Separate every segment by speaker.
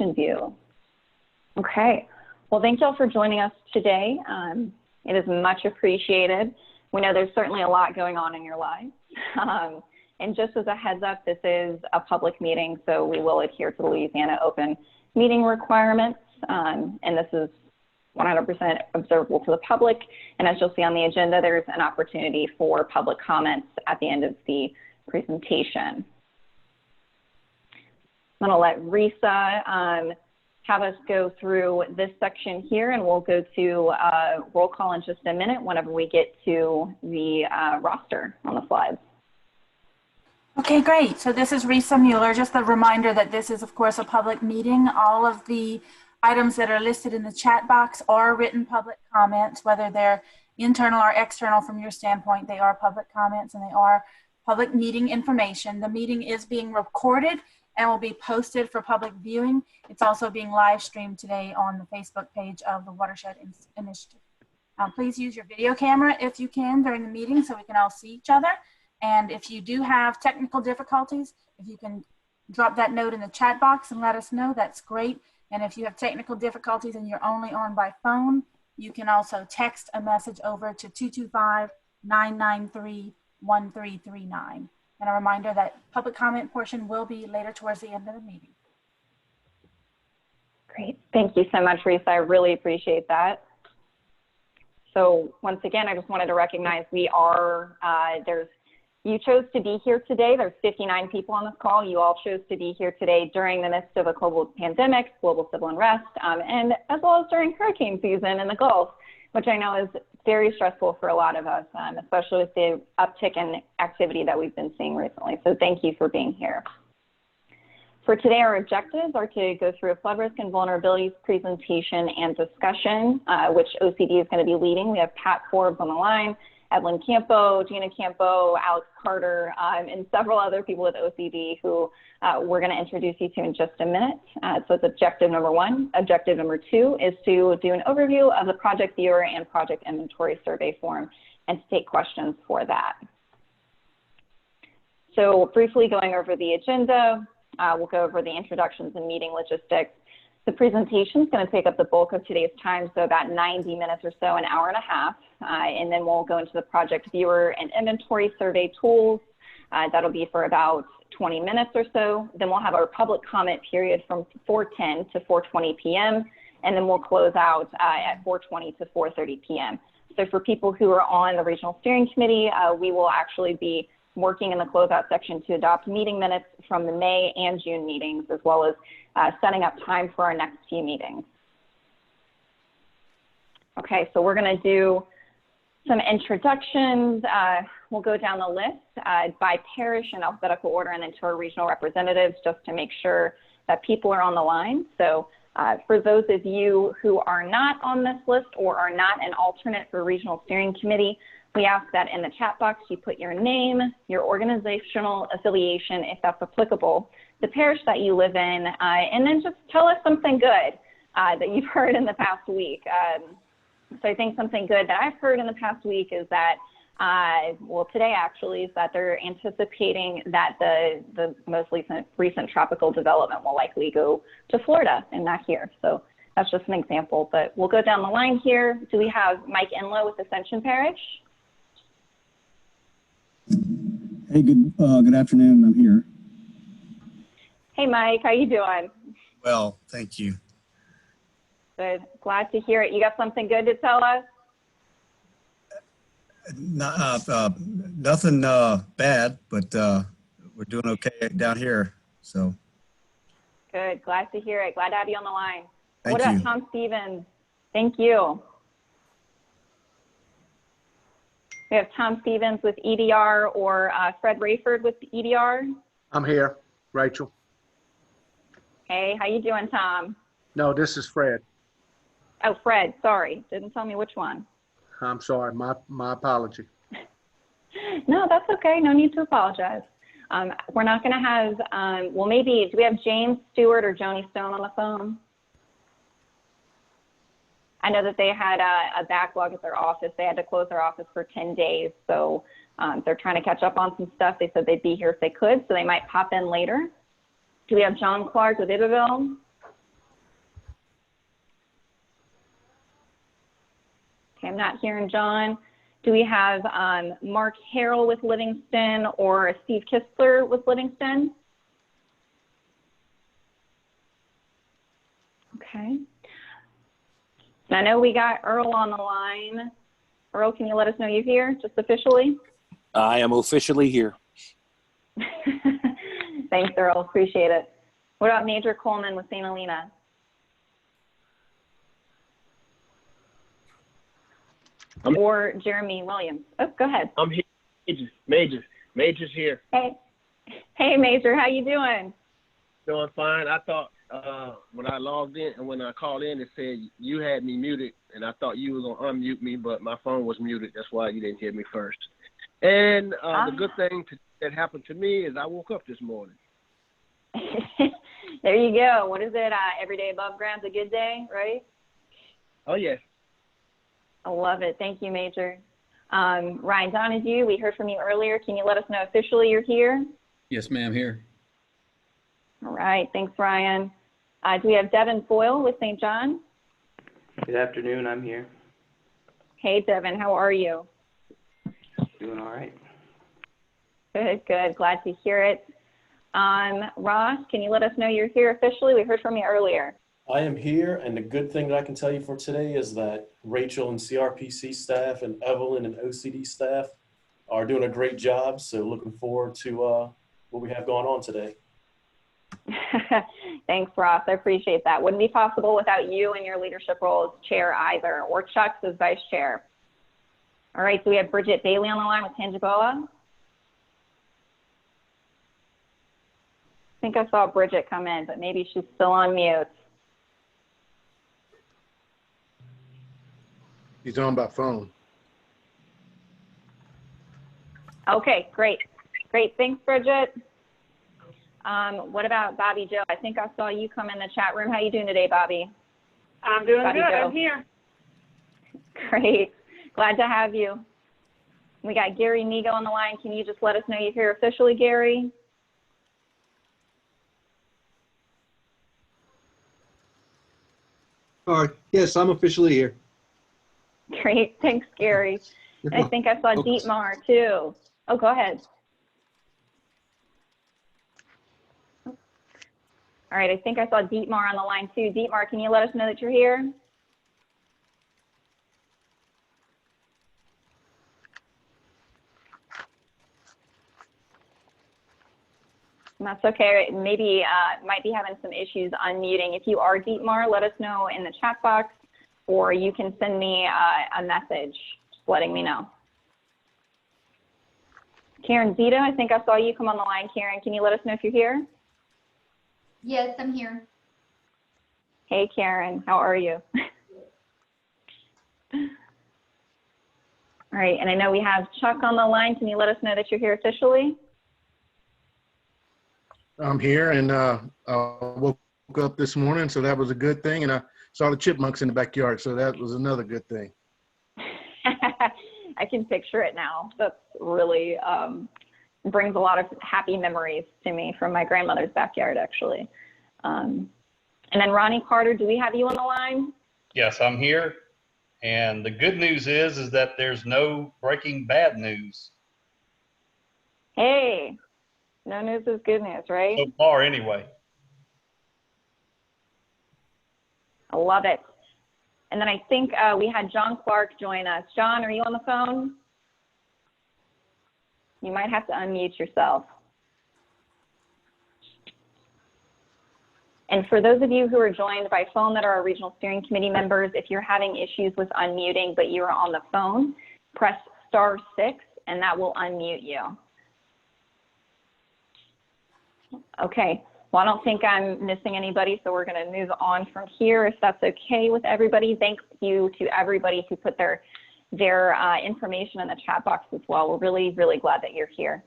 Speaker 1: presentation view. Okay, well, thank you all for joining us today. It is much appreciated. We know there's certainly a lot going on in your lives. And just as a heads up, this is a public meeting, so we will adhere to the Louisiana open meeting requirements. And this is 100% observable to the public. And as you'll see on the agenda, there's an opportunity for public comments at the end of the presentation. I'm going to let Risa have us go through this section here, and we'll go to roll call in just a minute whenever we get to the roster on the slides.
Speaker 2: Okay, great. So this is Risa Mueller. Just a reminder that this is, of course, a public meeting. All of the items that are listed in the chat box are written public comments, whether they're internal or external from your standpoint. They are public comments and they are public meeting information. The meeting is being recorded and will be posted for public viewing. It's also being live streamed today on the Facebook page of the Watershed Initiative. Please use your video camera if you can during the meeting so we can all see each other. And if you do have technical difficulties, if you can drop that note in the chat box and let us know, that's great. And if you have technical difficulties and you're only on by phone, you can also text a message over to 225-993-1339. And a reminder that public comment portion will be later towards the end of the meeting.
Speaker 1: Great. Thank you so much, Risa. I really appreciate that. So once again, I just wanted to recognize we are, you chose to be here today. There's 59 people on this call. You all chose to be here today during the midst of a global pandemic, global civil unrest, and as well as during hurricane season in the Gulf, which I know is very stressful for a lot of us, especially with the uptick in activity that we've been seeing recently. So thank you for being here. For today, our objectives are to go through a flood risk and vulnerabilities presentation and discussion, which OCD is going to be leading. We have Pat Forbes on the line, Evelyn Campo, Gina Campo, Alex Carter, and several other people with OCD who we're going to introduce you to in just a minute. So it's objective number one. Objective number two is to do an overview of the project viewer and project inventory survey form and to take questions for that. So briefly going over the agenda, we'll go over the introductions and meeting logistics. The presentation is going to take up the bulk of today's time, so about 90 minutes or so, an hour and a half. And then we'll go into the project viewer and inventory survey tools. That'll be for about 20 minutes or so. Then we'll have our public comment period from 4:10 to 4:20 p.m. And then we'll close out at 4:20 to 4:30 p.m. So for people who are on the regional steering committee, we will actually be working in the closeout section to adopt meeting minutes from the May and June meetings, as well as setting up time for our next few meetings. Okay, so we're going to do some introductions. We'll go down the list by parish in alphabetical order and then to our regional representatives just to make sure that people are on the line. So for those of you who are not on this list or are not an alternate for regional steering committee, we ask that in the chat box you put your name, your organizational affiliation, if that's applicable, the parish that you live in, and then just tell us something good that you've heard in the past week. So I think something good that I've heard in the past week is that, well, today actually, is that they're anticipating that the most recent tropical development will likely go to Florida and not here. So that's just an example, but we'll go down the line here. Do we have Mike Enlow with Ascension Parish?
Speaker 3: Hey, good afternoon. I'm here.
Speaker 1: Hey, Mike, how you doing?
Speaker 4: Well, thank you.
Speaker 1: Good. Glad to hear it. You got something good to tell us?
Speaker 4: Nothing bad, but we're doing okay down here. So
Speaker 1: good. Glad to hear it. Glad to have you on the line.
Speaker 4: Thank
Speaker 1: what
Speaker 4: you.
Speaker 1: about Tom Stevens? Thank you. We have Tom Stevens with EDR or Fred Rayford with EDR.
Speaker 5: I'm here, Rachel.
Speaker 1: Hey, how you doing, Tom?
Speaker 5: No, this is Fred.
Speaker 1: Oh, Fred, sorry. Didn't tell me which one.
Speaker 5: I'm sorry, my apology.
Speaker 1: No, that's okay. No need to apologize. We're not going to have, well, maybe, do we have James Stewart or Joni Stone on the phone? I know that they had a backlog at their office. They had to close their office for 10 days. So they're trying to catch up on some stuff. They said they'd be here if they could, so they might pop in later. Do we have John Clark with Iberville? Okay, I'm not hearing John. Do we have Mark Harrell with Livingston or Steve Kistler with Livingston? Okay. And I know we got Earl on the line. Earl, can you let us know you're here, just officially?
Speaker 6: I am officially here.
Speaker 1: Thanks, Earl. Appreciate it. What about Major Coleman with St. Helena? Or Jeremy Williams? Oh, go ahead.
Speaker 7: I'm here. Major's here.
Speaker 1: Hey, hey, Major. How you doing?
Speaker 7: Doing fine. I thought when I logged in and when I called in, it said you had me muted, and I thought you were gonna unmute me, but my phone was muted. That's why you didn't hear me first. And the good thing that happened to me is I woke up this morning.
Speaker 1: There you go. What is it? Every day above ground's a good day, right?
Speaker 7: Oh yes.
Speaker 1: I love it. Thank you, Major. Ryan Donahue, we heard from you earlier. Can you let us know officially you're here?
Speaker 8: Yes, ma'am, here.
Speaker 1: All right. Thanks, Ryan. Do we have Devin Foyle with St. John?
Speaker 9: Good afternoon. I'm here.
Speaker 1: Hey, Devin. How are you?
Speaker 9: Doing all right.
Speaker 1: Good, good. Glad to hear it. Ross, can you let us know you're here officially? We heard from you earlier.
Speaker 10: I am here, and the good thing that I can tell you for today is that Rachel and CRPC staff and Evelyn and OCD staff are doing a great job. So looking forward to what we have going on today.
Speaker 1: Thanks, Ross. I appreciate that. Wouldn't be possible without you and your leadership role as chair either, or Chuck's as vice chair. All right, so we have Bridget Bailey on the line with Tangiboa. I think I saw Bridget come in, but maybe she's still on mute.
Speaker 5: He's on by phone.
Speaker 1: Okay, great. Great. Thanks, Bridget. What about Bobby Joe? I think I saw you come in the chat room. How you doing today, Bobby?
Speaker 11: I'm doing
Speaker 1: Bobby
Speaker 11: good.
Speaker 1: Joe.
Speaker 11: I'm here.
Speaker 1: Great. Glad to have you. We got Gary Nigo on the line. Can you just let us know you're here officially, Gary?
Speaker 12: Yes, I'm officially here.
Speaker 1: Great. Thanks, Gary. And I think I saw Dietmar too. Oh, go ahead. All right. I think I saw Dietmar on the line too. Dietmar, can you let us know that you're here? That's okay. Maybe might be having some issues unmuting. If you are Dietmar, let us know in the chat box, or you can send me a message just letting me know. Karen Zito, I think I saw you come on the line. Karen, can you let us know if you're here?
Speaker 13: Yes, I'm here.
Speaker 1: Hey, Karen, how are you? All right, and I know we have Chuck on the line. Can you let us know that you're here officially?
Speaker 5: I'm here, and I woke up this morning, so that was a good thing. And I saw the chipmunks in the backyard, so that was another good thing.
Speaker 1: I can picture it now. That's really brings a lot of happy memories to me from my grandmother's backyard, actually. And then Ronnie Carter, do we have you on the line?
Speaker 8: Yes, I'm here. And the good news is that there's no breaking bad news.
Speaker 1: Hey, no news is good news, right?
Speaker 8: So far, anyway.
Speaker 1: I love it. And then I think we had John Clark join us. John, are you on the phone? You might have to unmute yourself. And for those of you who are joined by phone that are our regional steering committee members, if you're having issues with unmuting but you are on the phone, press *6 and that will unmute you. Okay. Well, I don't think I'm missing anybody, so we're going to move on from here if that's okay with everybody. Thank you to everybody who put their information in the chat box as well. We're really, really glad that you're here.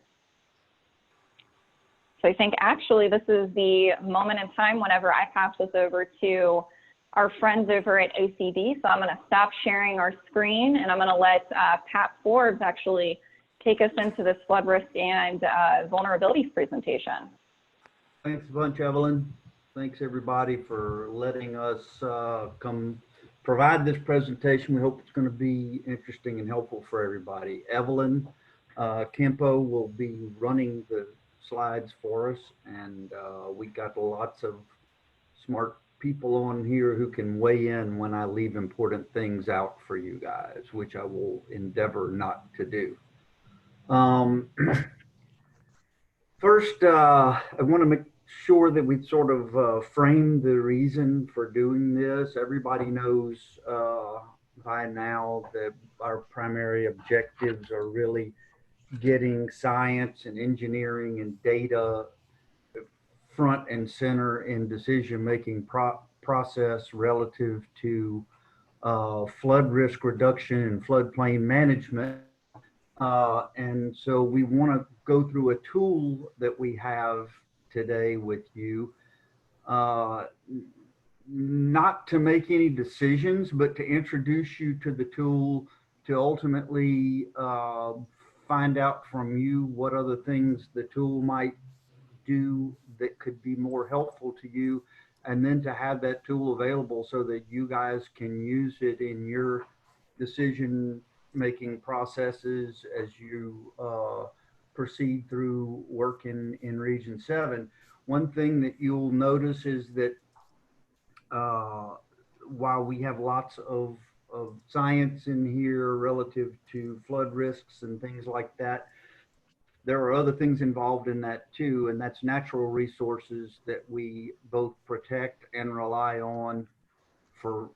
Speaker 1: So I think actually this is the moment in time whenever I pass this over to our friends over at OCD. So I'm going to stop sharing our screen and I'm going to let Pat Forbes actually take us into this flood risk and vulnerabilities presentation.
Speaker 14: Thanks a bunch, Evelyn. Thanks everybody for letting us come
Speaker 11: provide this presentation. We hope it's going to be interesting and helpful for everybody. Evelyn Kempo will be running the slides for us, and we got lots of smart people on here who can weigh in when I leave important things out for you guys, which I will endeavor not to do. First, I want to make sure that we sort of frame the reason for doing this. Everybody knows by now that our primary objectives are really getting science and engineering and data front and center in decision-making process relative to flood risk reduction and floodplain management. And so we want to go through a tool that we have today with you, not to make any decisions, but to introduce you to the tool, to ultimately find out from you what other things the tool might do that could be more helpful to you, and then to have that tool available so that you guys can use it in your decision making processes as you proceed through work in Region 7. One thing that you'll notice is that while we have lots of science in here relative to flood risks and things like that, there are other things involved in that too, and that's natural resources that we both protect and rely on for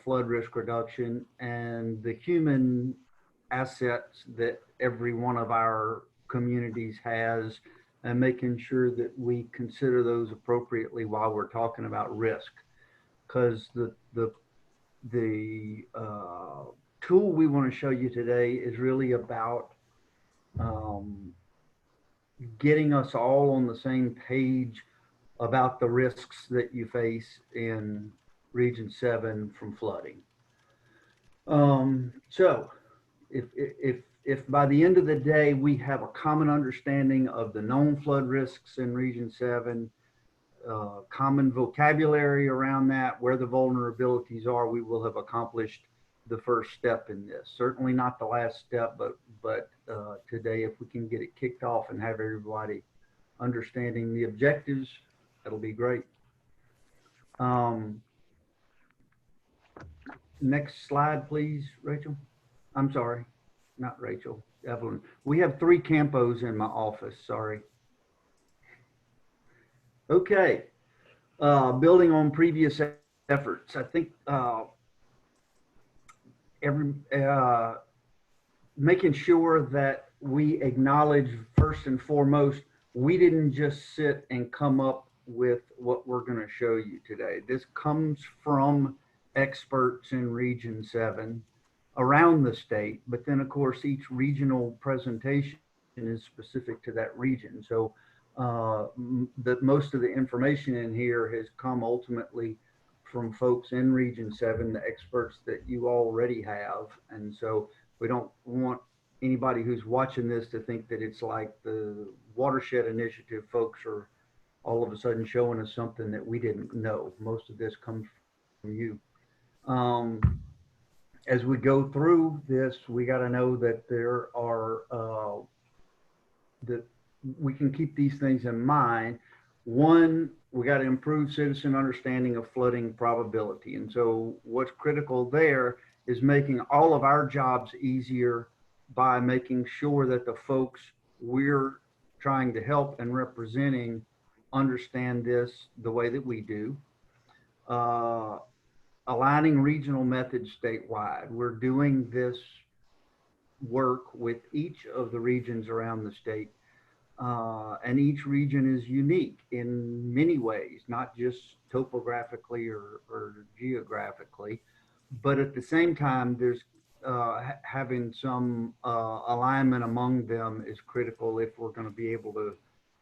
Speaker 11: flood risk reduction, and the human assets that every one of our communities has, and making sure that we consider those appropriately while we're talking about risk. Because the tool we want to show you today is really about getting us all on the same page about the risks that you face in Region 7 from flooding. So if by the end of the day we have a common understanding of the known flood risks in Region 7, common vocabulary around that, where the vulnerabilities are, we will have accomplished the first step in this. Certainly not the last step, but today, if we can get it kicked off and have everybody understanding the objectives, that'll be great. Next slide, please, Rachel. I'm sorry, not Rachel, Evelyn. We have 3 Campos in my office, sorry. Okay, building on previous efforts, I think making sure that we acknowledge first and foremost, we didn't just sit and come up with what we're going to show you today. This comes from experts in Region 7 around the state, but then of course each regional presentation is specific to that region. So most of the information in here has come ultimately from folks in Region 7, the experts that you already have. And so we don't want anybody who's watching this to think that it's like the Watershed Initiative folks are all of a sudden showing us something that we didn't know. Most of this comes from you. As we go through this, we got to know that there are, that we can keep these things in mind. One, we got to improve citizen understanding of flooding probability. And so what's critical there is making all of our jobs easier by making sure that the folks we're trying to help and representing understand this the way that we do. Aligning regional methods statewide. We're doing this work with each of the regions around the state. And each region is unique in many ways, not just topographically or geographically, but at the same time, there's having some alignment among them is critical if we're going to be able to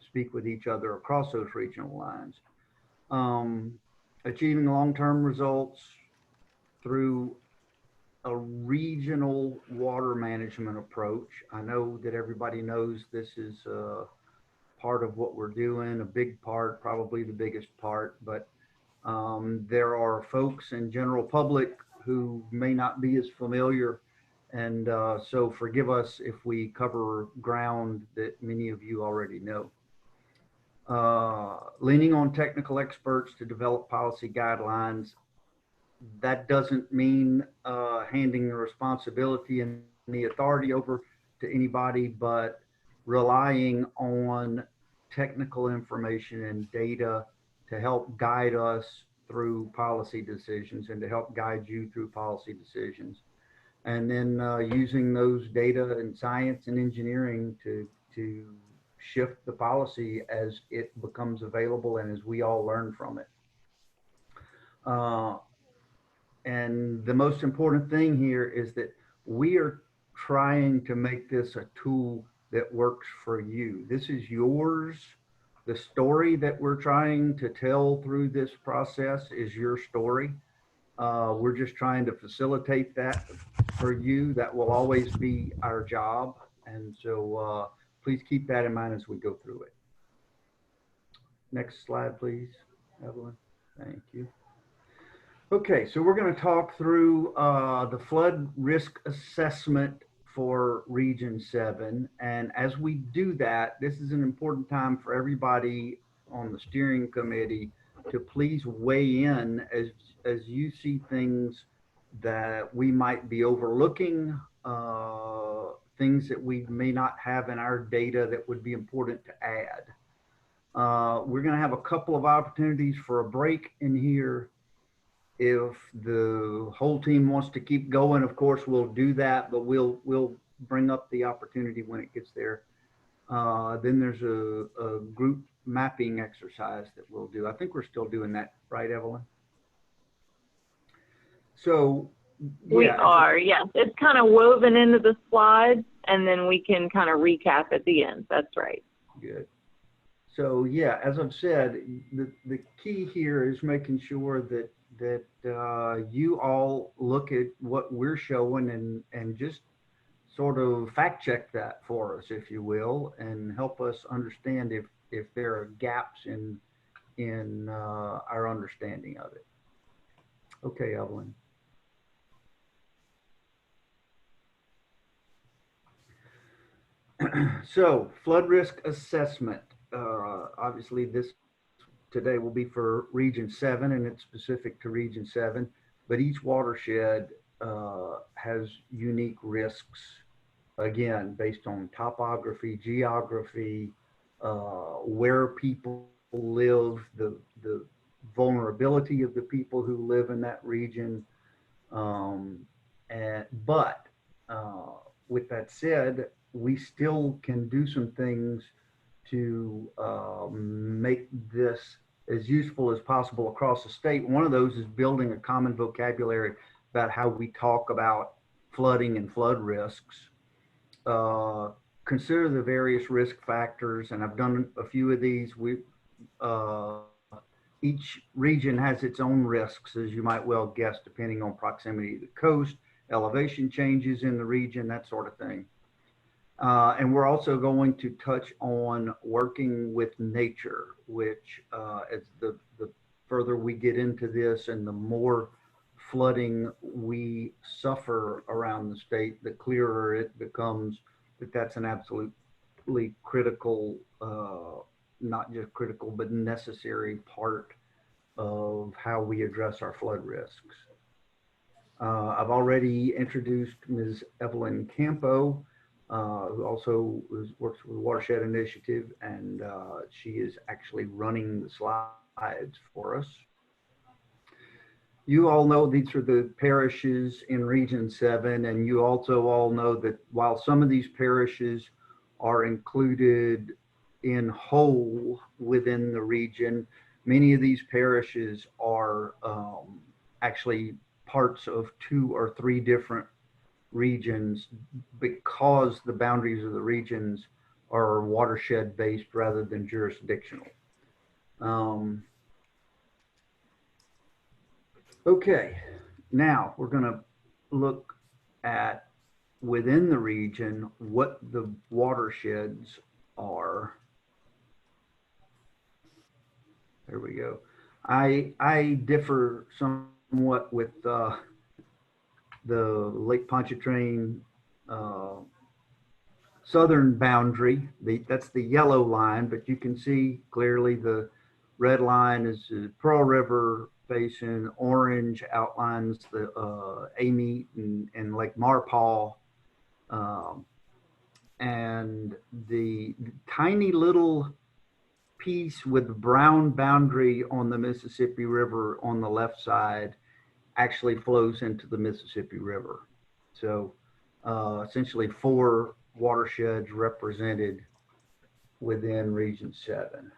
Speaker 11: speak with each other across those regional lines. Achieving long-term results through a regional water management approach. I know that everybody knows this is part of what we're doing, a big part, probably the biggest part, but there are folks in general public who may not be as familiar. And so forgive us if we cover ground that many of you already know. Leaning on technical experts to develop policy guidelines. That doesn't mean handing the responsibility and the authority over to anybody, but relying on technical information and data to help guide us through policy decisions and to help guide you through policy decisions. And then using those data and science and engineering to shift the policy as it becomes available and as we all learn from it. And the most important thing here is that we are trying to make this a tool that works for you. This is yours. The story that we're trying to tell through this process is your story. We're just trying to facilitate that for you. That will always be our job. And so please keep that in mind as we go through it. Next slide, please, Evelyn. Thank you. Okay, so we're going to talk through the flood risk assessment for Region 7. And as we do that, this is an important time for everybody on the steering committee to please weigh in as you see things that we might be overlooking, things that we may not have in our data that would be important to add. We're going to have a couple of opportunities for a break in here. If the whole team wants to keep going, of course, we'll do that, but we'll bring up the opportunity when it gets there. Then there's a group mapping exercise that we'll do. I think we're still doing that, right, Evelyn? So yeah,
Speaker 14: we are, yes. It's kind of woven into the slides, and then we can kind of recap at the end. That's right.
Speaker 11: Good. So yeah, as I've said, the key here is making sure that you all look at what we're showing and just sort of fact check that for us, if you will, and help us understand if there are gaps in our understanding of it. Okay, Evelyn. So flood risk assessment. Obviously this today will be for Region 7 and it's specific to Region 7, but each watershed has unique risks, again, based on topography, geography, where people live, the vulnerability of the people who live in that region. But with that said, we still can do some things to make this as useful as possible across the state. One of those is building a common vocabulary about how we talk about flooding and flood risks. Consider the various risk factors, and I've done a few of these. Each region has its own risks, as you might well guess, depending on proximity to the coast, elevation changes in the region, that sort of thing. And we're also going to touch on working with nature, which as the further we get into this and the more flooding we suffer around the state, the clearer it becomes that that's an absolutely critical, not just critical, but necessary part of how we address our flood risks. I've already introduced Ms. Evelyn Campo, who also works with the Watershed Initiative, and she is actually running the slides for us. You all know these are the parishes in Region 7, and you also all know that while some of these parishes are included in whole within the region, many of these parishes are actually parts of 2 or 3 different regions because the boundaries of the regions are watershed based rather than jurisdictional. Okay, now we're going to look at within the region what the watersheds are. There we go. I differ somewhat with the Lake Pontchartrain southern boundary. That's the yellow line, but you can see clearly the red line is the Pearl River Basin. Orange outlines the Amite and Lake Marpaw. And the tiny little piece with the brown boundary on the Mississippi River on the left side actually flows into the Mississippi River. So essentially 4 watersheds represented within Region 7.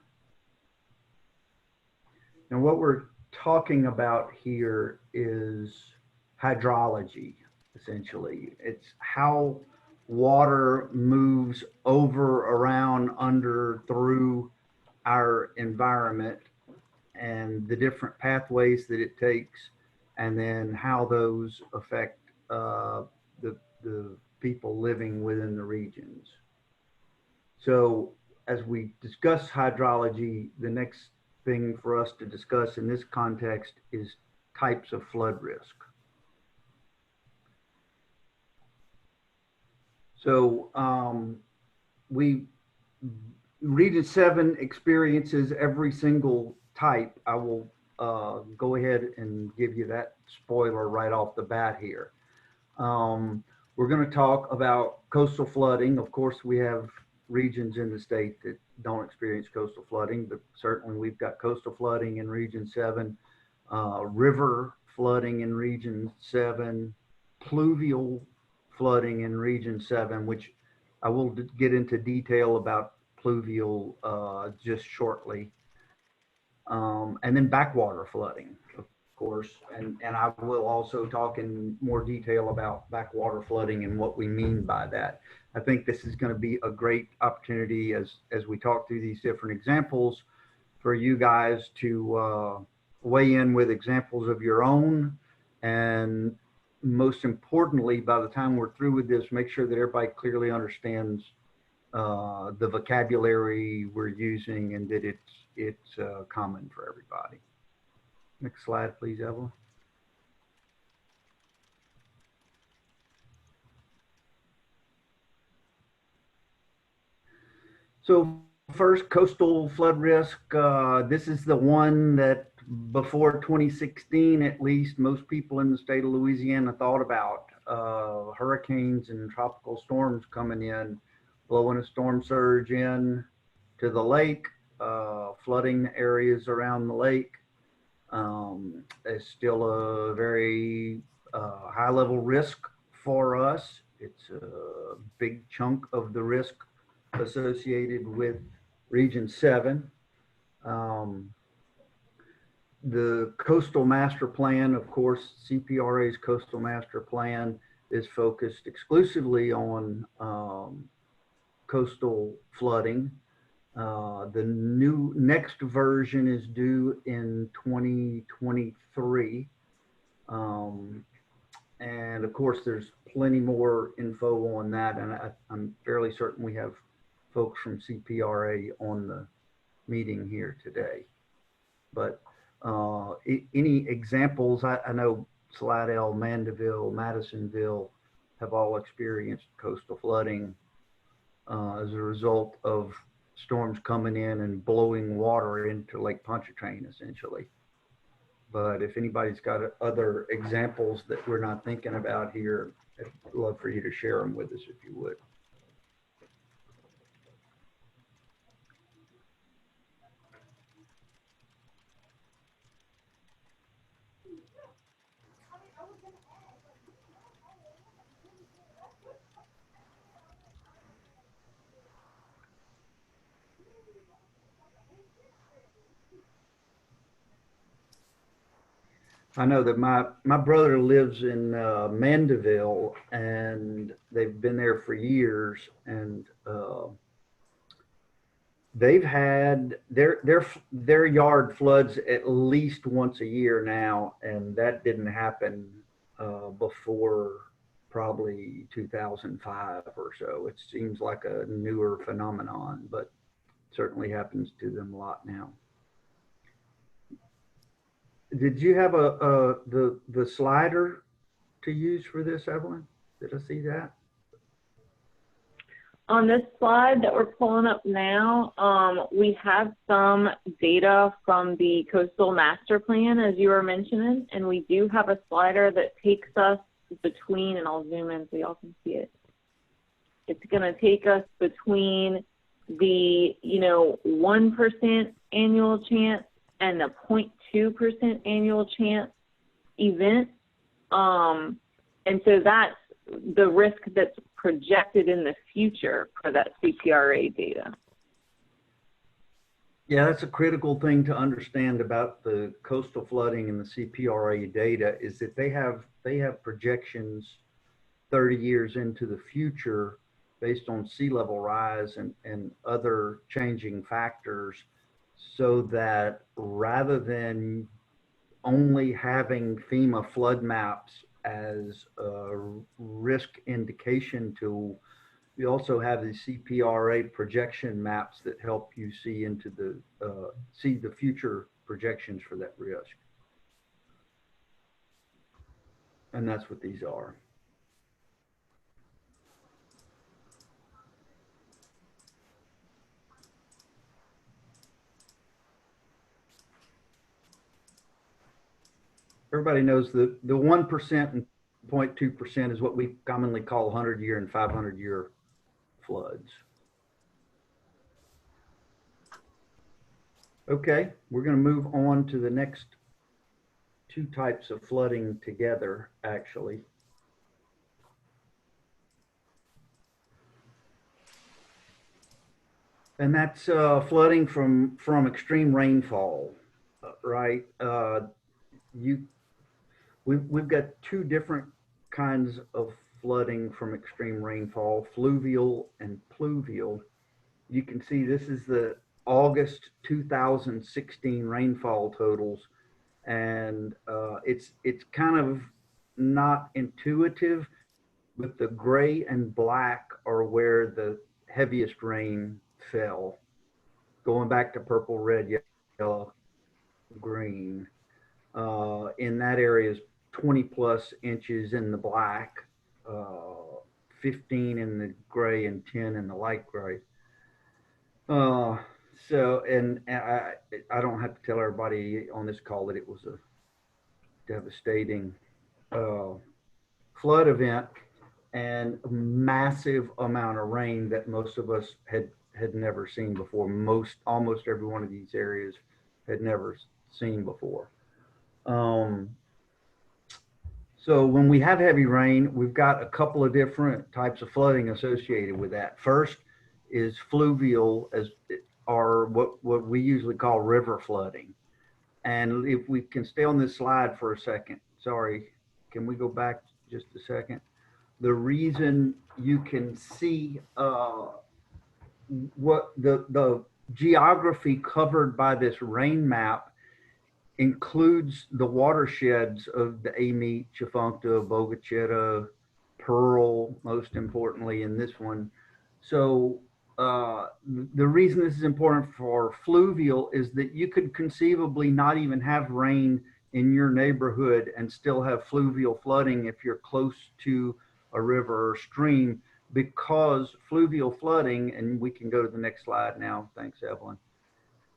Speaker 11: And what we're talking about here is hydrology, essentially. It's how water moves over, around, under, through our environment and the different pathways that it takes, and then how those affect the people living within the regions. So as we discuss hydrology, the next thing for us to discuss in this context is types of flood risk. So Region 7 experiences every single type. I will go ahead and give you that spoiler right off the bat here. We're going to talk about coastal flooding. Of course, we have regions in the state that don't experience coastal flooding, but certainly we've got coastal flooding in Region 7, river flooding in Region 7, pluvial flooding in Region 7, which I will get into detail about pluvial just shortly. And then backwater flooding, of course, and I will also talk in more detail about backwater flooding and what we mean by that. I think this is going to be a great opportunity as we talk through these different examples for you guys to weigh in with examples of your own. And most importantly, by the time we're through with this, make sure that everybody clearly understands the vocabulary we're using and that it's common for everybody. Next slide, please, Evelyn. So first, coastal flood risk. This is the one that before 2016, at least, most people in the state of Louisiana thought about. Hurricanes and tropical storms coming in, blowing a storm surge in to the lake, flooding areas around the lake. It's still a very high level risk for us. It's a big chunk of the risk associated with Region 7. The Coastal Master Plan, of course, CPRA's Coastal Master Plan is focused exclusively on coastal flooding. The next version is due in 2023. And of course, there's plenty more info on that. And I'm fairly certain we have folks from CPRA on the meeting here today. But any examples, I know Slidell, Mandeville, Madisonville have all experienced coastal flooding as a result of storms coming in and blowing water into Lake Pontchartrain, essentially. But if anybody's got other examples that we're not thinking about here, I'd love for you to share them with us if you would. I know that my brother lives in Mandeville, and they've been there for years, and they've had their yard floods at least once a year now, and that didn't happen before probably 2005 or so. It seems like a newer phenomenon, but certainly happens to them a lot now. Did you have the slider to use for this, Evelyn? Did I see that?
Speaker 14: On this slide that we're pulling up now, we have some data from the coastal master plan, as you were mentioning, and we do have a slider that takes us between, and I'll zoom in so y'all can see it. It's going to take us between the, 1% annual chance and the 0.2% annual chance event. And so that's the risk that's projected in the future for that CPRA data.
Speaker 11: Yeah, that's a critical thing to understand about the coastal flooding and the CPRA data is that they have projections 30 years into the future based on sea level rise and other changing factors, so that rather than only having FEMA flood maps as a risk indication tool, we also have the CPRA projection maps that help you see into the future projections for that risk. And that's what these are. Everybody knows the 1% and 0.2% is what we commonly call 100-year and 500-year floods. Okay, we're going to move on to the next two types of flooding together, actually. And that's flooding from extreme rainfall, right? We've got two different kinds of flooding from extreme rainfall, fluvial and pluvial. You can see this is the August 2016 rainfall totals, and it's kind of not intuitive, but the gray and black are where the heaviest rain fell, going back to purple, red, yellow, green. In that area is 20 plus inches in the black, 15 in the gray and 10 in the light gray. So, and I don't have to tell everybody on this call that it was a devastating flood event and a massive amount of rain that most of us had never seen before. Almost every one of these areas had never seen before. So when we have heavy rain, we've got a couple of different types of flooding associated with that. First is fluvial, or what we usually call river flooding. And if we can stay on this slide for a second, sorry, can we go back just a second? The reason you can see what the geography covered by this rain map includes the watersheds of the Amite, Tchefuncte, Boga Chitto, Pearl, most importantly in this one. So the reason this is important for fluvial is that you could conceivably not even have rain in your neighborhood and still have fluvial flooding if you're close to a river or stream, because fluvial flooding, and we can go to the next slide now, thanks Evelyn,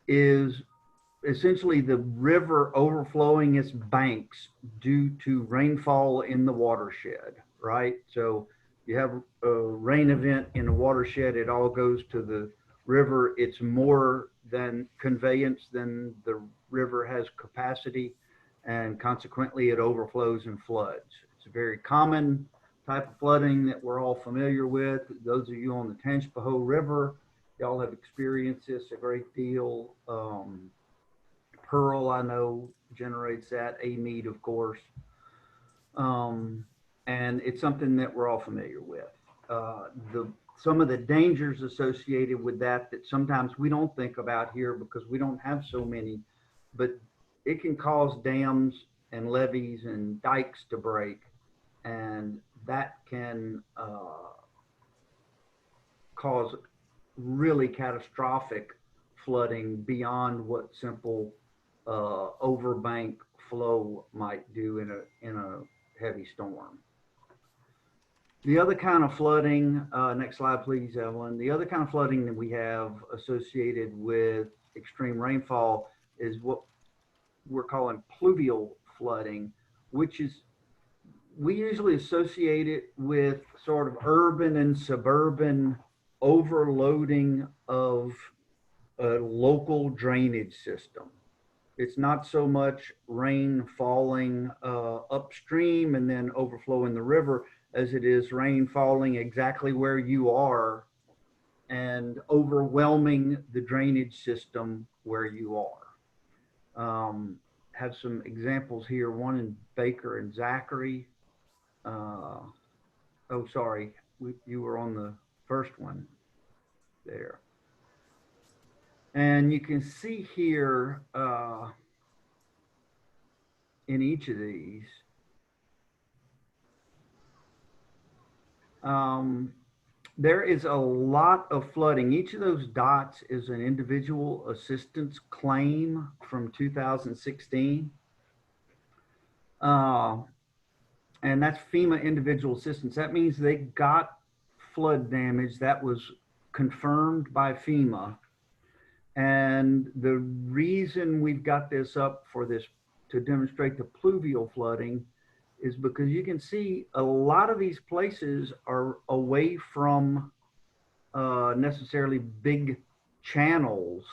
Speaker 11: is essentially the river overflowing its banks due to rainfall in the watershed, right? So you have a rain event in a watershed, it all goes to the river. It's more than conveyance than the river has capacity, and consequently it overflows and floods. It's a very common type of flooding that we're all familiar with. Those of you on the Tangipahoa River, y'all have experienced this a great deal. Pearl, I know, generates that, Amite, of course. And it's something that we're all familiar with. Some of the dangers associated with that sometimes we don't think about here because we don't have so many, but it can cause dams and levees and dikes to break, and that can cause really catastrophic flooding beyond what simple overbank flow might do in a heavy storm. The other kind of flooding, next slide, please, Evelyn. The other kind of flooding that we have associated with extreme rainfall is what we're calling pluvial flooding, which is, we usually associate it with sort of urban and suburban overloading of a local drainage system. It's not so much rain falling upstream and then overflowing the river as it is rain falling exactly where you are and overwhelming the drainage system where you are. Have some examples here, one in Baker and Zachary. Oh, sorry, you were on the first one there. And you can see here in each of these, there is a lot of flooding. Each of those dots is an individual assistance claim from 2016. And that's FEMA individual assistance. That means they got flood damage that was confirmed by FEMA. And the reason we've got this up for this to demonstrate the pluvial flooding is because you can see a lot of these places are away from necessarily big channels.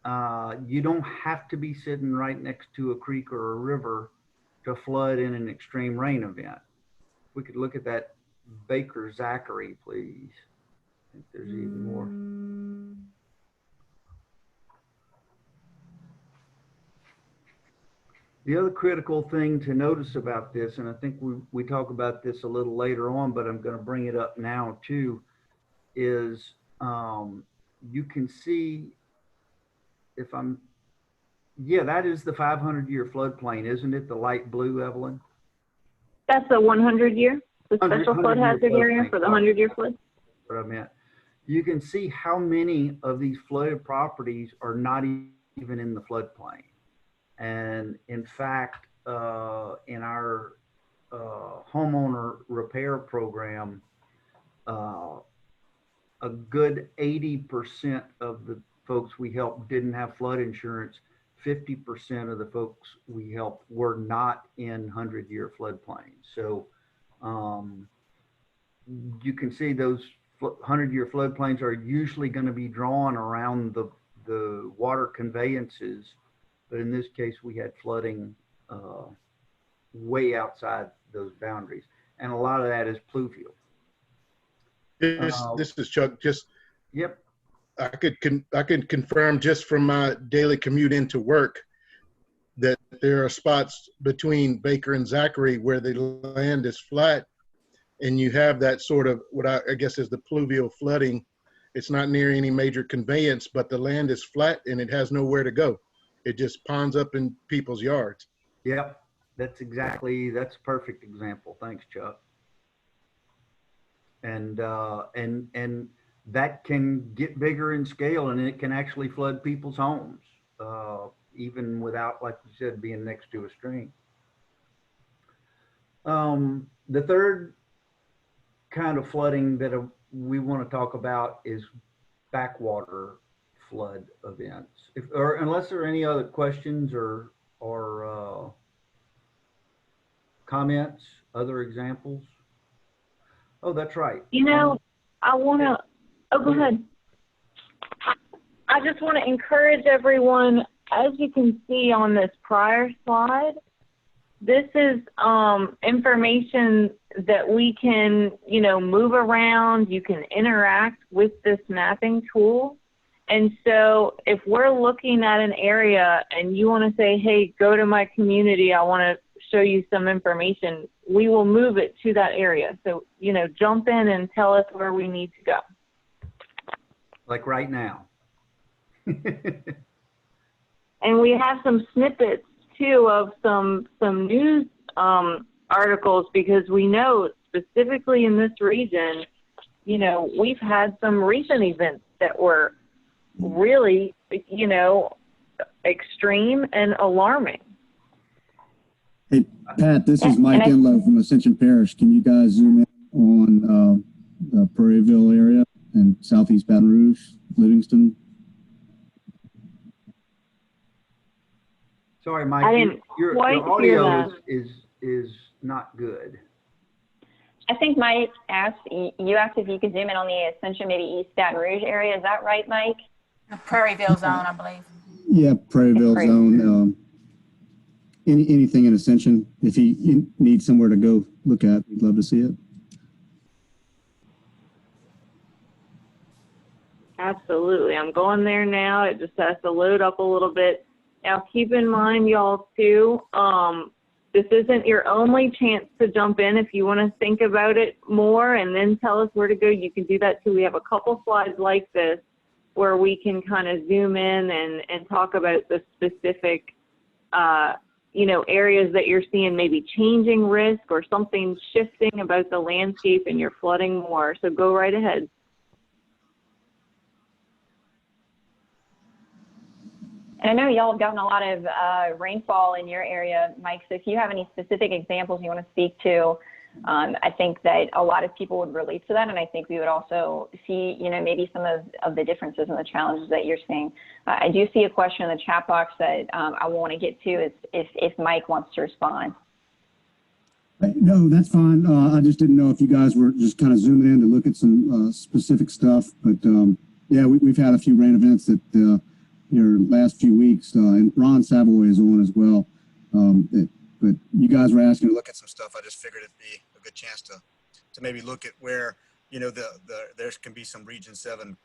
Speaker 11: You don't have to be sitting right next to a creek or a river to flood in an extreme rain event. We could look at that Baker Zachary, please. I think there's even more. The other critical thing to notice about this, and I think we talk about this a little later on, but I'm going to bring it up now too, is you can see if I'm, yeah, that is the 500-year floodplain, isn't it? The light blue, Evelyn?
Speaker 14: That's the 100-year, the special flood
Speaker 11: 100-year
Speaker 14: hazard area for the 100-year flood.
Speaker 11: What I meant. You can see how many of these flooded properties are not even in the floodplain. And in fact, in our homeowner repair program, a good 80% of the folks we helped didn't have flood insurance. 50% of the folks we helped were not in 100-year floodplains. So you can see those 100-year floodplains are usually going to be drawn around the water conveyances. But in this case, we had flooding way outside those boundaries. And a lot of that is pluvial.
Speaker 5: This is Chuck. Just,
Speaker 11: yep.
Speaker 5: I can confirm just from my daily commute into work that there are spots between Baker and Zachary where the land is flat and you have that sort of what I guess is the pluvial flooding. It's not near any major conveyance, but the land is flat and it has nowhere to go. It just ponds up in people's yards.
Speaker 11: Yep, that's a perfect example. Thanks, Chuck. And that can get bigger in scale, and it can actually flood people's homes, even without, like you said, being next to a stream. The third kind of flooding that we want to talk about is backwater flood events. Unless there are any other questions or comments, other examples. Oh, that's right.
Speaker 14: You know, I want to, oh, go ahead. I just want to encourage everyone, as you can see on this prior slide, this is information that we can, move around. You can interact with this mapping tool. And so if we're looking at an area and you want to say, hey, go to my community, I want to show you some information, we will move it to that area. So, jump in and tell us where we need to go.
Speaker 11: Like right now.
Speaker 14: And we have some snippets too of some news articles, because we know specifically in this region, we've had some recent events that were really, extreme and alarming.
Speaker 3: Hey, Pat, this is
Speaker 1: And
Speaker 3: Mike Enlow from Ascension Parish. Can you guys zoom in on the Prairieville area and southeast Baton Rouge, Livingston?
Speaker 11: Sorry, Mike.
Speaker 14: I didn't
Speaker 11: Your
Speaker 14: quite hear
Speaker 11: audio
Speaker 14: that.
Speaker 11: is not good.
Speaker 1: I think Mike asked, you asked if you could zoom in on the Ascension, maybe East Baton Rouge area. Is that right, Mike?
Speaker 2: The Prairieville zone, I believe.
Speaker 3: Yeah, Prairieville
Speaker 1: Prairieville.
Speaker 3: zone. Anything in Ascension. If you need somewhere to go look at, we'd love to see it.
Speaker 14: Absolutely. I'm going there now. It just has to load up a little bit. Now, keep in mind, y'all, too, this isn't your only chance to jump in. If you want to think about it more and then tell us where to go, you can do that, too. We have a couple slides like this where we can kind of zoom in and talk about the specific, areas that you're seeing maybe changing risk or something shifting about the landscape and you're flooding more. So go right ahead.
Speaker 1: And I know y'all have gotten a lot of rainfall in your area, Mike, so if you have any specific examples you want to speak to, I think that a lot of people would relate to that, and I think we would also see, maybe some of the differences and the challenges that you're seeing. I do see a question in the chat box that I want to get to is if Mike wants to respond.
Speaker 3: No, that's fine. I just didn't know if you guys were just kind of zooming in to look at some specific stuff. But yeah, we've had a few rain events that your last few weeks, and Ron Savoy is on as well. But you guys were asking to look at some stuff. I just figured it'd be a good chance to maybe look at where, there can be some Region 7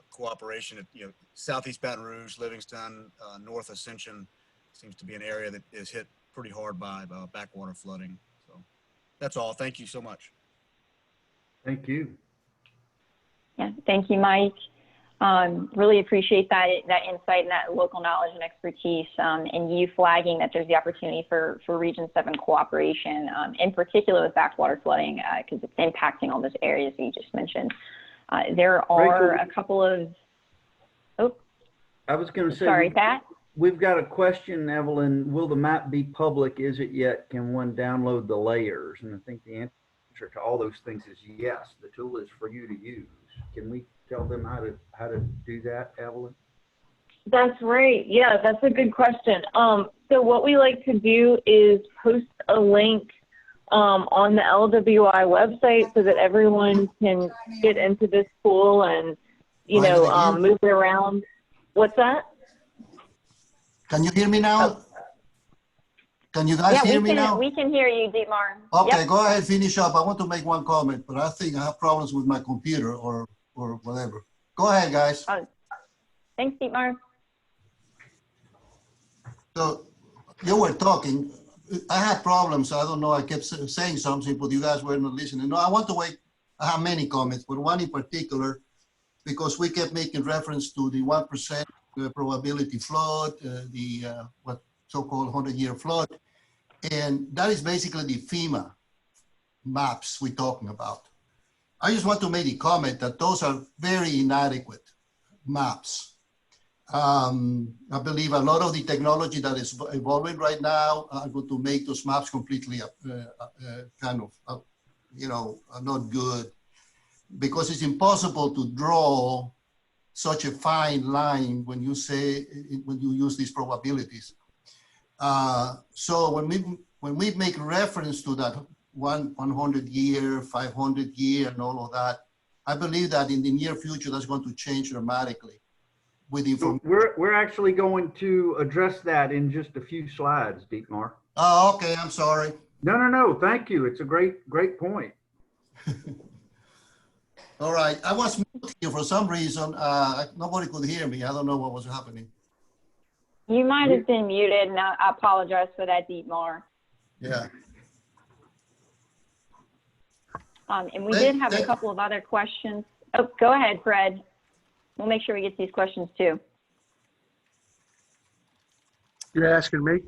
Speaker 3: cooperation at, Southeast Baton Rouge, Livingston, North Ascension seems to be an area that is hit pretty hard by backwater flooding. So that's all. Thank you so much.
Speaker 11: Thank you.
Speaker 1: Yeah, thank you, Mike. Really appreciate that insight and that local knowledge and expertise, and you flagging that there's the opportunity for Region 7 cooperation, in particular with backwater flooding, because it's impacting all those areas that you just mentioned. There are
Speaker 11: Rachel,
Speaker 1: a couple of,
Speaker 11: I was going to say,
Speaker 1: sorry, Pat?
Speaker 11: We've got a question, Evelyn. Will the map be public? Is it yet? Can one download the layers? And I think the answer to all those things is yes. The tool is for you to use. Can we tell them how to do that, Evelyn?
Speaker 14: That's right. Yeah, that's a good question. So what we like to do is post a link on the LWI website so that everyone can get into this tool and, move it around. What's that?
Speaker 15: Can you hear me now? Can you guys hear me now?
Speaker 1: We can hear you, Dietmar.
Speaker 15: Okay,
Speaker 1: Yep.
Speaker 15: go ahead, finish up. I want to make one comment, but I think I have problems with my computer or whatever. Go ahead, guys.
Speaker 1: Thanks, Dietmar.
Speaker 15: So you were talking. I had problems. I don't know. I kept saying something, but you guys were not listening. No, I want to wait. I have many comments, but one in particular, because we kept making reference to the 1% probability flood, what so-called 100-year flood. And that is basically the FEMA maps we're talking about. I just want to make a comment that those are very inadequate maps. I believe a lot of the technology that is evolving right now are going to make those maps completely not good, because it's impossible to draw such a fine line when you use these probabilities. So when we make reference to that 100-year, 500-year, and all of that, I believe that in the near future that's going to change dramatically.
Speaker 11: So we're actually going to address that in just a few slides, Dietmar.
Speaker 15: Oh, okay. I'm sorry.
Speaker 11: No. Thank you. It's a great point.
Speaker 15: All right. I was muted here for some reason. Nobody could hear me. I don't know what was happening.
Speaker 1: You might have been muted, and I apologize for that, Dietmar.
Speaker 15: Yeah.
Speaker 1: And we did have a couple of other questions. Oh, go ahead, Fred. We'll make sure we get to these questions too.
Speaker 16: You're asking me?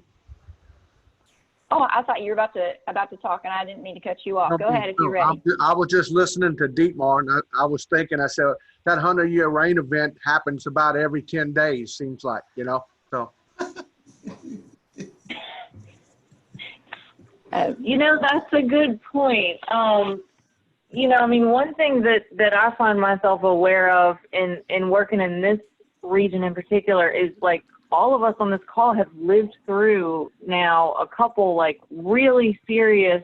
Speaker 1: Oh, I thought you were about to talk, and I didn't mean to cut you off. Go ahead if you're ready.
Speaker 16: I was just listening to Dietmar, and I was thinking, I said, that 100-year rain event happens about every 10 days, seems like, so.
Speaker 14: You know, that's a good point. You know, I mean, one thing that I find myself aware of in working in this region in particular is like all of us on this call have lived through now a couple like really serious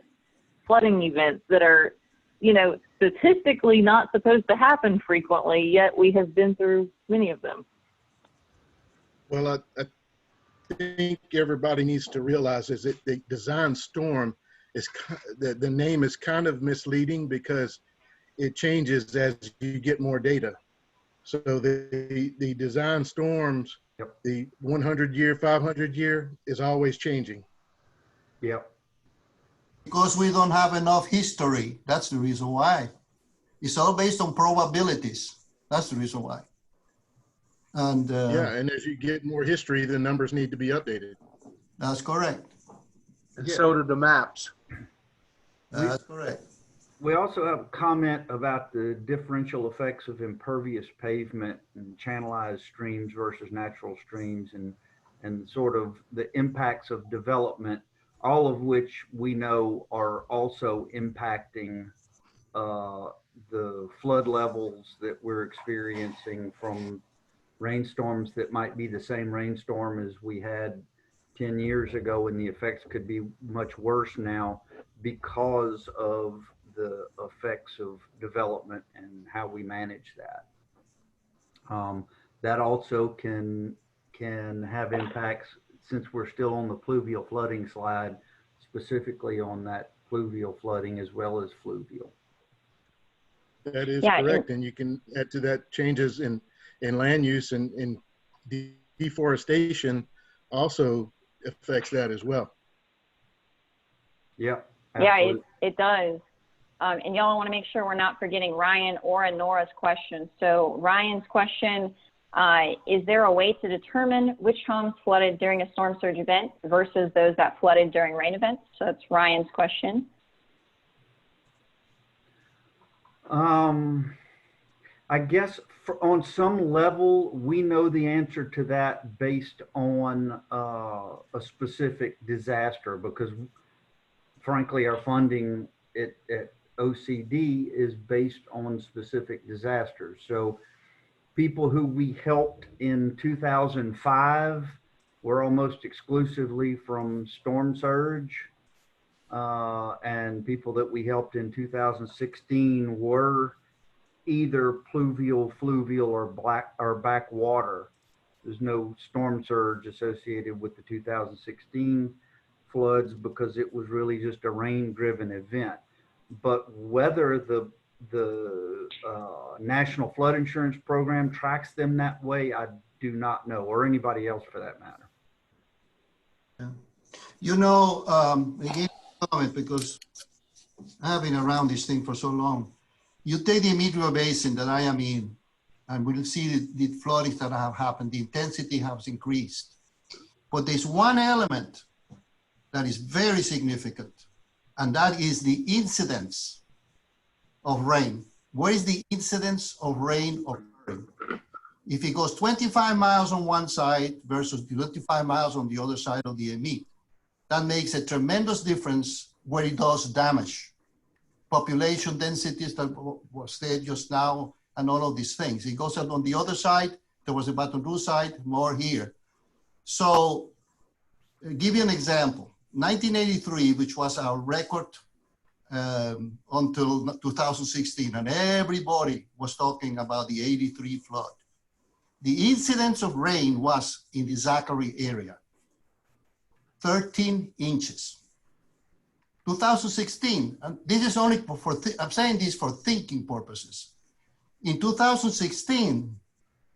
Speaker 14: flooding events that are, you know, statistically not supposed to happen frequently, yet we have been through many of them.
Speaker 5: Well, I think everybody needs to realize is that the design storm is, the name is kind of misleading because it changes as you get more data. So the design storms, the 100-year, 500-year is always changing.
Speaker 11: Yep.
Speaker 15: Because we don't have enough history. That's the reason why. It's all based on probabilities. That's the reason why. And
Speaker 5: yeah, and as you get more history, the numbers need to be updated.
Speaker 15: That's correct.
Speaker 16: And so do the maps.
Speaker 15: That's correct.
Speaker 11: We also have a comment about the differential effects of impervious pavement and channelized streams versus natural streams, and sort of the impacts of development, all of which we know are also impacting the flood levels that we're experiencing from rainstorms that might be the same rainstorm as we had 10 years ago, and the effects could be much worse now because of the effects of development and how we manage that. That also can have impacts, since we're still on the pluvial flooding slide, specifically on that pluvial flooding as well as fluvial.
Speaker 5: That is correct, and you can add to that changes in land use and deforestation also affects that as well.
Speaker 11: Yeah.
Speaker 1: Yeah, it does. And y'all want to make sure we're not forgetting Ryan or Nora's question. So Ryan's question, is there a way to determine which homes flooded during a storm surge event versus those that flooded during rain events? So that's Ryan's question.
Speaker 11: I guess on some level, we know the answer to that based on a specific disaster, because frankly, our funding at OCD is based on specific disasters. So people who we helped in 2005 were almost exclusively from storm surge. And people that we helped in 2016 were either pluvial, fluvial, or backwater. There's no storm surge associated with the 2016 floods because it was really just a rain-driven event. But whether the National Flood Insurance Program tracks them that way, I do not know, or anybody else for that matter.
Speaker 15: Yeah. You know, again, comment, because I've been around this thing for so long. You take the Meteor Basin that I am in, and we'll see the flooding that have happened. The intensity has increased. But there's one element that is very significant, and that is the incidence of rain. Where is the incidence of rain occurring? If it goes 25 miles on one side versus 25 miles on the other side of the MET, that makes a tremendous difference where it does damage. Population densities that was said just now, and all of these things. It goes up on the other side, there was a Baton Rouge side, more here. So, I'll give you an example. 1983, which was our record until 2016, and everybody was talking about the 83 flood. The incidence of rain was in the Zachary area, 13 inches. 2016, and this is only for I'm saying this for thinking purposes. In 2016,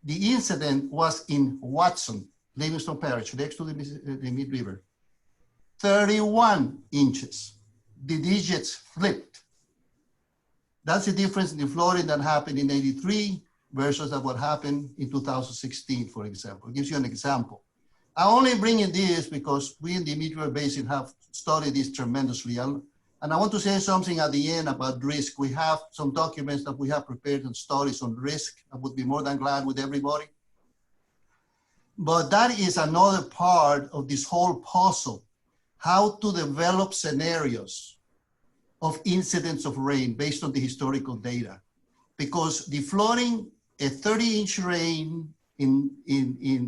Speaker 15: the incident was in Watson, Livingston Parish, next to the Mid River, 31 inches. The digits flipped. That's the difference in the flooding that happened in 83 versus what happened in 2016, for example. It gives you an example. I only bring in this because we in the Meteor Basin have studied this tremendously. And I want to say something at the end about risk. We have some documents that we have prepared and studies on risk. I would be more than glad with everybody. But that is another part of this whole puzzle. how to develop scenarios of incidents of rain based on the historical data. Because the flooding, a 30-inch rain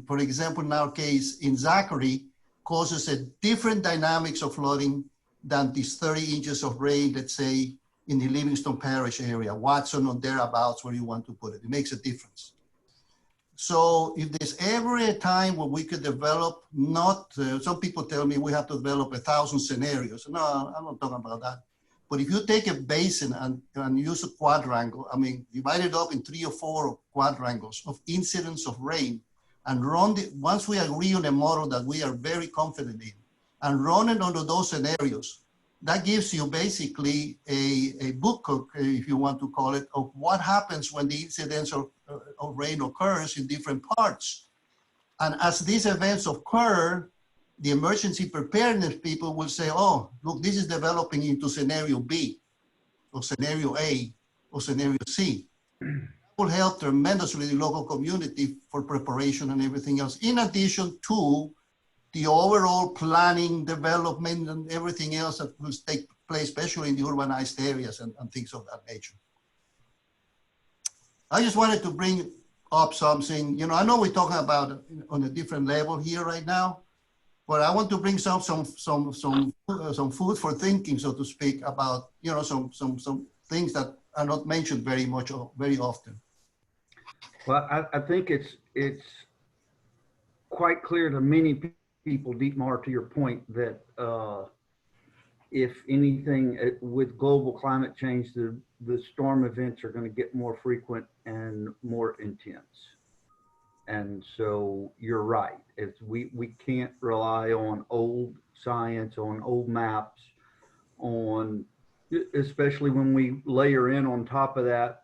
Speaker 15: for example, in our case, in Zachary, causes a different dynamics of flooding than these 30 inches of rain, let's say, in the Livingston Parish area, Watson or thereabouts, where you want to put it. It makes a difference. So if there's ever a time where we could develop, some people tell me we have to develop 1,000 scenarios. No, I'm not talking about that. But if you take a basin and use a quadrangle, I mean, divide it up in 3 or 4 quadrangles of incidents of rain, and once we agree on a model that we are very confident in, and run it under those scenarios, that gives you basically a book, if you want to call it, of what happens when the incidents of rain occurs in different parts. And as these events occur, the emergency preparedness people will say, oh, look, this is developing into scenario B, or scenario A, or scenario C. That will help tremendously the local community for preparation and everything else, in addition to the overall planning, development, and everything else that will take place, especially in the urbanized areas and things of that nature. I just wanted to bring up something. You know, I know we're talking about on a different level here right now, but I want to bring some food for thinking, so to speak, about, you know, some things that are not mentioned very much or very often.
Speaker 11: Well, I think it's quite clear to many people, Dietmar, to your point, that if anything, with global climate change, the storm events are going to get more frequent and more intense. And so you're right. We can't rely on old science, on old maps, especially when we layer in on top of that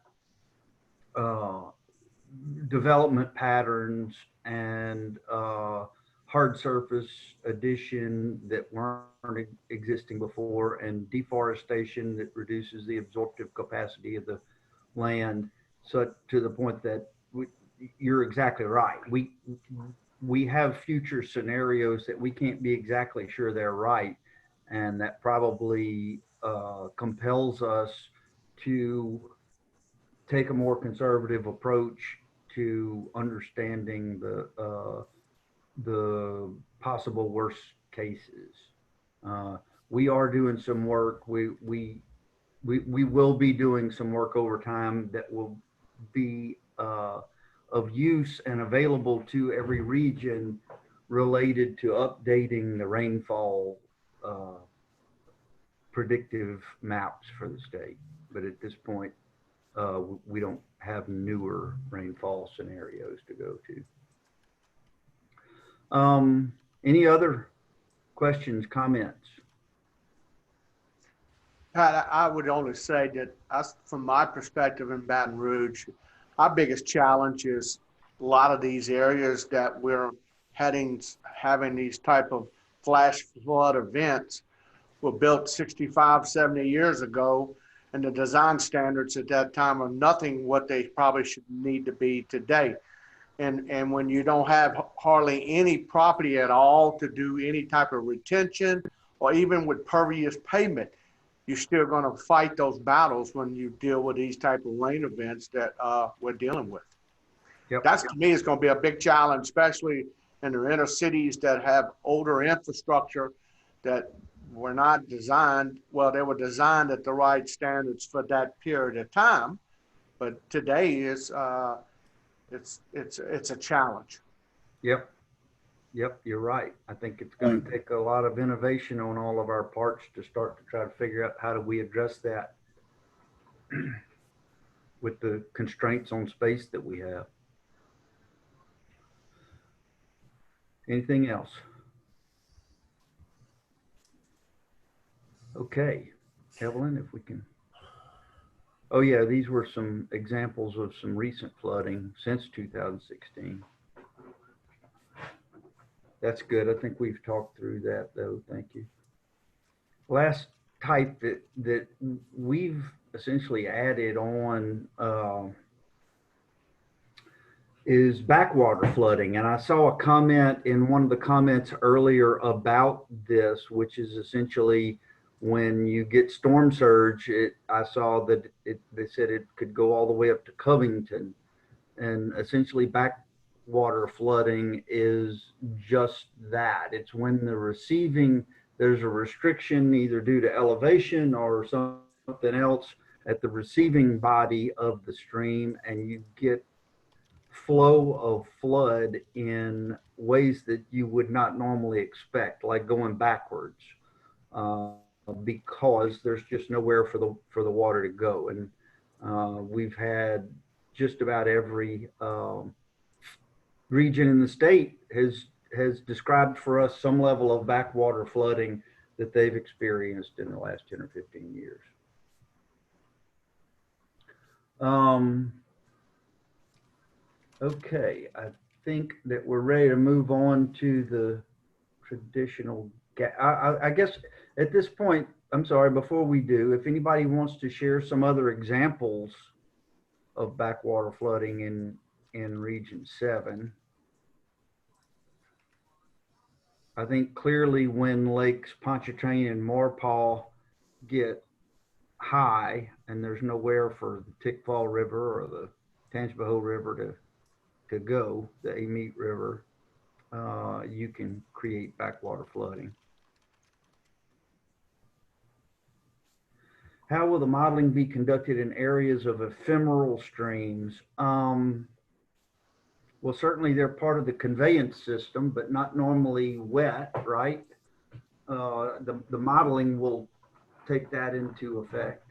Speaker 11: development patterns and hard surface addition that weren't existing before, and deforestation that reduces the absorptive capacity of the land. So to the point that you're exactly right. We have future scenarios that we can't be exactly sure they're right, and that probably compels us to take a more conservative approach to understanding the possible worst cases. We are doing some work. We will be doing some work over time that will be of use and available to every region related to updating the rainfall predictive maps for the state. But at this point, we don't have newer rainfall scenarios to go to. Any other questions, comments?
Speaker 16: I would only say that from my perspective in Baton Rouge, our biggest challenge is a lot of these areas that we're having these type of flash flood events were built 65, 70 years ago, and the design standards at that time are nothing what they probably should need to be today. And when you don't have hardly any property at all to do any type of retention, or even with pervious pavement, you're still going to fight those battles when you deal with these type of rain events that we're dealing with.
Speaker 11: Yep.
Speaker 16: That's, to me, is going to be a big challenge, especially in the inner cities that have older infrastructure that were not designed. Well, they were designed at the right standards for that period of time, but today is it's a challenge.
Speaker 11: Yep, you're right. I think it's going to take a lot of innovation on all of our parts to start to try to figure out how do we address that with the constraints on space that we have. Anything else? Okay, Evelyn, if we can. Oh yeah, these were some examples of some recent flooding since 2016. That's good. I think we've talked through that though. Thank you. Last type that we've essentially added on is backwater flooding. And I saw a comment in one of the comments earlier about this, which is essentially when you get storm surge, I saw that they said it could go all the way up to Covington. And essentially backwater flooding is just that. It's when there's a restriction either due to elevation or something else at the receiving body of the stream, and you get flow of flood in ways that you would not normally expect, like going backwards, because there's just nowhere for the water to go. And we've had just about every region in the state has described for us some level of backwater flooding that they've experienced in the last 10 or 15 years. Okay, I think that we're ready to move on to the traditional. I guess at this point, I'm sorry, before we do, if anybody wants to share some other examples of backwater flooding in Region 7. I think clearly when lakes Pontchartrain and Maurepas get high and there's nowhere for the Tickfall River or the Tangipahoa River to go, the Amite River, you can create backwater flooding. How will the modeling be conducted in areas of ephemeral streams? Well, certainly they're part of the conveyance system, but not normally wet, right? The modeling will take that into effect.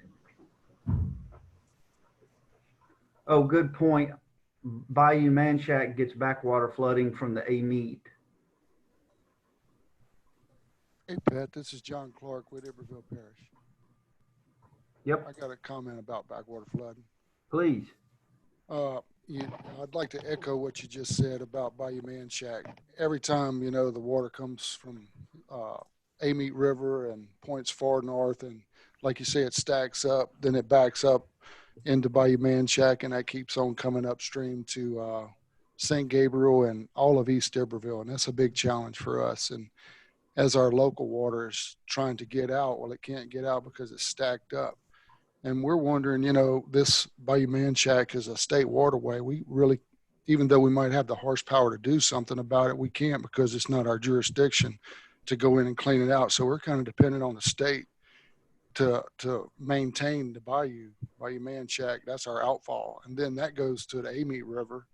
Speaker 11: Oh, good point. Bayou Manchac gets backwater flooding from the Amite.
Speaker 17: Hey, Pat, this is John Clark with Iberville Parish.
Speaker 11: Yep.
Speaker 17: I got a comment about backwater flooding.
Speaker 11: Please.
Speaker 17: I'd like to echo what you just said about Bayou Manchac. Every time, you know, the water comes from Amite River and points far north, and like you say, it stacks up, then it backs up into Bayou Manchac, and that keeps on coming upstream to St. Gabriel and all of East Iberville, and that's a big challenge for us. And as our local water is trying to get out, well, it can't get out because it's stacked up. And we're wondering, you know, this Bayou Manchac is a state waterway. We really, even though we might have the horsepower to do something about it, we can't because it's not our jurisdiction to go in and clean it out. So we're kind of dependent on the state to maintain the Bayou Manchac. That's our outfall. And then that goes to the Amite River.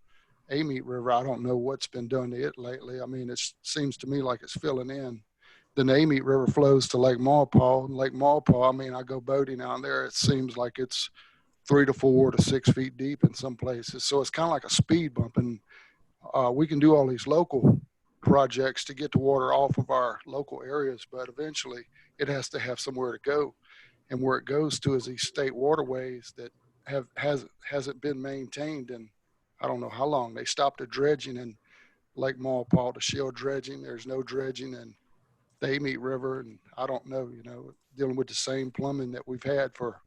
Speaker 17: Amite River, I don't know what's been done to it lately. I mean, it seems to me like it's filling in. Then the Amite River flows to Lake Maurepas. And Lake Maurepas, I mean, I go boating out there. It seems like it's 3 to 4 to 6 feet deep in some places. So it's kind of like a speed bump. And we can do all these local projects to get the water off of our local areas, but eventually it has to have somewhere to go. And where it goes to is these state waterways that hasn't been maintained in I don't know how long. They stopped the dredging in Lake Maurepas, the shale dredging. There's no dredging in the Amite River, and I don't know, you know, dealing with the same plumbing that we've had for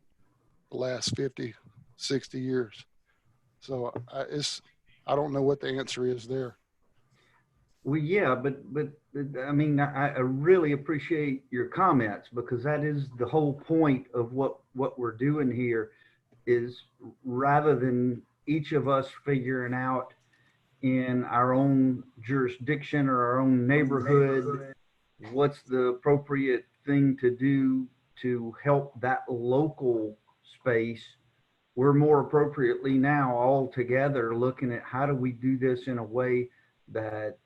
Speaker 17: the last 50, 60 years. So I don't know what the answer is there.
Speaker 11: Well, yeah, but I mean, I really appreciate your comments, because that is the whole point of what we're doing here, is rather than each of us figuring out in our own jurisdiction or our own neighborhood what's the appropriate thing to do to help that local space, we're more appropriately now all together looking at how do we do this in a way that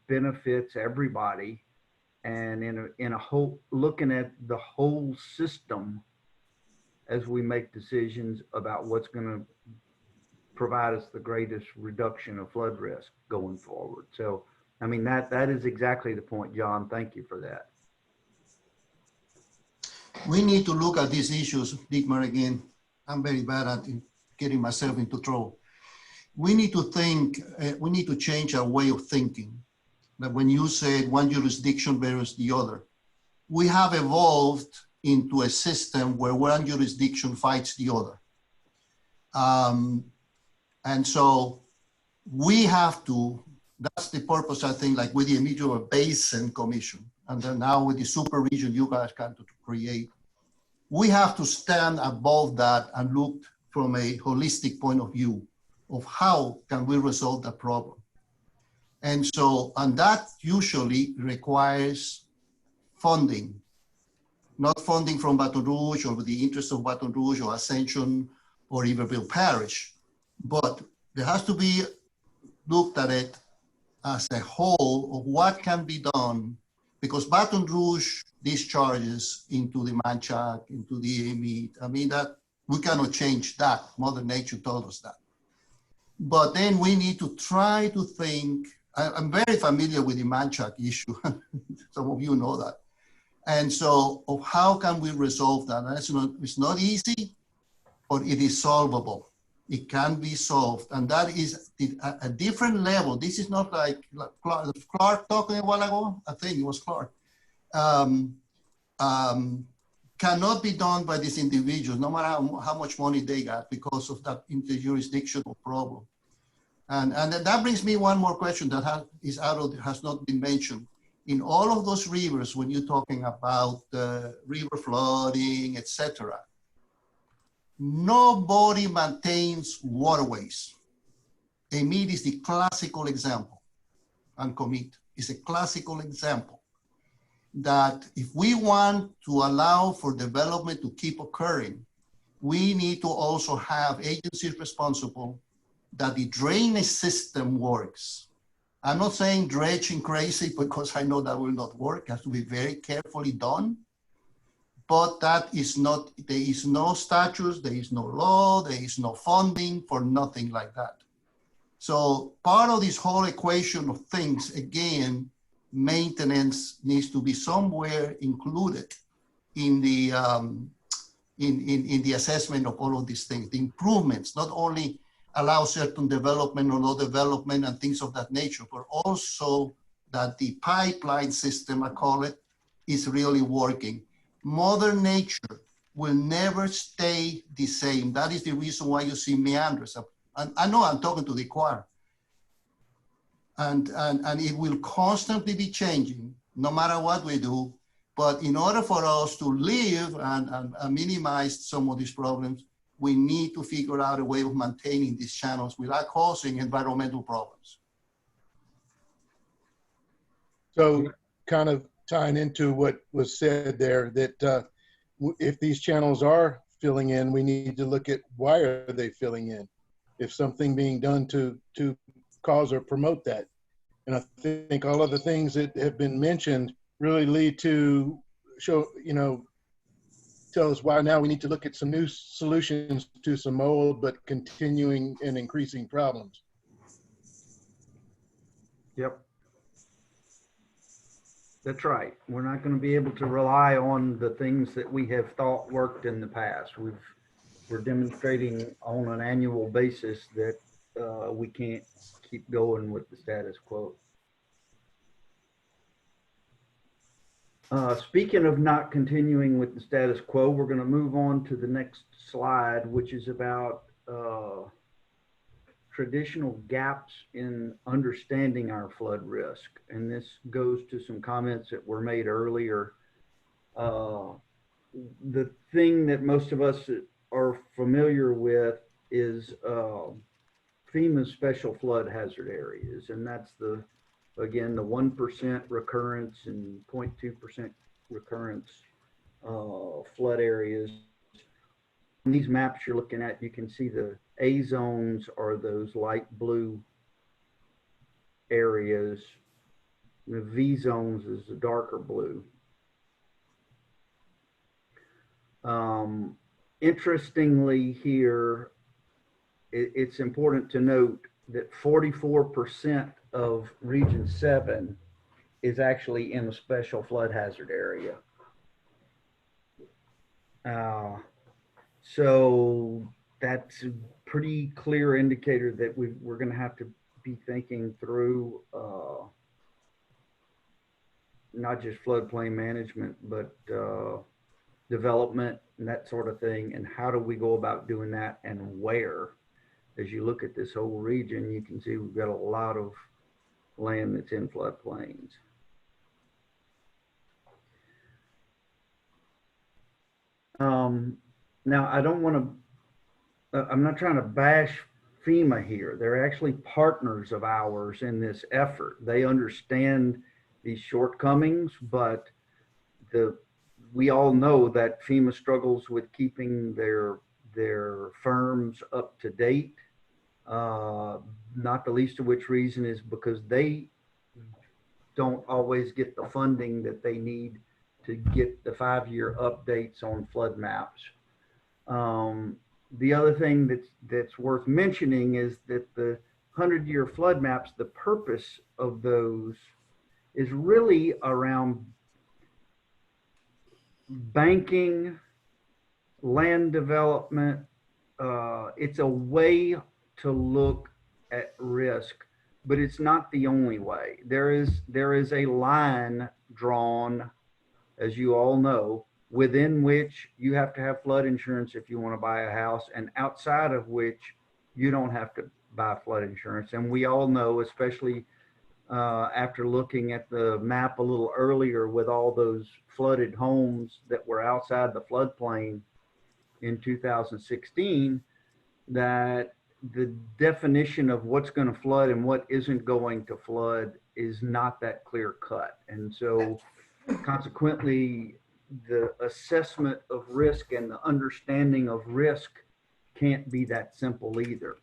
Speaker 11: benefits everybody, and in a whole, looking at the whole system as we make decisions about what's going to provide us the greatest reduction of flood risk going forward. So, I mean, that is exactly the point, John. Thank you for that.
Speaker 15: We need to look at these issues, Dietmar, again. I'm very bad at getting myself into trouble. We need to think, we need to change our way of thinking. That when you said one jurisdiction versus the other, we have evolved into a system where one jurisdiction fights the other. And so we have to, that's the purpose, I think, like with the Immediate Basin Commission, and then now with the super region you guys can to create, we have to stand above that and look from a holistic point of view of how can we resolve that problem. And so, and that usually requires funding, not funding from Baton Rouge or with the interest of Baton Rouge or Ascension or Iberville Parish, but there has to be looked at it as a whole of what can be done, because Baton Rouge discharges into the Manchac, into the Amite. I mean, that we cannot change that. Mother Nature told us that. But then we need to try to think, I'm very familiar with the Manchac issue. Some of you know that. And so of how can we resolve that? And it's not easy, but it is solvable. It can be solved. And that is a different level. This is not like Clark talking a while ago. I think it was Clark. Cannot be done by these individuals, no matter how much money they got, because of that interjurisdictional problem. And that brings me one more question that has not been mentioned. In all of those rivers, when you're talking about river flooding, etc., nobody maintains waterways. Amite is the classical example, and Commit is a classical example that if we want to allow for development to keep occurring, we need to also have agencies responsible that the drainage system works. I'm not saying dredging crazy because I know that will not work. It has to be very carefully done. But that is not, there is no statutes, there is no law, there is no funding for nothing like that. So part of this whole equation of things, again, maintenance needs to be somewhere included in the in the assessment of all of these things. The improvements, not only allow certain development or no development and things of that nature, but also that the pipeline system, I call it, is really working. Mother Nature will never stay the same. That is the reason why you see meanders. And I know I'm talking to the choir. And it will constantly be changing, no matter what we do. But in order for us to live and minimize some of these problems, we need to figure out a way of maintaining these channels without causing environmental problems.
Speaker 5: So kind of tying into what was said there, that if these channels are filling in, we need to look at why are they filling in? If something being done to cause or promote that. And I think all of the things that have been mentioned really lead to show, tell us why now we need to look at some new solutions to some old but continuing and increasing problems.
Speaker 11: Yep. That's right. We're not going to be able to rely on the things that we have thought worked in the past. We're demonstrating on an annual basis that we can't keep going with the status quo. Speaking of not continuing with the status quo, we're going to move on to the next slide, which is about traditional gaps in understanding our flood risk. And this goes to some comments that were made earlier. The thing that most of us are familiar with is FEMA's special flood hazard areas. And that's again, the 1% recurrence and 0.2% recurrence flood areas. In these maps you're looking at, you can see the A zones are those light blue areas. The V zones is the darker blue. Interestingly here, it's important to note that 44% of Region 7 is actually in a special flood hazard area. So that's a pretty clear indicator that we're going to have to be thinking through not just floodplain management, but development and that sort of thing. And how do we go about doing that and where? as you look at this whole region, you can see we've got a lot of land that's in floodplains. Now, I don't want to, I'm not trying to bash FEMA here. They're actually partners of ours in this effort. They understand these shortcomings, but we all know that FEMA struggles with keeping their firms up to date. Not the least of which reason is because they don't always get the funding that they need to get the 5-year updates on flood maps. The other thing that's worth mentioning is that the 100-year flood maps, the purpose of those is really around banking, land development. It's a way to look at risk, but it's not the only way. There is a line drawn, as you all know, within which you have to have flood insurance if you want to buy a house, and outside of which you don't have to buy flood insurance. And we all know, especially after looking at the map a little earlier with all those flooded homes that were outside the floodplain in 2016, that the definition of what's going to flood and what isn't going to flood is not that clear cut. And so consequently, the assessment of risk and the understanding of risk can't be that simple either,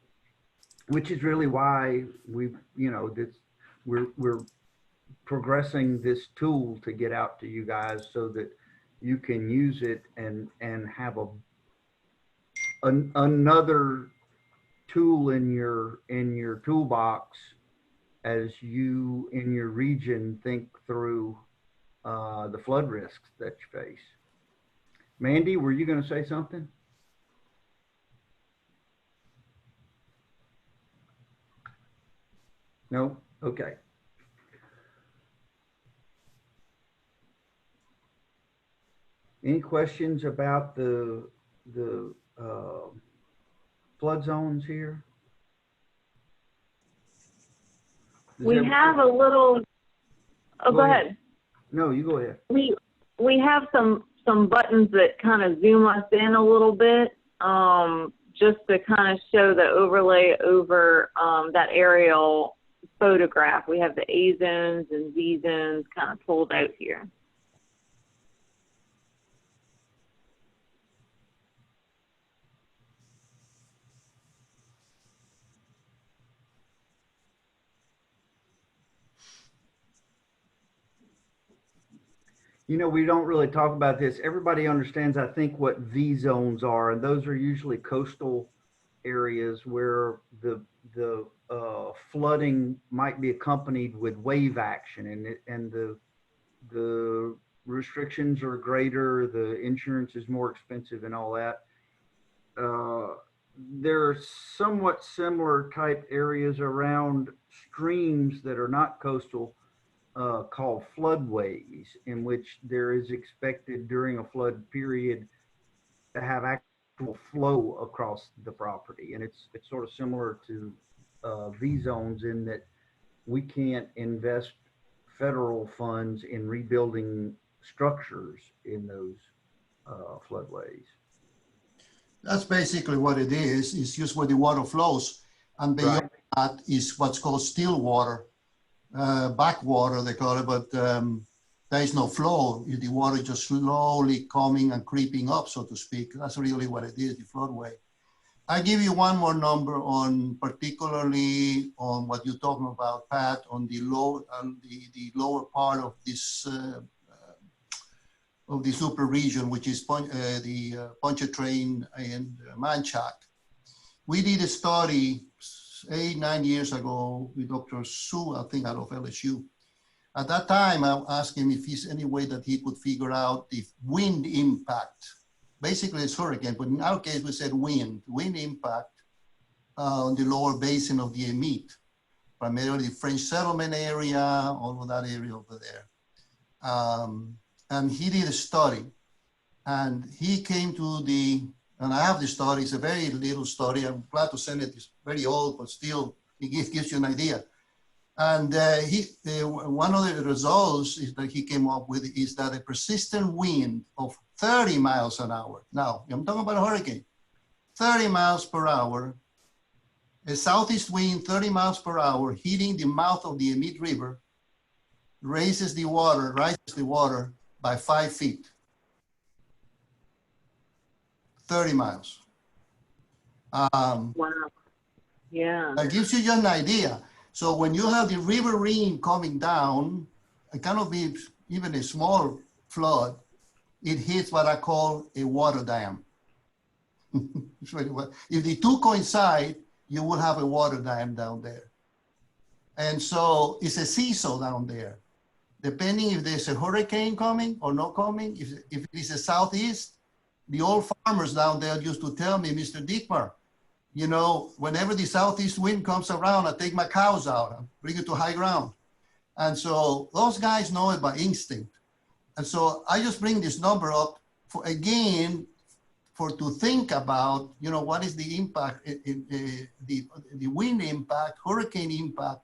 Speaker 11: which is really why we're progressing this tool to get out to you guys so that you can use it and have another tool in your toolbox as you in your region think through the flood risks that you face. Mandy, were you going to say something? No? Okay. Any questions about the flood zones here?
Speaker 14: We have a little, oh, go ahead.
Speaker 11: No, you go ahead.
Speaker 14: We have some buttons that kind of zoom us in a little bit, just to kind of show the overlay over that aerial photograph. We have the A zones and Z zones kind of pulled out here.
Speaker 11: You know, we don't really talk about this. Everybody understands, I think, what V zones are, and those are usually coastal areas where the flooding might be accompanied with wave action, and the restrictions are greater, the insurance is more expensive, and all that. There are somewhat similar type areas around streams that are not coastal, called floodways, in which there is expected during a flood period to have actual flow across the property. And it's sort of similar to V zones in that we can't invest federal funds in rebuilding structures in those floodways.
Speaker 15: That's basically what it is. It's just where the water flows. And beyond that is what's called still water. Backwater, they call it, but there is no flow. The water just slowly coming and creeping up, so to speak. That's really what it is, the floodway. I give you one more number on, particularly on what you're talking about, Pat, on the the lower part of this of the super region, which is the Pontchartrain and Manchac. We did a study 8-9 years ago with Dr. Su, I think out of LSU. At that time, I asked him if there's any way that he could figure out the wind impact. Basically, it's hurricane, but in our case, we said wind impact on the lower basin of the Emite, primarily the French settlement area, all of that area over there. And he did a study, and he came to the And I have the story. It's a very little story. I'm glad to send it. It's very old, but still it gives you an idea. And one of the results is that he came up with is that a persistent wind of 30 miles an hour. Now, I'm talking about a hurricane. 30 miles per hour, a southeast wind 30 miles per hour hitting the mouth of the Amite River rises the water by 5 feet. 30 miles.
Speaker 14: Wow. Yeah.
Speaker 15: That gives you just an idea. So when you have the riverine coming down, it cannot be even a small flood, it hits what I call a water dam. If the two coincide, you will have a water dam down there. And so it's a seesaw down there. Depending if there's a hurricane coming or not coming, if it is a southeast, the old farmers down there used to tell me, Mr. Dietmar, you know, whenever the southeast wind comes around, I take my cows out and bring it to high ground. And so those guys know it by instinct. And so I just bring this number up for, again, to think about, you know, what is the impact, the wind impact, hurricane impact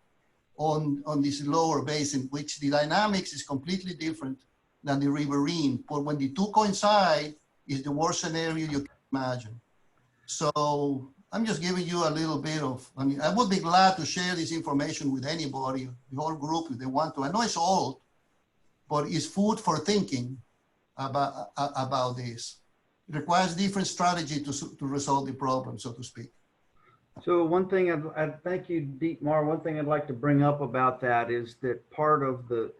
Speaker 15: on this lower basin, which the dynamics is completely different than the riverine. But when the two coincide, is the worst scenario you can imagine. So I'm just giving you a little bit of, I mean, I would be glad to share this information with anybody, the whole group, if they want to. I know it's old, but it's food for thinking about this. It requires different strategy to resolve the problem, so to speak.
Speaker 11: So one thing I'd thank you, Dietmar. One thing I'd like to bring up about that is that part of the,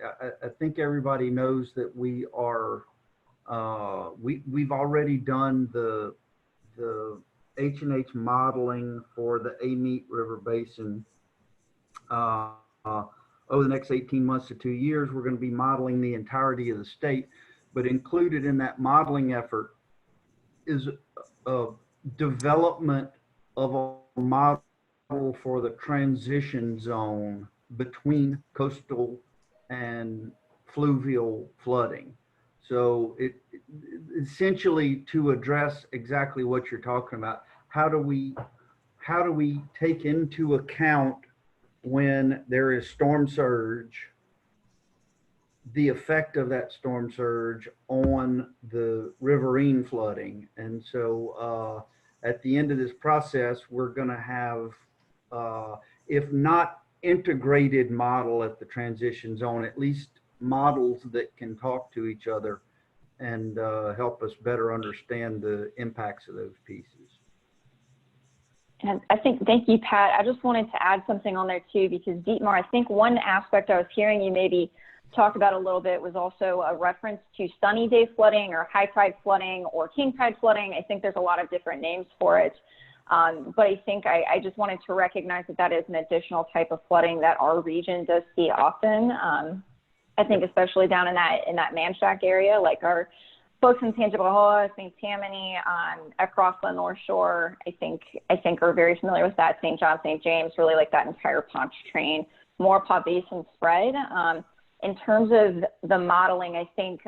Speaker 11: I think everybody knows that we are, we've already done the H&H modeling for the Amite River Basin. Over the next 18 months to 2 years, we're going to be modeling the entirety of the state, but included in that modeling effort is a development of a model for the transition zone between coastal and fluvial flooding. So it essentially to address exactly what you're talking about, how do we take into account when there is storm surge, the effect of that storm surge on the riverine flooding. And so at the end of this process, we're going to have, if not integrated model at the transition zone, at least models that can talk to each other and help us better understand the impacts of those pieces.
Speaker 1: And I think, thank you, Pat. I just wanted to add something on there too, because Dietmar, I think one aspect I was hearing you maybe talk about a little bit was also a reference to sunny day flooding or high tide flooding or king tide flooding. I think there's a lot of different names for it. But I think I just wanted to recognize that that is an additional type of flooding that our region does see often. I think especially down in that Manchac area, like our folks in Tangipahoa, St. Tammany, across the North Shore, I think are very familiar with that. St. John, St. James, really like that entire Pontchartrain, Maurepas Basin spread. In terms of the modeling, I think,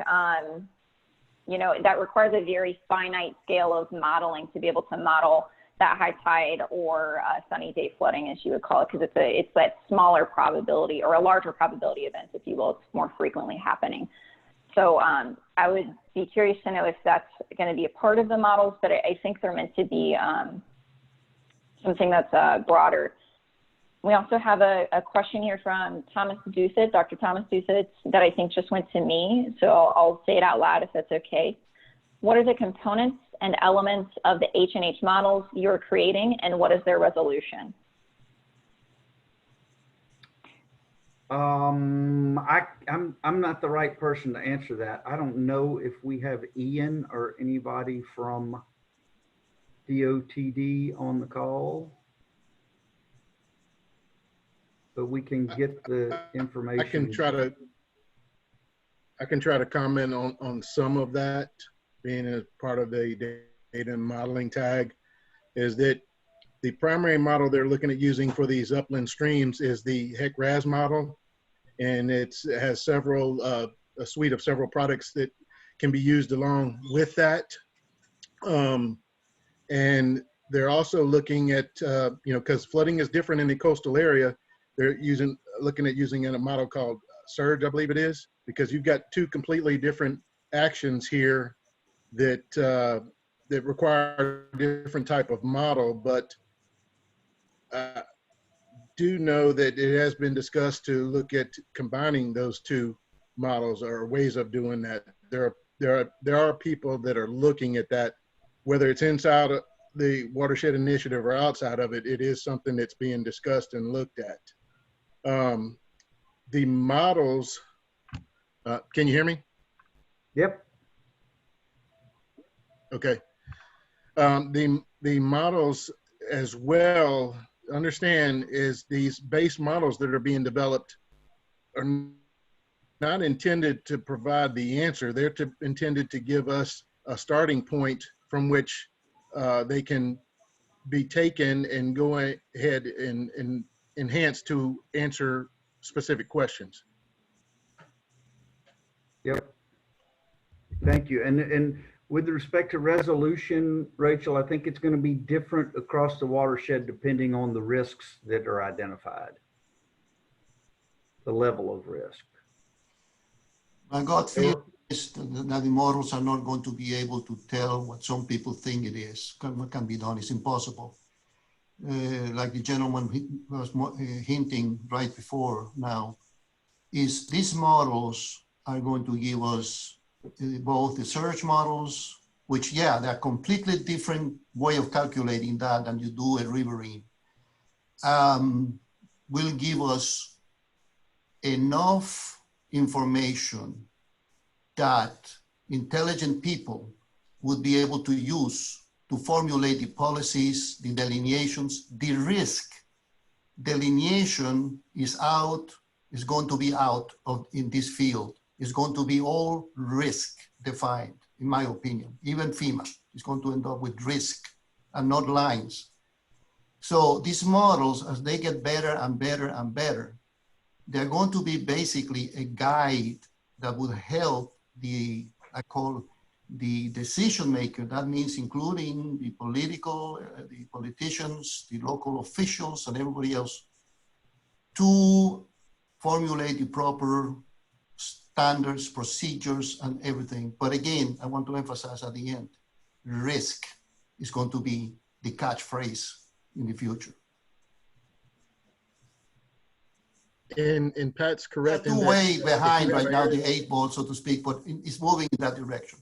Speaker 1: you know, that requires a very finite scale of modeling to be able to model that high tide or sunny day flooding, as you would call it, because it's that smaller probability or a larger probability event, if you will. It's more frequently happening. So I would be curious to know if that's going to be a part of the models, but I think they're meant to be something that's broader. We also have a question here from Thomas Doucet, Dr. Thomas Doucet, that I think just went to me. So I'll say it out loud if that's okay. What are the components and elements of the H&H models you're creating, and what is their resolution?
Speaker 11: I'm not the right person to answer that. I don't know if we have Ian or anybody from DOTD on the call, but we can get the information.
Speaker 5: I can try to comment on some of that, being a part of the data and modeling tag, is that the primary model they're looking at using for these upland streams is the HEC-RAS model. And it has a suite of several products that can be used along with that. And they're also looking at, because flooding is different in the coastal area, they're looking at using a model called SURGE, I believe it is, because you've got two completely different actions here that that require a different type of model. But do know that it has been discussed to look at combining those two models or ways of doing that. There are people that are looking at that, whether it's inside of the Watershed Initiative or outside of it. It is something that's being discussed and looked at. The models, can you hear me?
Speaker 11: Yep.
Speaker 5: Okay. The models as well, understand, is these base models that are being developed are not intended to provide the answer. They're intended to give us a starting point from which they can be taken and go ahead and enhanced to answer specific questions.
Speaker 11: Yep. Thank you. And with respect to resolution, Rachel, I think it's going to be different across the watershed depending on the risks that are identified, the level of risk.
Speaker 15: My gut feel is that the models are not going to be able to tell what some people think it is. What can be done is impossible. Like the gentleman was hinting right before now, is these models are going to give us both the surge models, which, yeah, they're completely different way of calculating that than you do a riverine, will give us enough information that intelligent people would be able to use to formulate the policies, the delineations, the risk. Delineation is going to be out in this field. It's going to be all risk defined, in my opinion. Even FEMA is going to end up with risk and not lines. So these models, as they get better and better and better, they're going to be basically a guide that will help the decision maker. That means including the politicians, the local officials, and everybody else, to formulate the proper standards, procedures, and everything. But again, I want to emphasize at the end, risk is going to be the catchphrase in the future.
Speaker 5: And Pat's correct.
Speaker 15: We're way behind right now, the 8 ball, so to speak, but it's moving in that direction.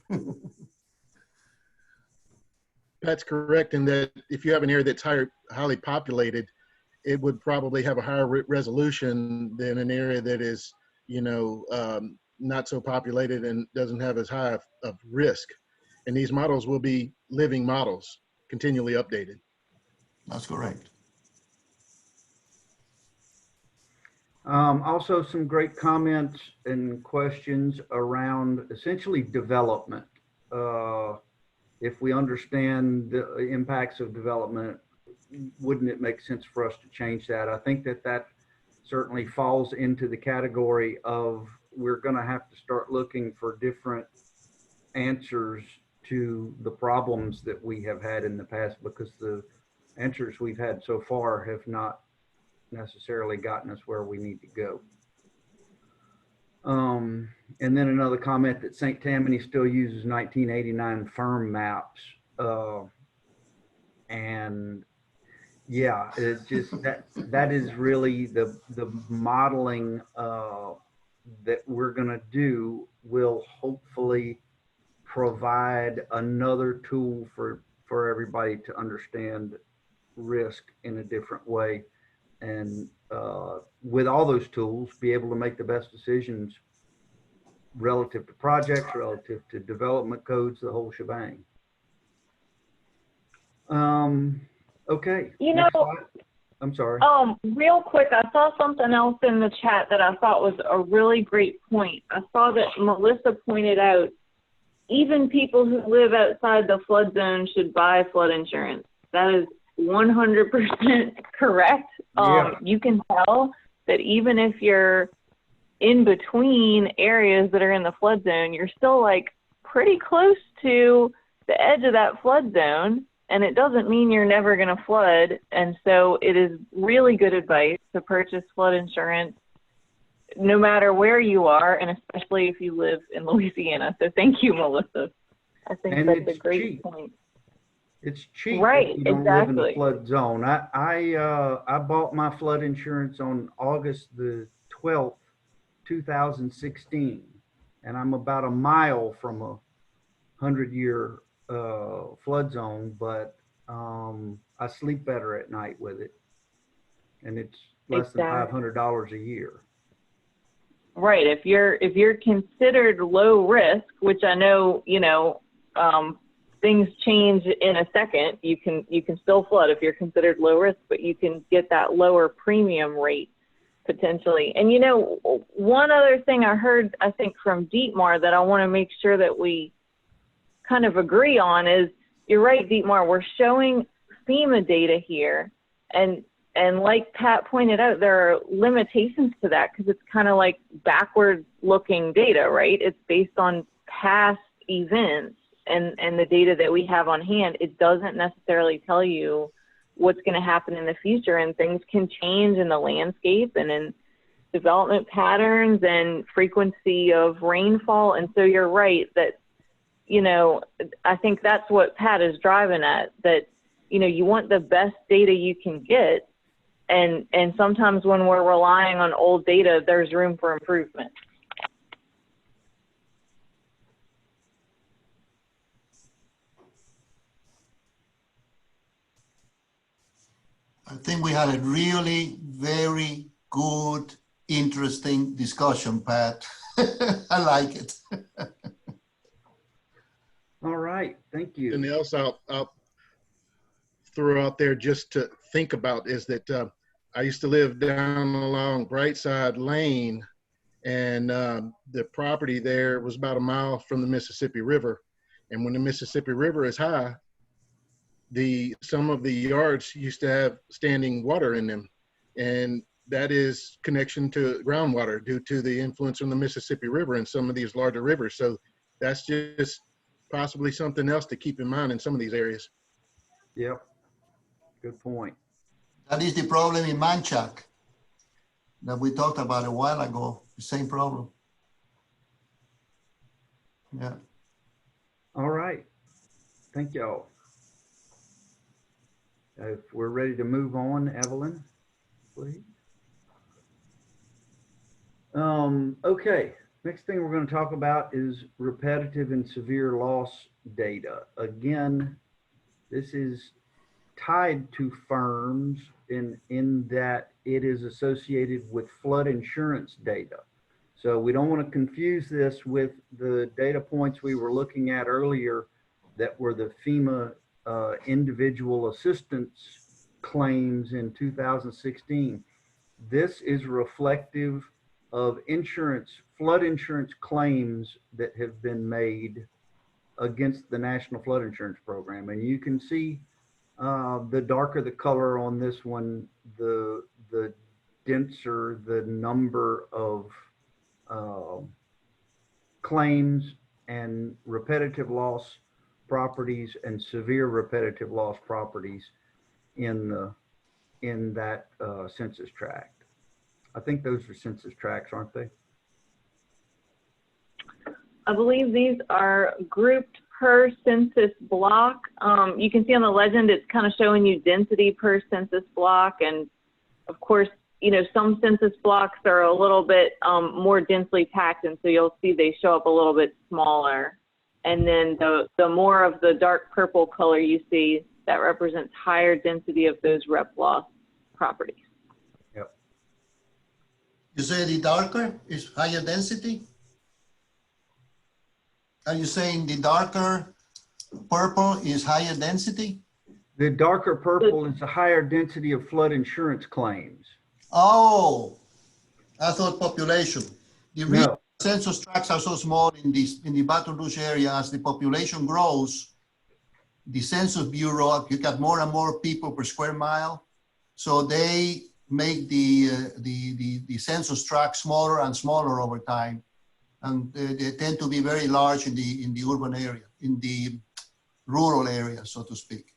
Speaker 5: Pat's correct in that if you have an area that's highly populated, it would probably have a higher resolution than an area that is, not so populated and doesn't have as high of risk. And these models will be living models, continually updated.
Speaker 15: That's correct.
Speaker 11: Also, some great comments and questions around essentially development. If we understand the impacts of development, wouldn't it make sense for us to change that? I think that certainly falls into the category of we're going to have to start looking for different answers to the problems that we have had in the past, because the answers we've had so far have not necessarily gotten us where we need to go. And then another comment that St. Tammany still uses 1989 firm maps. And yeah, it's just that is really the modeling that we're gonna do will hopefully provide another tool for everybody to understand risk in a different way. And with all those tools, be able to make the best decisions relative to projects, relative to development codes, the whole shebang. Okay. I'm sorry.
Speaker 14: Real quick, I saw something else in the chat that I thought was a really great point. I saw that Melissa pointed out, even people who live outside the flood zone should buy flood insurance. That is 100% correct. You can tell that even if you're in between areas that are in the flood zone, you're still like pretty close to the edge of that flood zone. and it doesn't mean you're never going to flood. And so it is really good advice to purchase flood insurance no matter where you are, and especially if you live in Louisiana. So thank you, Melissa. I think
Speaker 11: And
Speaker 14: that's
Speaker 11: it's
Speaker 14: a great
Speaker 11: cheap.
Speaker 14: point.
Speaker 11: It's cheap
Speaker 14: Right,
Speaker 11: if you don't live in a
Speaker 14: exactly.
Speaker 11: flood zone. I bought my flood insurance on August the 12th, 2016, and I'm about a mile from a 100-year flood zone, but I sleep better at night with it, and it's less than $500 a year.
Speaker 14: Right. If you're considered low risk, which I know, things change in a second. You can still flood if you're considered low risk, but you can get that lower premium rate potentially. And one other thing I heard, I think from Dietmar, that I want to make sure that we kind of agree on is, you're right, Dietmar, we're showing FEMA data here, and like Pat pointed out, there are limitations to that because it's kind of like backward looking data, right? It's based on past events and the data that we have on hand. It doesn't necessarily tell you what's going to happen in the future, and things can change in the landscape and in development patterns and frequency of rainfall. And so you're right that, I think that's what Pat is driving at, that, you want the best data you can get. And sometimes when we're relying on old data, there's room for improvement.
Speaker 15: I think we had a really very good, interesting discussion, Pat. I like it.
Speaker 11: All right, thank you.
Speaker 5: And else I'll throw out there just to think about is that I used to live down along Brightside Lane, and the property there was about a mile from the Mississippi River. And when the Mississippi River is high, some of the yards used to have standing water in them, and that is connection to groundwater due to the influence from the Mississippi River and some of these larger rivers. So that's just possibly something else to keep in mind in some of these areas.
Speaker 11: Yep, good point.
Speaker 15: That is the problem in Manchac that we talked about a while ago, the same problem. Yeah.
Speaker 11: All right, thank y'all. If we're ready to move on, Evelyn, please. Okay, next thing we're going to talk about is repetitive and severe loss data. Again, this is tied to firms in that it is associated with flood insurance data. So we don't want to confuse this with the data points we were looking at earlier that were the FEMA individual assistance claims in 2016. This is reflective of flood insurance claims that have been made against the National Flood Insurance Program. And you can see the darker the color on this one, the denser the number of claims and repetitive loss properties and severe repetitive loss properties in that census tract. I think those are census tracts, aren't they?
Speaker 14: I believe these are grouped per census block. You can see on the legend, it's kind of showing you density per census block. And of course, some census blocks are a little bit more densely packed, and so you'll see they show up a little bit smaller. And then the more of the dark purple color you see, that represents higher density of those rep loss properties.
Speaker 11: Yep.
Speaker 15: You say the darker is higher density? Are you saying the darker purple is higher density?
Speaker 11: The darker purple is a higher density of flood insurance claims.
Speaker 15: Oh, I thought population. The real
Speaker 11: No.
Speaker 15: census tracts are so small in the Baton Rouge area. As the population grows, the Census Bureau, you got more and more people per square mile. So they make the census tract smaller and smaller over time. And they tend to be very large in the urban area, in the rural area, so to speak.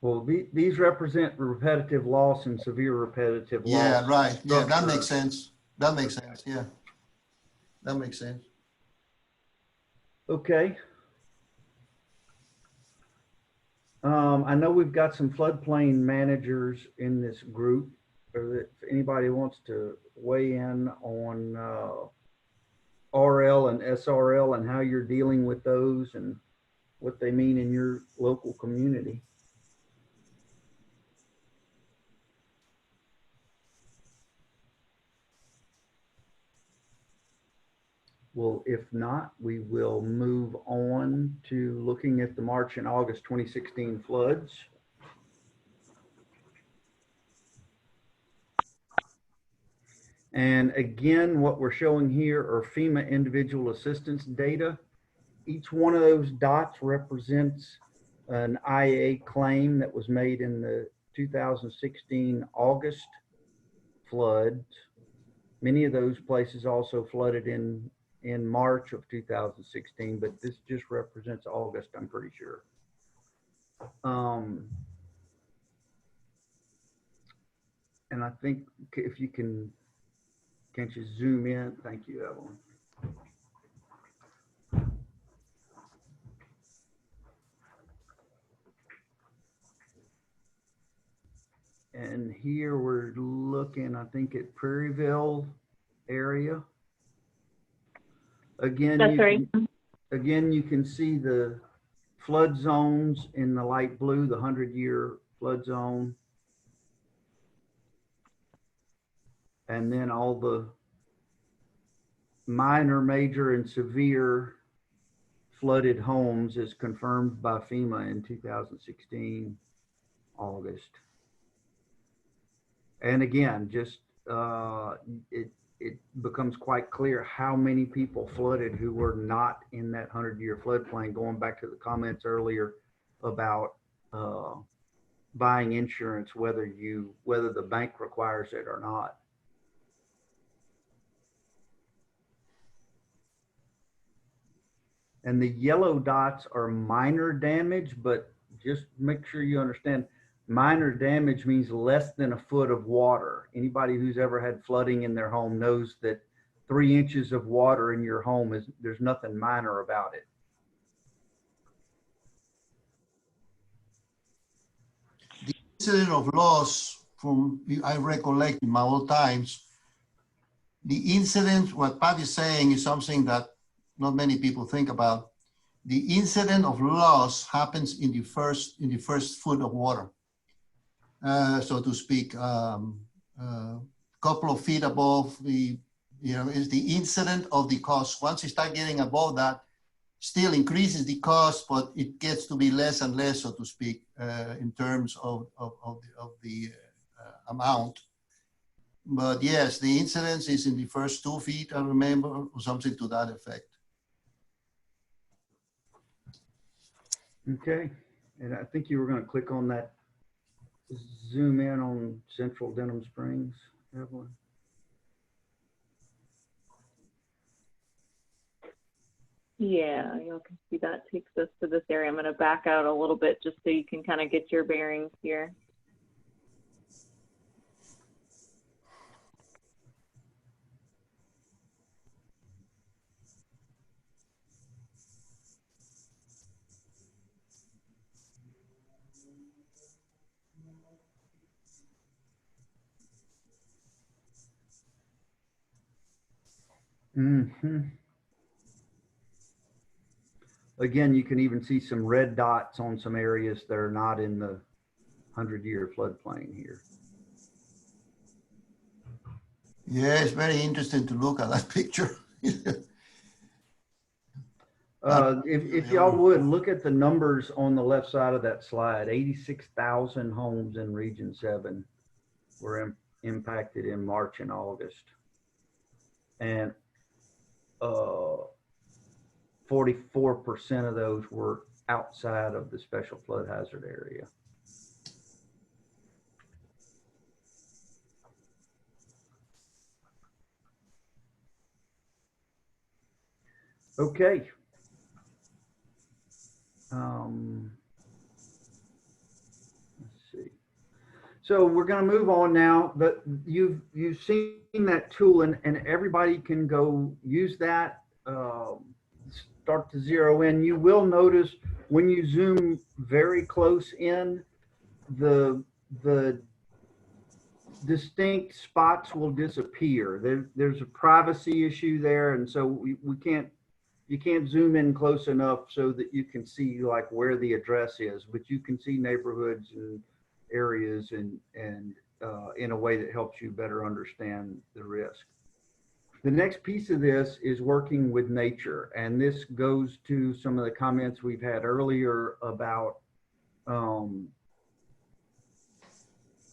Speaker 11: Well, these represent repetitive loss and severe repetitive loss.
Speaker 15: Yeah, right. Yeah, that
Speaker 11: Structure.
Speaker 15: makes sense. That makes sense. Yeah, that makes sense.
Speaker 11: Okay. I know we've got some floodplain managers in this group. Or if anybody wants to weigh in on RL and SRL and how you're dealing with those and what they mean in your local community. Well, if not, we will move on to looking at the March and August 2016 floods. And again, what we're showing here are FEMA individual assistance data. Each one of those dots represents an IA claim that was made in the 2016 August floods. Many of those places also flooded in March of 2016, but this just represents August, I'm pretty sure. And I think if you can't you zoom in? Thank you, Evelyn. And here we're looking, I think, at Prairieville area. Again,
Speaker 14: That's right.
Speaker 11: Again, you can see the flood zones in the light blue, the 100-year flood zone. And then all the minor, major, and severe flooded homes is confirmed by FEMA in 2016, August. And again, just it becomes quite clear how many people flooded who were not in that 100-year floodplain, going back to the comments earlier about buying insurance, whether the bank requires it or not. And the yellow dots are minor damage, but just make sure you understand, minor damage means less than a foot of water. Anybody who's ever had flooding in their home knows that 3 inches of water in your home there's nothing minor about it.
Speaker 15: The incident of loss I recollect in my old times, the incident, what Pat is saying is something that not many people think about. The incident of loss happens in the first foot of water. So to speak, couple of feet above is the incident of the cost. Once you start getting above that, still increases the cost, but it gets to be less and less, so to speak, in terms of the amount. But yes, the incidence is in the first 2 feet, I remember, or something to that effect.
Speaker 11: Okay, and I think you were going to click on that, zoom in on Central Denham Springs, Evelyn.
Speaker 14: Yeah, y'all can see that takes us to this area. I'm going to back out a little bit just so you can kind of get your bearings here.
Speaker 11: Mm-hmm. Again, you can even see some red dots on some areas that are not in the 100-year floodplain here.
Speaker 15: Yeah, it's very interesting to look at that picture.
Speaker 11: If y'all would look at the numbers on the left side of that slide, 86,000 homes in Region 7 were impacted in March and August. And 44% of those were outside of the special flood hazard area. Okay. So we're going to move on now, but you've seen that tool, and everybody can go use that, start to zero in. You will notice when you zoom very close in, the distinct spots will disappear. There's a privacy issue there, and so you can't zoom in close enough so that you can see like where the address is, but you can see neighborhoods and areas and in a way that helps you better understand the risk. The next piece of this is working with nature, and this goes to some of the comments we've had earlier about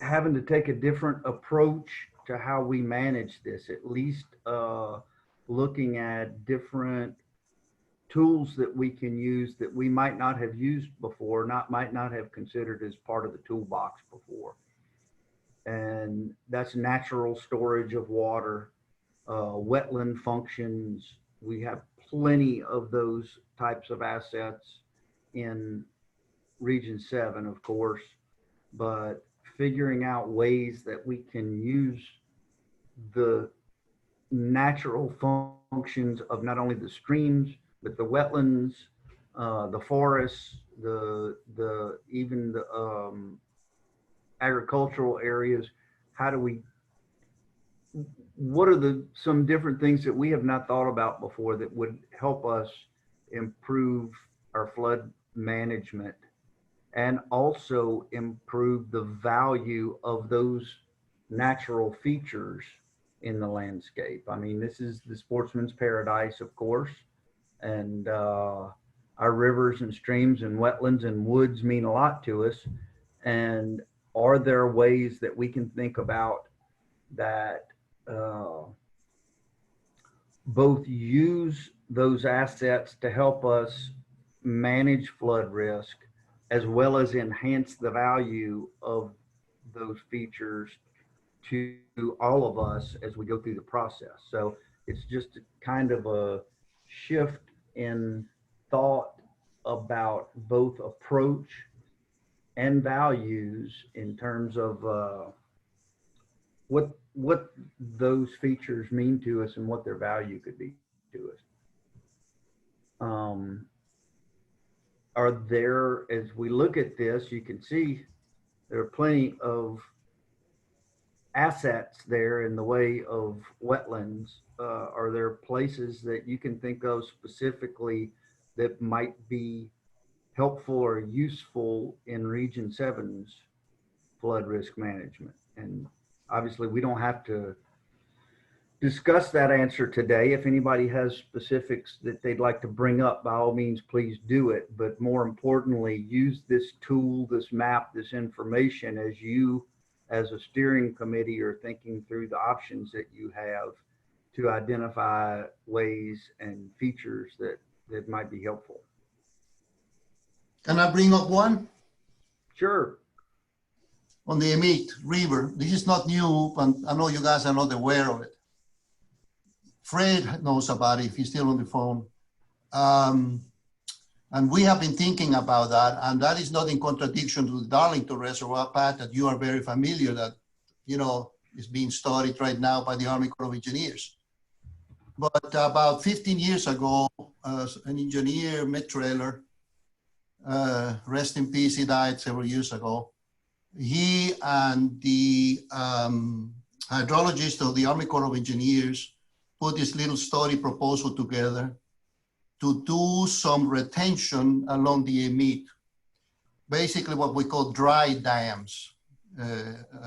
Speaker 11: having to take a different approach to how we manage this, at least looking at different tools that we can use that we might not have used before, might not have considered as part of the toolbox before. And that's natural storage of water, wetland functions. We have plenty of those types of assets in Region 7, of course, but figuring out ways that we can use the natural functions of not only the streams, but the wetlands, the forests, even the agricultural areas. What are some different things that we have not thought about before that would help us improve our flood management and also improve the value of those natural features in the landscape? I mean, this is the sportsman's paradise, of course, and our rivers and streams and wetlands and woods mean a lot to us. And are there ways that we can think about that both use those assets to help us manage flood risk, as well as enhance the value of those features to all of us as we go through the process? So it's just kind of a shift in thought about both approach and values in terms of what those features mean to us and what their value could be to us. Are there, as we look at this, you can see there are plenty of assets there in the way of wetlands. Are there places that you can think of specifically that might be helpful or useful in Region 7's flood risk management? And obviously we don't have to discuss that answer today. If anybody has specifics that they'd like to bring up, by all means, please do it. But more importantly, use this tool, this map, this information as you, as a steering committee, are thinking through the options that you have to identify ways and features that might be helpful.
Speaker 15: Can I bring up one?
Speaker 11: Sure.
Speaker 15: On the Emit River, this is not new, and I know you guys are not aware of it. Fred knows about it if he's still on the phone. And we have been thinking about that, and that is not in contradiction to the Darlington Reservoir, Pat, that you are very familiar, that, you know, is being studied right now by the Army Corps of Engineers. But about 15 years ago, an engineer, Mitt Trailer, rest in peace, he died several years ago. He and the hydrologist of the Army Corps of Engineers put this little study proposal together to do some retention along the Emit, basically what we call dry dams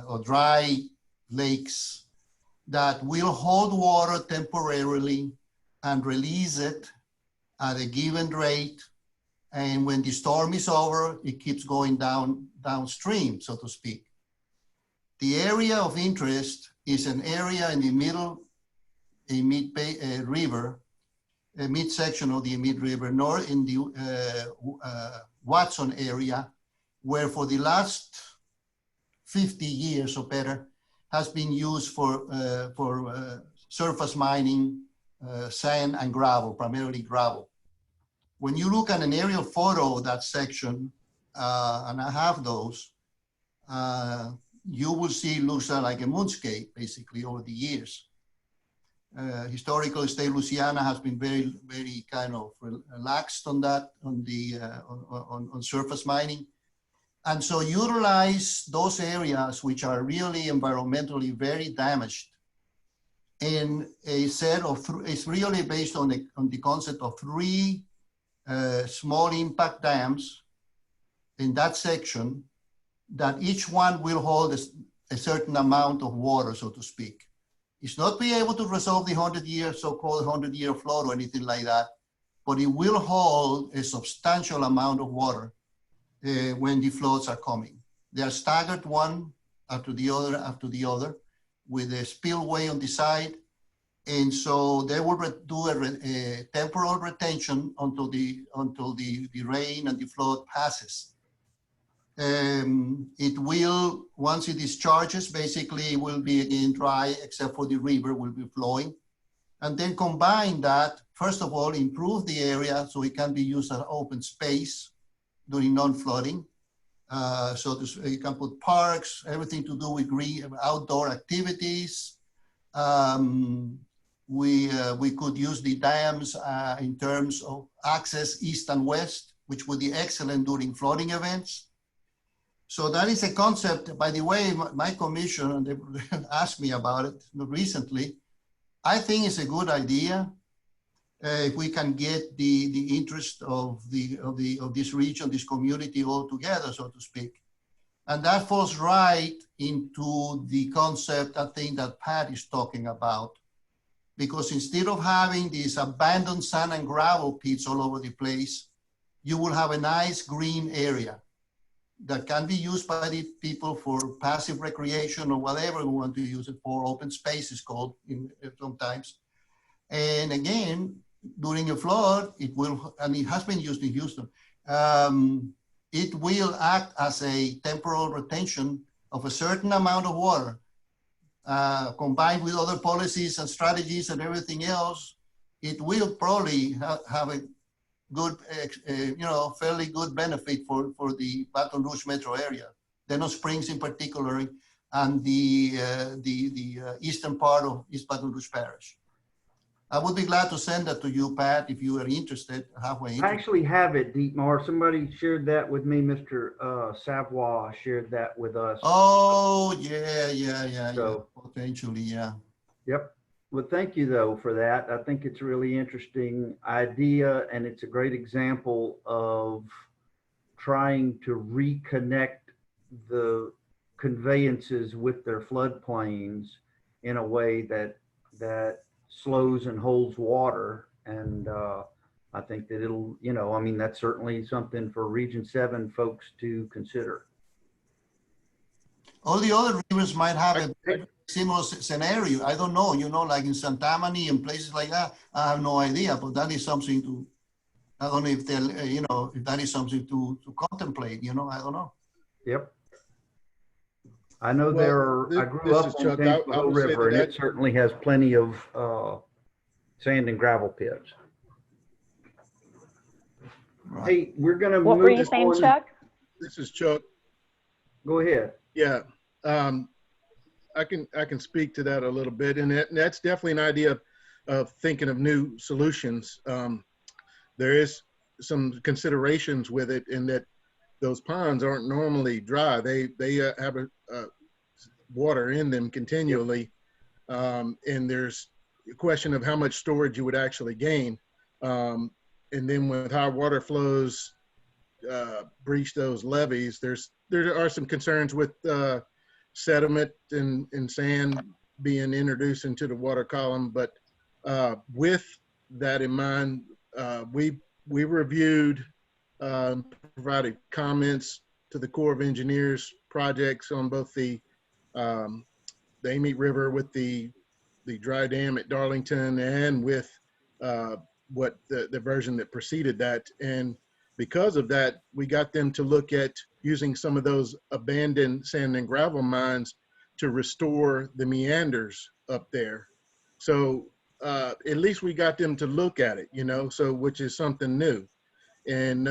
Speaker 15: or dry lakes that will hold water temporarily and release it at a given rate. And when the storm is over, it keeps going downstream, so to speak. The area of interest is an area in the middle Emit River, a midsection of the Emit River, north in the Watson area, where for the last 50 years or better has been used for surface mining, sand and gravel, primarily gravel. When you look at an aerial photo of that section, and I have those, you will see looks like a moonscape basically over the years. Historical state Louisiana has been very, very kind of relaxed on that, on the on surface mining. And so utilize those areas which are really environmentally very damaged in a set of, it's really based on the concept of 3 small impact dams in that section, that each one will hold a certain amount of water, so to speak. It's not be able to resolve the 100-year, so-called 100-year flood or anything like that, but it will hold a substantial amount of water when the floods are coming. They are staggered one after the other, with a spillway on the side. And so they will do a temporal retention until the rain and the flood passes. It will, once it discharges, basically it will be again dry, except for the river will be flowing. And then combine that, first of all, improve the area so it can be used as open space during non-flooding. So you can put parks, everything to do with green outdoor activities. We could use the dams in terms of access east and west, which would be excellent during flooding events. So that is a concept. By the way, my commission, and they asked me about it recently, I think it's a good idea if we can get the interest of this region, this community all together, so to speak. And that falls right into the concept, I think, that Pat is talking about. Because instead of having these abandoned sand and gravel pits all over the place, you will have a nice green area that can be used by the people for passive recreation or whatever we want to use it for. Open space is called sometimes. And again, during a flood, it will, and it has been used in Houston, it will act as a temporal retention of a certain amount of water. Combined with other policies and strategies and everything else, it will probably have a good, fairly good benefit for the Baton Rouge metro area, Denham Springs in particular, and the eastern part of East Baton Rouge Parish. I would be glad to send that to you, Pat, if you are interested, halfway interested.
Speaker 11: I actually have it, Dietmar. Somebody shared that with me. Mr. Savoy shared that with us.
Speaker 15: Oh, yeah. Potentially, yeah.
Speaker 11: Yep. Well, thank you, though, for that. I think it's a really interesting idea, and it's a great example of trying to reconnect the conveyances with their floodplains in a way that slows and holds water. And I think that it'll, that's certainly something for Region 7 folks to consider.
Speaker 15: All the other rivers might have a similar scenario. I don't know, like in Santamani and places like that. I have no idea, but that is something to, I don't know if they'll, if that is something to contemplate, I don't know.
Speaker 11: Yep. I know I grew up on Tangipahoa River, and it certainly has plenty of sand and gravel pits. Right. Hey, we're going to move on.
Speaker 1: What were you saying, Chuck?
Speaker 5: This is Chuck.
Speaker 11: Go ahead.
Speaker 5: Yeah. I can speak to that a little bit, and that's definitely an idea of thinking of new solutions. There is some considerations with it in that those ponds aren't normally dry. They have water in them continually, and there's a question of how much storage you would actually gain. And then with high water flows breach those levees, there are some concerns with sediment and sand being introduced into the water column. But with that in mind, we reviewed, provided comments to the Corps of Engineers projects on both the Amite River with the dry dam at Darlington and with what the version that preceded that. And because of that, we got them to look at using some of those abandoned sand and gravel mines to restore the meanders up there. So at least we got them to look at it, so which is something new. And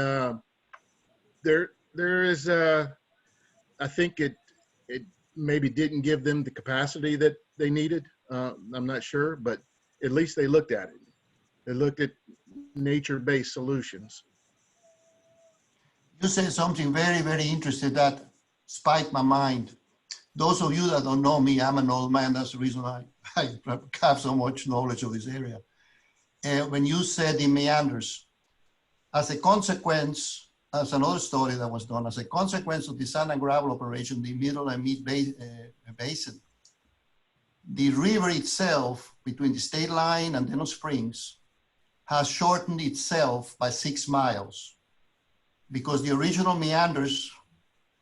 Speaker 5: there is, I think it maybe didn't give them the capacity that they needed. I'm not sure, but at least they looked at it. They looked at nature-based solutions.
Speaker 15: You said something very, very interesting that spiked my mind. Those of you that don't know me, I'm an old man. That's the reason I have so much knowledge of this area. When you said the meanders, as a consequence, as another story that was done, as a consequence of the sand and gravel operation, the Middle and Mid Basin, the river itself between the state line and Denham Springs has shortened itself by 6 miles because the original meanders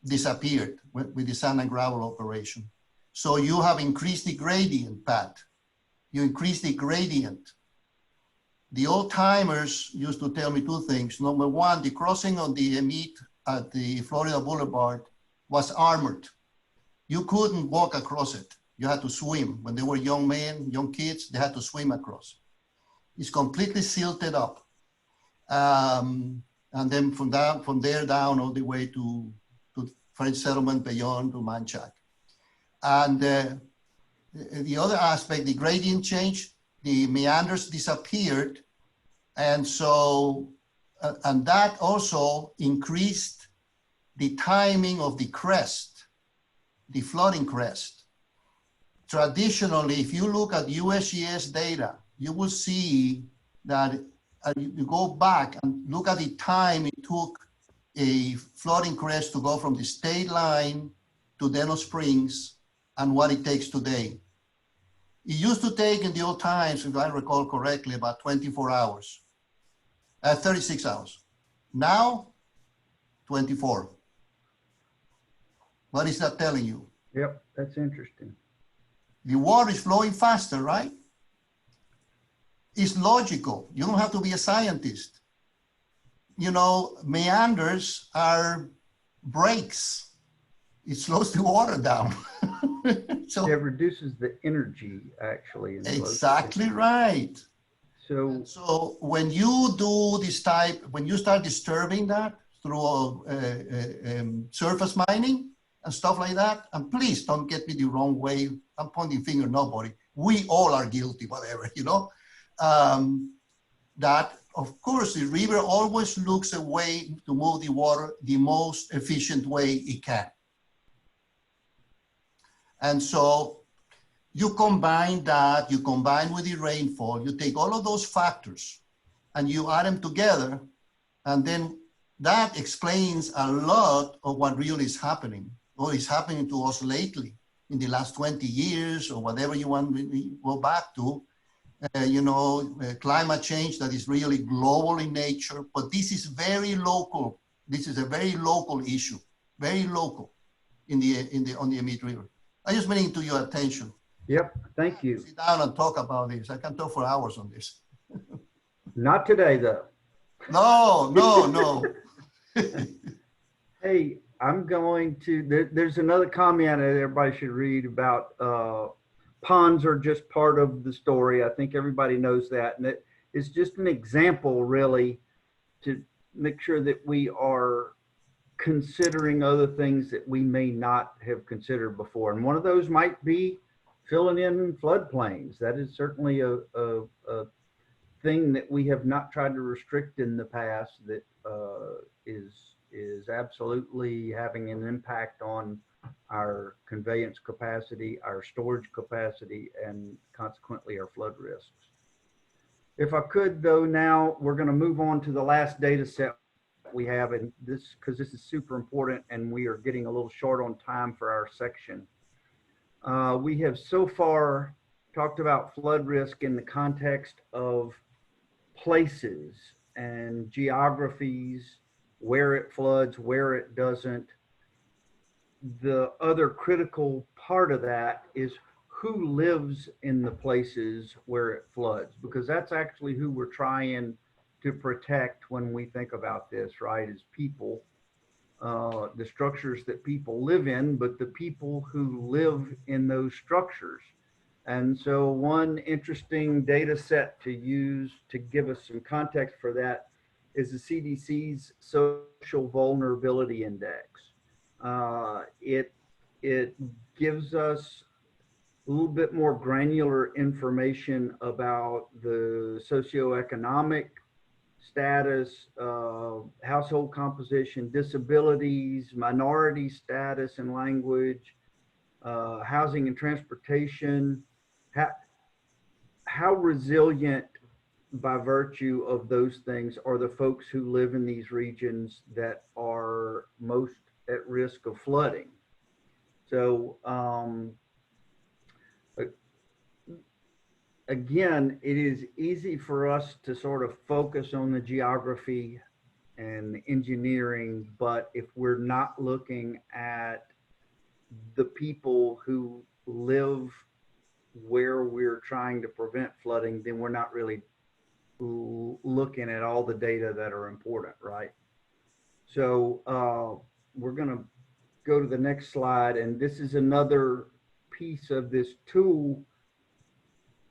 Speaker 15: disappeared with the sand and gravel operation. So you have increased the gradient, Pat. You increased the gradient. The old timers used to tell me 2 things. Number one, the crossing of the Emit at the Florida Boulevard was armored. You couldn't walk across it. You had to swim. When they were young men, young kids, they had to swim across. It's completely silted up. And then from there down all the way to French settlement beyond to Manchac. And the other aspect, the gradient change, the meanders disappeared. And so, and that also increased the timing of the crest, the flooding crest. Traditionally, if you look at USGS data, you will see that you go back and look at the time it took a flooding crest to go from the state line to Denham Springs and what it takes today. It used to take in the old times, if I recall correctly, about 24 hours, 36 hours. Now, 24. What is that telling you?
Speaker 11: Yep, that's interesting.
Speaker 15: The water is flowing faster, right? It's logical. You don't have to be a scientist. You know, meanders are breaks. It slows the water down. So
Speaker 11: it reduces the energy, actually.
Speaker 15: Exactly right. So when you do this type, when you start disturbing that through surface mining and stuff like that, and please don't get me the wrong way, I'm pointing finger at nobody. We all are guilty, whatever, you know. That, of course, the river always looks a way to move the water the most efficient way it can. And so you combine that, you combine with the rainfall, you take all of those factors and you add them together, and then that explains a lot of what really is happening, or is happening to us lately in the last 20 years or whatever you want to go back to. You know, climate change that is really global in nature, but this is very local. This is a very local issue, very local on the Emit River. I just bring it to your attention.
Speaker 11: Yep, thank you.
Speaker 15: Sit down and talk about this. I can talk for hours on this.
Speaker 11: Not today, though.
Speaker 15: No.
Speaker 11: Hey, I'm going to, there's another comment that everybody should read about ponds are just part of the story. I think everybody knows that. And it's just an example, really, to make sure that we are considering other things that we may not have considered before. And one of those might be filling in floodplains. That is certainly a thing that we have not tried to restrict in the past that is absolutely having an impact on our conveyance capacity, our storage capacity, and consequently our flood risks. If I could, though, now we're going to move on to the last data set we have, and this, because this is super important and we are getting a little short on time for our section. We have so far talked about flood risk in the context of places and geographies, where it floods, where it doesn't. The other critical part of that is who lives in the places where it floods, because that's actually who we're trying to protect when we think about this, right? Is people, the structures that people live in, but the people who live in those structures. And so one interesting data set to use to give us some context for that is the CDC's Social Vulnerability Index. It gives us a little bit more granular information about the socioeconomic status, household composition, disabilities, minority status and language, housing and transportation, how resilient by virtue of those things are the folks who live in these regions that are most at risk of flooding. So again, it is easy for us to sort of focus on the geography and the engineering, but if we're not looking at the people who live where we're trying to prevent flooding, then we're not really looking at all the data that are important, right? So we're going to go to the next slide, and this is another piece of this tool.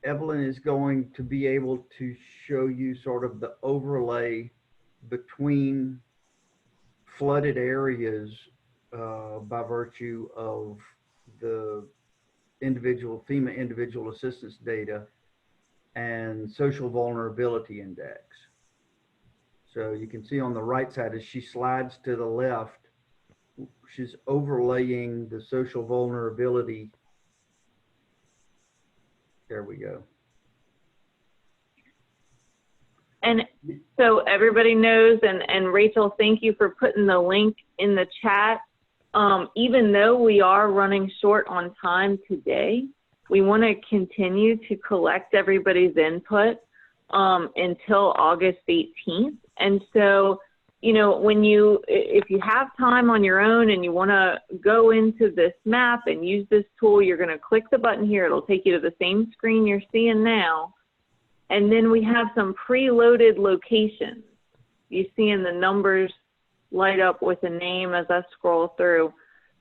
Speaker 11: Evelyn is going to be able to show you sort of the overlay between flooded areas by virtue of the FEMA individual assistance data and social vulnerability index. So you can see on the right side, as she slides to the left, she's overlaying the social vulnerability. There we go.
Speaker 14: And so everybody knows, and Rachel, thank you for putting the link in the chat. Even though we are running short on time today, we want to continue to collect everybody's input until August 18th. And so, you know, if you have time on your own and you want to go into this map and use this tool, you're going to click the button here. It'll take you to the same screen you're seeing now. And then we have some preloaded locations. You see in the numbers light up with a name as I scroll through.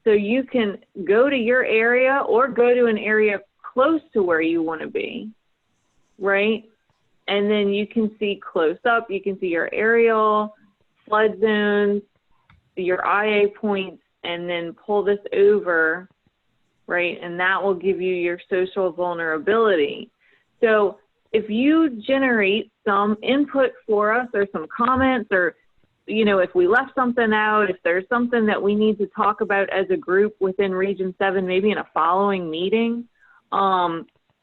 Speaker 14: So you can go to your area or go to an area close to where you want to be, right? And then you can see close up, you can see your aerial, flood zones, your IA points, and then pull this over, right? And that will give you your social vulnerability. So if you generate some input for us or some comments, or, you know, if we left something out, if there's something that we need to talk about as a group within Region 7, maybe in a following meeting,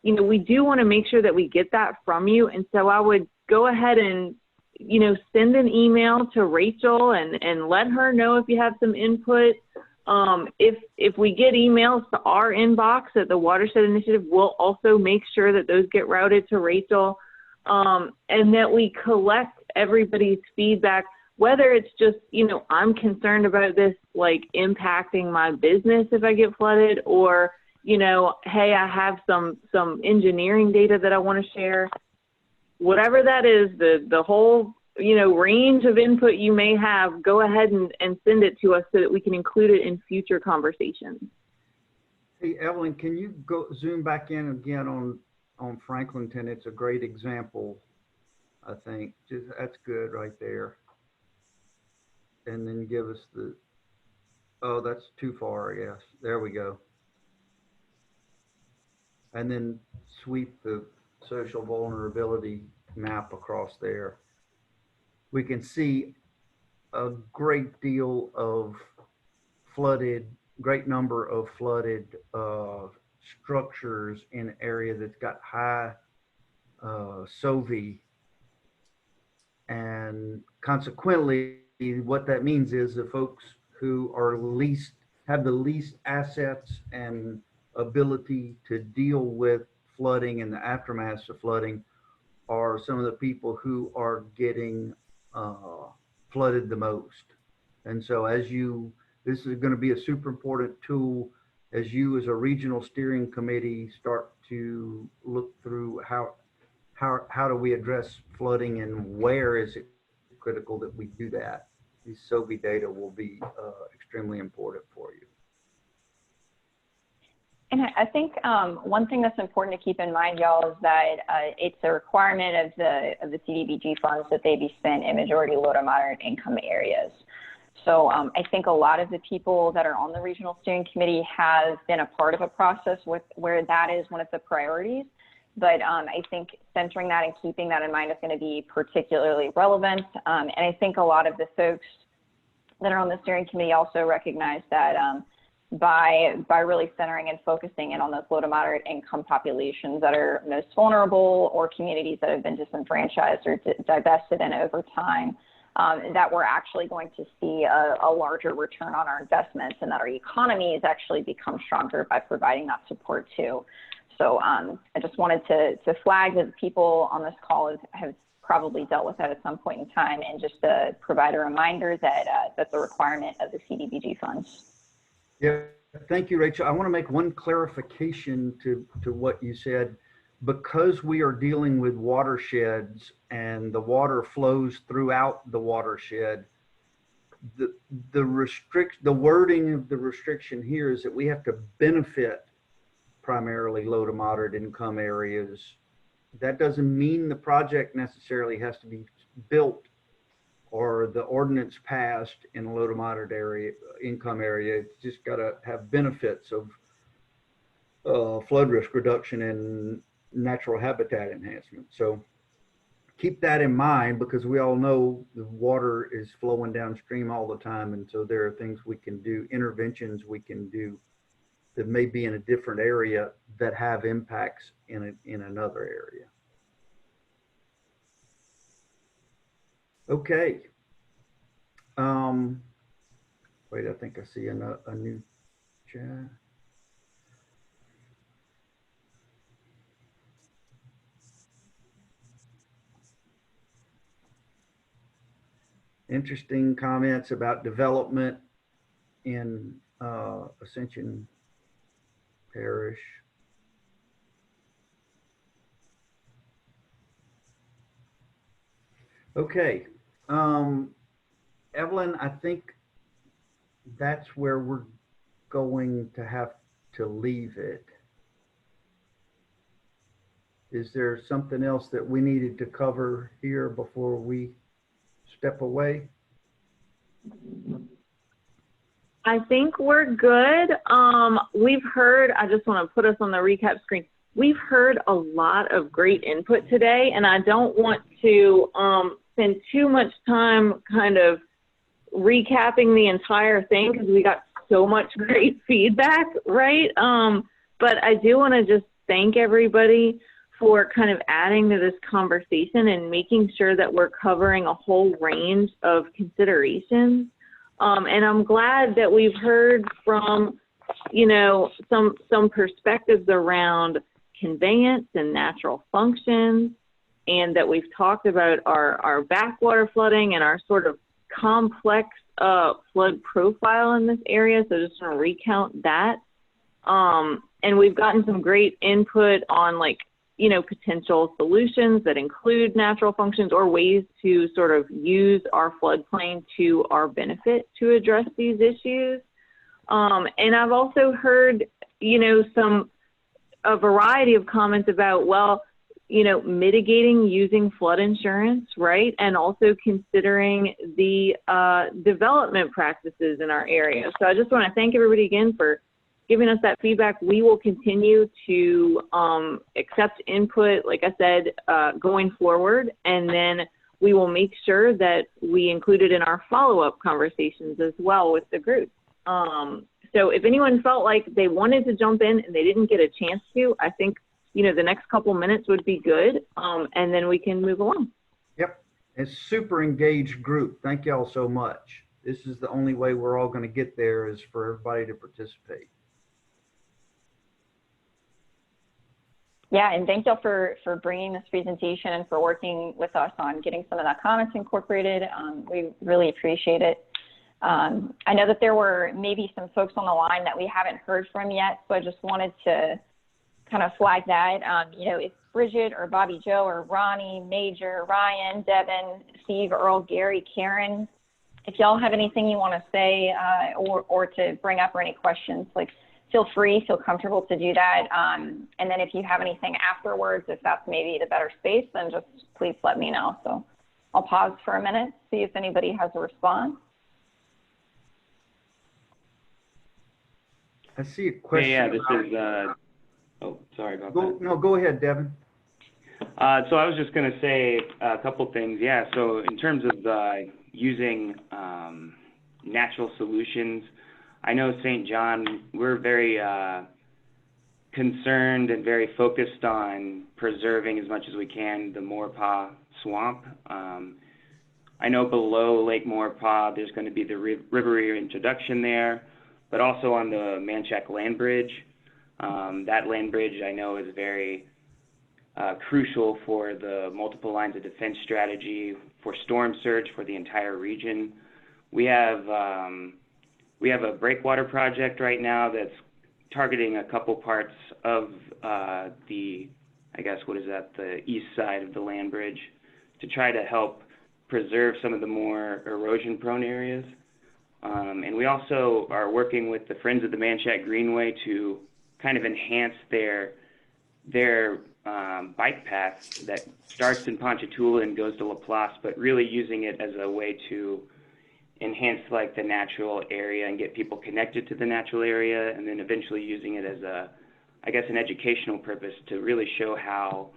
Speaker 14: you know, we do want to make sure that we get that from you. And so I would go ahead and, you know, send an email to Rachel and let her know if you have some input. If we get emails to our inbox at the Watershed Initiative, we'll also make sure that those get routed to Rachel, and that we collect everybody's feedback, whether it's just, you know, I'm concerned about this, like, impacting my business if I get flooded, or, you know, hey, I have some engineering data that I want to share. Whatever that is, the whole, you know, range of input you may have, go ahead and send it to us so that we can include it in future conversations.
Speaker 11: Hey, Evelyn, can you go zoom back in again on Franklinton? It's a great example, I think. That's good right there. And then give us the, oh, that's too far, I guess. There we go. And then sweep the social vulnerability map across there. We can see a great deal of great number of flooded structures in an area that's got high SOVI. And consequently, what that means is the folks who are have the least assets and ability to deal with flooding and the aftermath of flooding are some of the people who are getting flooded the most. And so this is going to be a super important tool as you as a regional steering committee start to look through how do we address flooding and where is it critical that we do that. These SOVI data will be extremely important for you.
Speaker 1: And I think one thing that's important to keep in mind, y'all, is that it's a requirement of the CDBG funds that they be spent in majority low to moderate income areas. So I think a lot of the people that are on the regional steering committee have been a part of a process where that is one of the priorities. But I think centering that and keeping that in mind is going to be particularly relevant. And I think a lot of the folks that are on the steering committee also recognize that by really centering and focusing in on those low to moderate income populations that are most vulnerable, or communities that have been disenfranchised or divested in over time, that we're actually going to see a larger return on our investments, and that our economies actually become stronger by providing that support too. So I just wanted to flag that people on this call have probably dealt with that at some point in time, and just to provide a reminder that that's a requirement of the CDBG funds.
Speaker 11: Yeah, thank you, Rachel. I want to make one clarification to what you said. Because we are dealing with watersheds and the water flows throughout the watershed, the wording of the restriction here is that we have to benefit primarily low to moderate income areas. That doesn't mean the project necessarily has to be built or the ordinance passed in a low to moderate income area. It's just got to have benefits of flood risk reduction and natural habitat enhancement. So keep that in mind, because we all know the water is flowing downstream all the time. And so there are things we can do, interventions we can do that may be in a different area that have impacts in another area. Okay. Wait, I think I see a new chat. Interesting comments about development in Ascension Parish. Okay, Evelyn, I think that's where we're going to have to leave it. Is there something else that we needed to cover here before we step away?
Speaker 14: I think we're good. We've heard, I just want to put us on the recap screen. We've heard a lot of great input today, and I don't want to spend too much time kind of recapping the entire thing, because we got so much great feedback, right? But I do want to just thank everybody for kind of adding to this conversation and making sure that we're covering a whole range of considerations. And I'm glad that we've heard from, you know, some perspectives around conveyance and natural functions, and that we've talked about our backwater flooding and our sort of complex flood profile in this area. So just want to recount that. And we've gotten some great input on, like, you know, potential solutions that include natural functions or ways to sort of use our floodplain to our benefit to address these issues. And I've also heard, you know, a variety of comments about, well, you know, mitigating using flood insurance, right? And also considering the development practices in our area. So I just want to thank everybody again for giving us that feedback. We will continue to accept input, like I said, going forward, and then we will make sure that we include it in our follow-up conversations as well with the group. So if anyone felt like they wanted to jump in and they didn't get a chance to, I think, you know, the next couple minutes would be good, and then we can move along.
Speaker 11: Yep, it's a super engaged group. Thank y'all so much. This is the only way we're all going to get there, is for everybody to participate.
Speaker 1: Yeah, and thank y'all for bringing this presentation and for working with us on getting some of that comments incorporated. We really appreciate it. I know that there were maybe some folks on the line that we haven't heard from yet, so I just wanted to kind of flag that. You know, if Bridget or Bobby Joe or Ronnie, Major, Ryan, Devin, Steve, Earl, Gary, Karen, if y'all have anything you want to say or to bring up or any questions, like, feel free, feel comfortable to do that. And then if you have anything afterwards, if that's maybe the better space, then just please let me know. So I'll pause for a minute, see if anybody has a response.
Speaker 11: I see a question.
Speaker 9: Yeah, this
Speaker 11: about-
Speaker 9: is, oh, sorry about
Speaker 11: Go,
Speaker 9: that.
Speaker 11: no, go ahead, Devin.
Speaker 9: So I was just going to say a couple things. Yeah, so in terms of using natural solutions, I know St. John, we're very concerned and very focused on preserving as much as we can the Maurepas Swamp. I know below Lake Maurepas, there's going to be the river introduction there, but also on the Manchac Land Bridge. That land bridge I know is very crucial for the multiple lines of defense strategy, for storm surge for the entire region. We have a breakwater project right now that's targeting a couple parts of the, I guess, what is that, the east side of the land bridge to try to help preserve some of the more erosion-prone areas. And we also are working with the Friends of the Manchac Greenway to kind of enhance their bike path that starts in Ponchatoula and goes to Laplace, but really using it as a way to enhance like the natural area and get people connected to the natural area, and then eventually using it as a, I guess, an educational purpose to really show how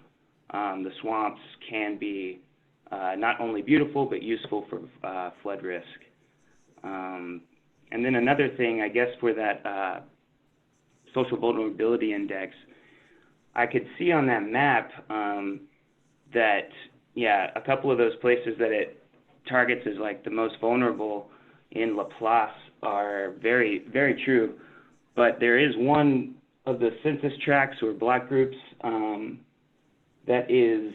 Speaker 9: the swamps can be not only beautiful but useful for flood risk. And then another thing, I guess, for that social vulnerability index, I could see on that map that, yeah, a couple of those places that it targets as like the most vulnerable in Laplace are very, very true. But there is one of the census tracts or block groups that is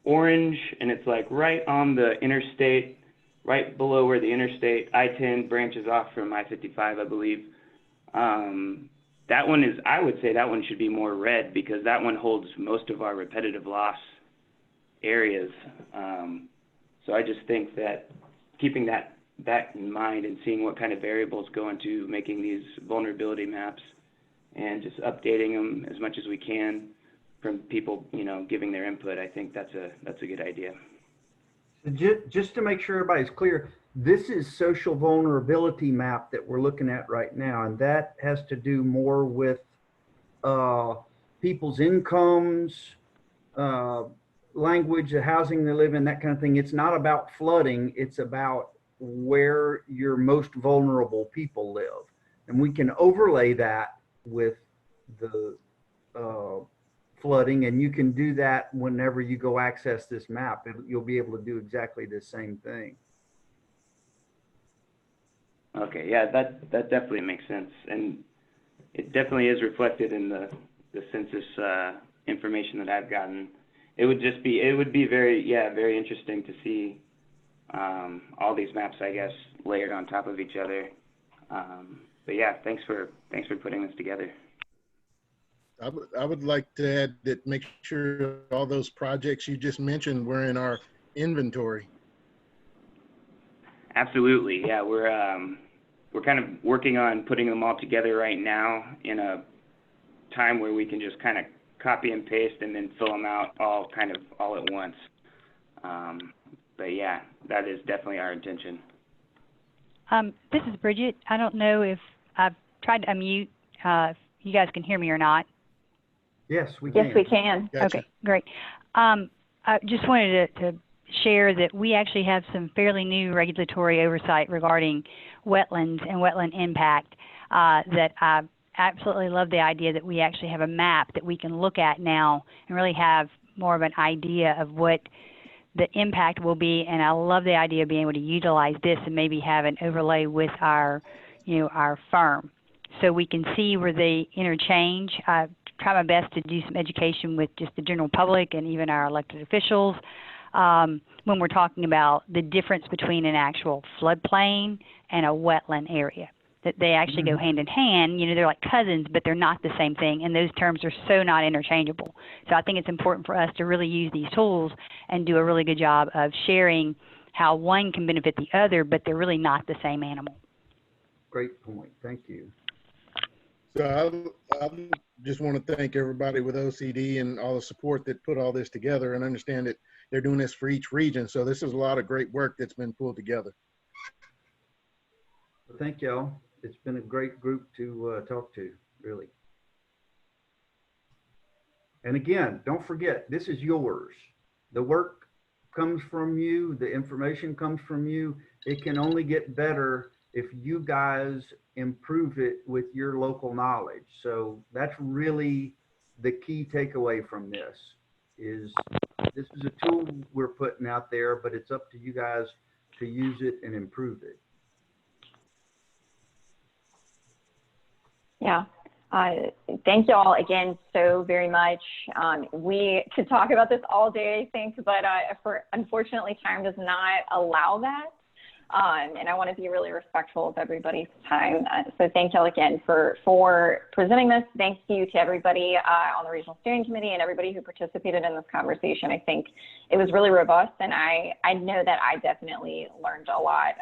Speaker 9: orange, and it's like right on the interstate, right below where the interstate I-10 branches off from I-55, I believe. That one is, I would say that one should be more red because that one holds most of our repetitive loss areas. So I just think that keeping that in mind and seeing what kind of variables go into making these vulnerability maps and just updating them as much as we can from people, you know, giving their input, I think that's a good idea.
Speaker 11: Just to make sure everybody's clear, this is social vulnerability map that we're looking at right now, and that has to do more with people's incomes, language, the housing they live in, that kind of thing. It's not about flooding, it's about where your most vulnerable people live. And we can overlay that with the flooding, and you can do that whenever you go access this map. You'll be able to do exactly the same thing.
Speaker 9: Okay, yeah, that definitely makes sense. And it definitely is reflected in the census information that I've gotten. It would be very interesting to see all these maps, I guess, layered on top of each other. But yeah, thanks for putting this together.
Speaker 5: I would like to add that make sure all those projects you just mentioned were in our inventory.
Speaker 9: Absolutely, yeah. We're kind of working on putting them all together right now in a time where we can just kind of copy and paste and then fill them out all at once. But yeah, that is definitely our intention.
Speaker 18: This is Bridget. I don't know if I've tried to unmute, if you guys can hear me or not.
Speaker 11: Yes, we can.
Speaker 1: Yes, we can.
Speaker 5: Gotcha.
Speaker 18: Okay, great. I just wanted to share that we actually have some fairly new regulatory oversight regarding wetlands and wetland impact that I absolutely love the idea that we actually have a map that we can look at now and really have more of an idea of what the impact will be. And I love the idea of being able to utilize this and maybe have an overlay with our, our firm, so we can see where they interchange. I try my best to do some education with just the general public and even our elected officials when we're talking about the difference between an actual floodplain and a wetland area. That they actually go hand in hand. They're like cousins, but they're not the same thing, and those terms are so not interchangeable. So I think it's important for us to really use these tools and do a really good job of sharing how one can benefit the other, but they're really not the same animal.
Speaker 11: Great point. Thank you.
Speaker 5: So I just want to thank everybody with OCD and all the support that put all this together, and understand that they're doing this for each region. So this is a lot of great work that's been pulled together.
Speaker 11: Thank y'all. It's been a great group to talk to, really. And again, don't forget, this is yours. The work comes from you, the information comes from you. It can only get better if you guys improve it with your local knowledge. So that's really the key takeaway from this is a tool we're putting out there, but it's up to you guys to use it and improve it.
Speaker 1: Yeah. Thank you all again so very much. We could talk about this all day, I think, but unfortunately, time does not allow that. And I want to be really respectful of everybody's time. So thank y'all again for presenting this. Thank you to everybody on the Regional Steering Committee and everybody who participated in this conversation. I think it was really robust, and I know that I definitely learned a lot.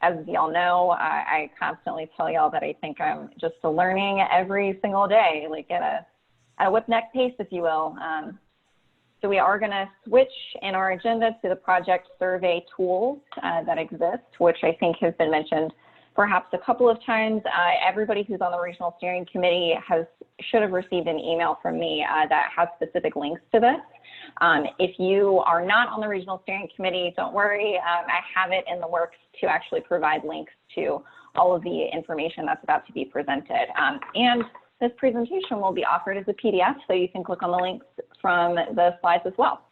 Speaker 1: As y'all know, I constantly tell y'all that I think I'm just learning every single day, like at a whip-neck pace, if you will. So we are going to switch in our agenda to the project survey tools that exist, which I think has been mentioned perhaps a couple of times. Everybody who's on the Regional Steering Committee should have received an email from me that has specific links to this. If you are not on the Regional Steering Committee, don't worry. I have it in the works to actually provide links to all of the information that's about to be presented. And this presentation will be offered as a PDF, so you can click on the links from the slides as well.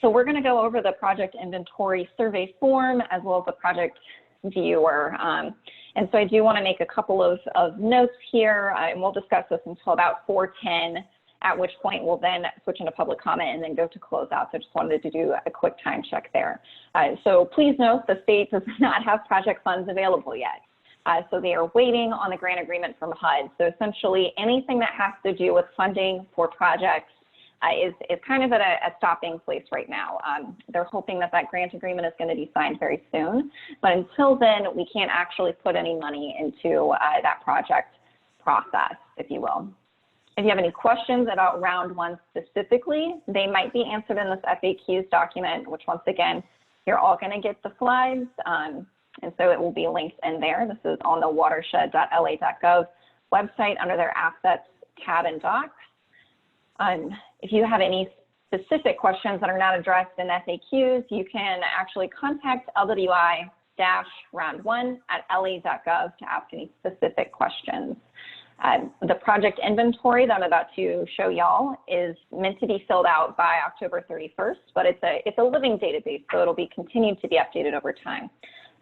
Speaker 1: So we're going to go over the project inventory survey form as well as the project viewer. And so I do want to make a couple of notes here, and we'll discuss this until about 4:10, at which point we'll then switch into public comment and then go to closeout. So I just wanted to do a quick time check there. So please note the state does not have project funds available yet. So they are waiting on the grant agreement from HUD. So essentially anything that has to do with funding for projects is kind of at a stopping place right now. They're hoping that that grant agreement is going to be signed very soon. But until then, we can't actually put any money into that project process, if you will. If you have any questions about round one specifically, they might be answered in this FAQs document, which once again, you're all going to get the slides. And so it will be linked in there. This is on the watershed.la.gov website under their assets tab and docs. If you have any specific questions that are not addressed in FAQs, you can actually contact LWI-round1@la.gov to ask any specific questions. The project inventory that I'm about to show y'all is meant to be filled out by October 31st, but it's a living database, so it'll be continued to be updated over time.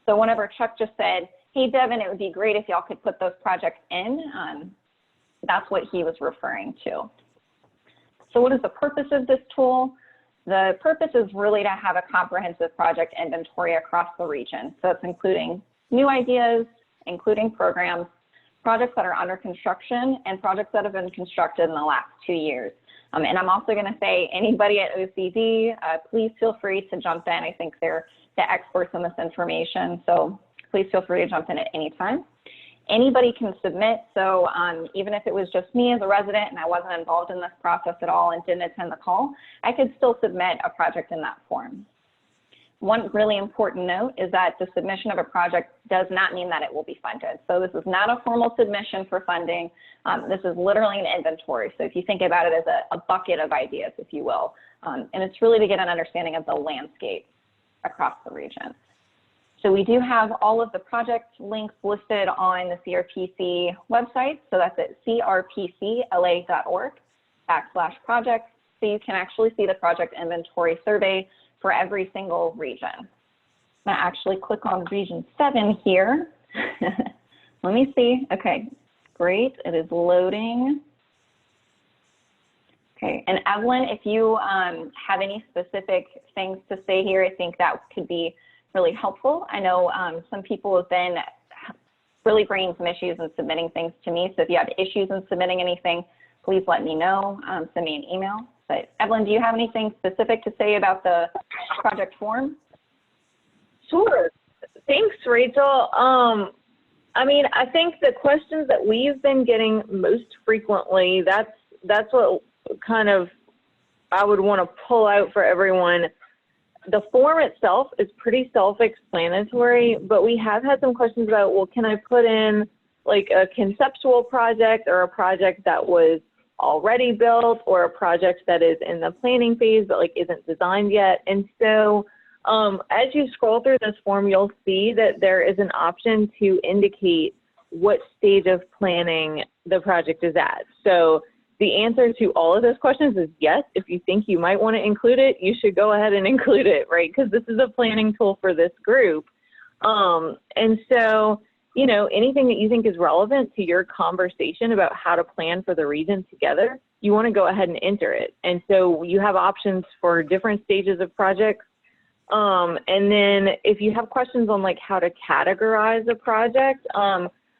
Speaker 1: So whenever Chuck just said, hey, Devin, it would be great if y'all could put those projects in, that's what he was referring to. So what is the purpose of this tool? The purpose is really to have a comprehensive project inventory across the region. So it's including new ideas, including programs, projects that are under construction, and projects that have been constructed in the last 2 years. And I'm also going to say anybody at OCD, please feel free to jump in. I think they're the experts in this information, so please feel free to jump in at any time. Anybody can submit, so even if it was just me as a resident and I wasn't involved in this process at all and didn't attend the call, I could still submit a project in that form. One really important note is that the submission of a project does not mean that it will be funded. So this is not a formal submission for funding. This is literally an inventory. So if you think about it as a bucket of ideas, if you will, and it's really to get an understanding of the landscape across the region. So we do have all of the project links listed on the CRPC website. So that's at crpcla.org/projects. So you can actually see the project inventory survey for every single region. I'm gonna actually click on region 7 here. Let me see. Okay, great. It is loading. Okay, and Evelyn, if you have any specific things to say here, I think that could be really helpful. I know some people have been really bringing some issues and submitting things to me. So if you have issues in submitting anything, please let me know. Send me an email. But Evelyn, do you have anything specific to say about the project form?
Speaker 14: Sure. Thanks, Rachel. I mean, I think the questions that we've been getting most frequently, that's what kind of I would want to pull out for everyone. the form itself is pretty self-explanatory, but we have had some questions about, well, can I put in like a conceptual project or a project that was already built or a project that is in the planning phase but like isn't designed yet? And so as you scroll through this form, you'll see that there is an option to indicate what stage of planning the project is at. So the answer to all of those questions is yes. If you think you might want to include it, you should go ahead and include it, right? Because this is a planning tool for this group. And so, you know, anything that you think is relevant to your conversation about how to plan for the region together, you want to go ahead and enter it. And so you have options for different stages of projects. And then if you have questions on like how to categorize a project,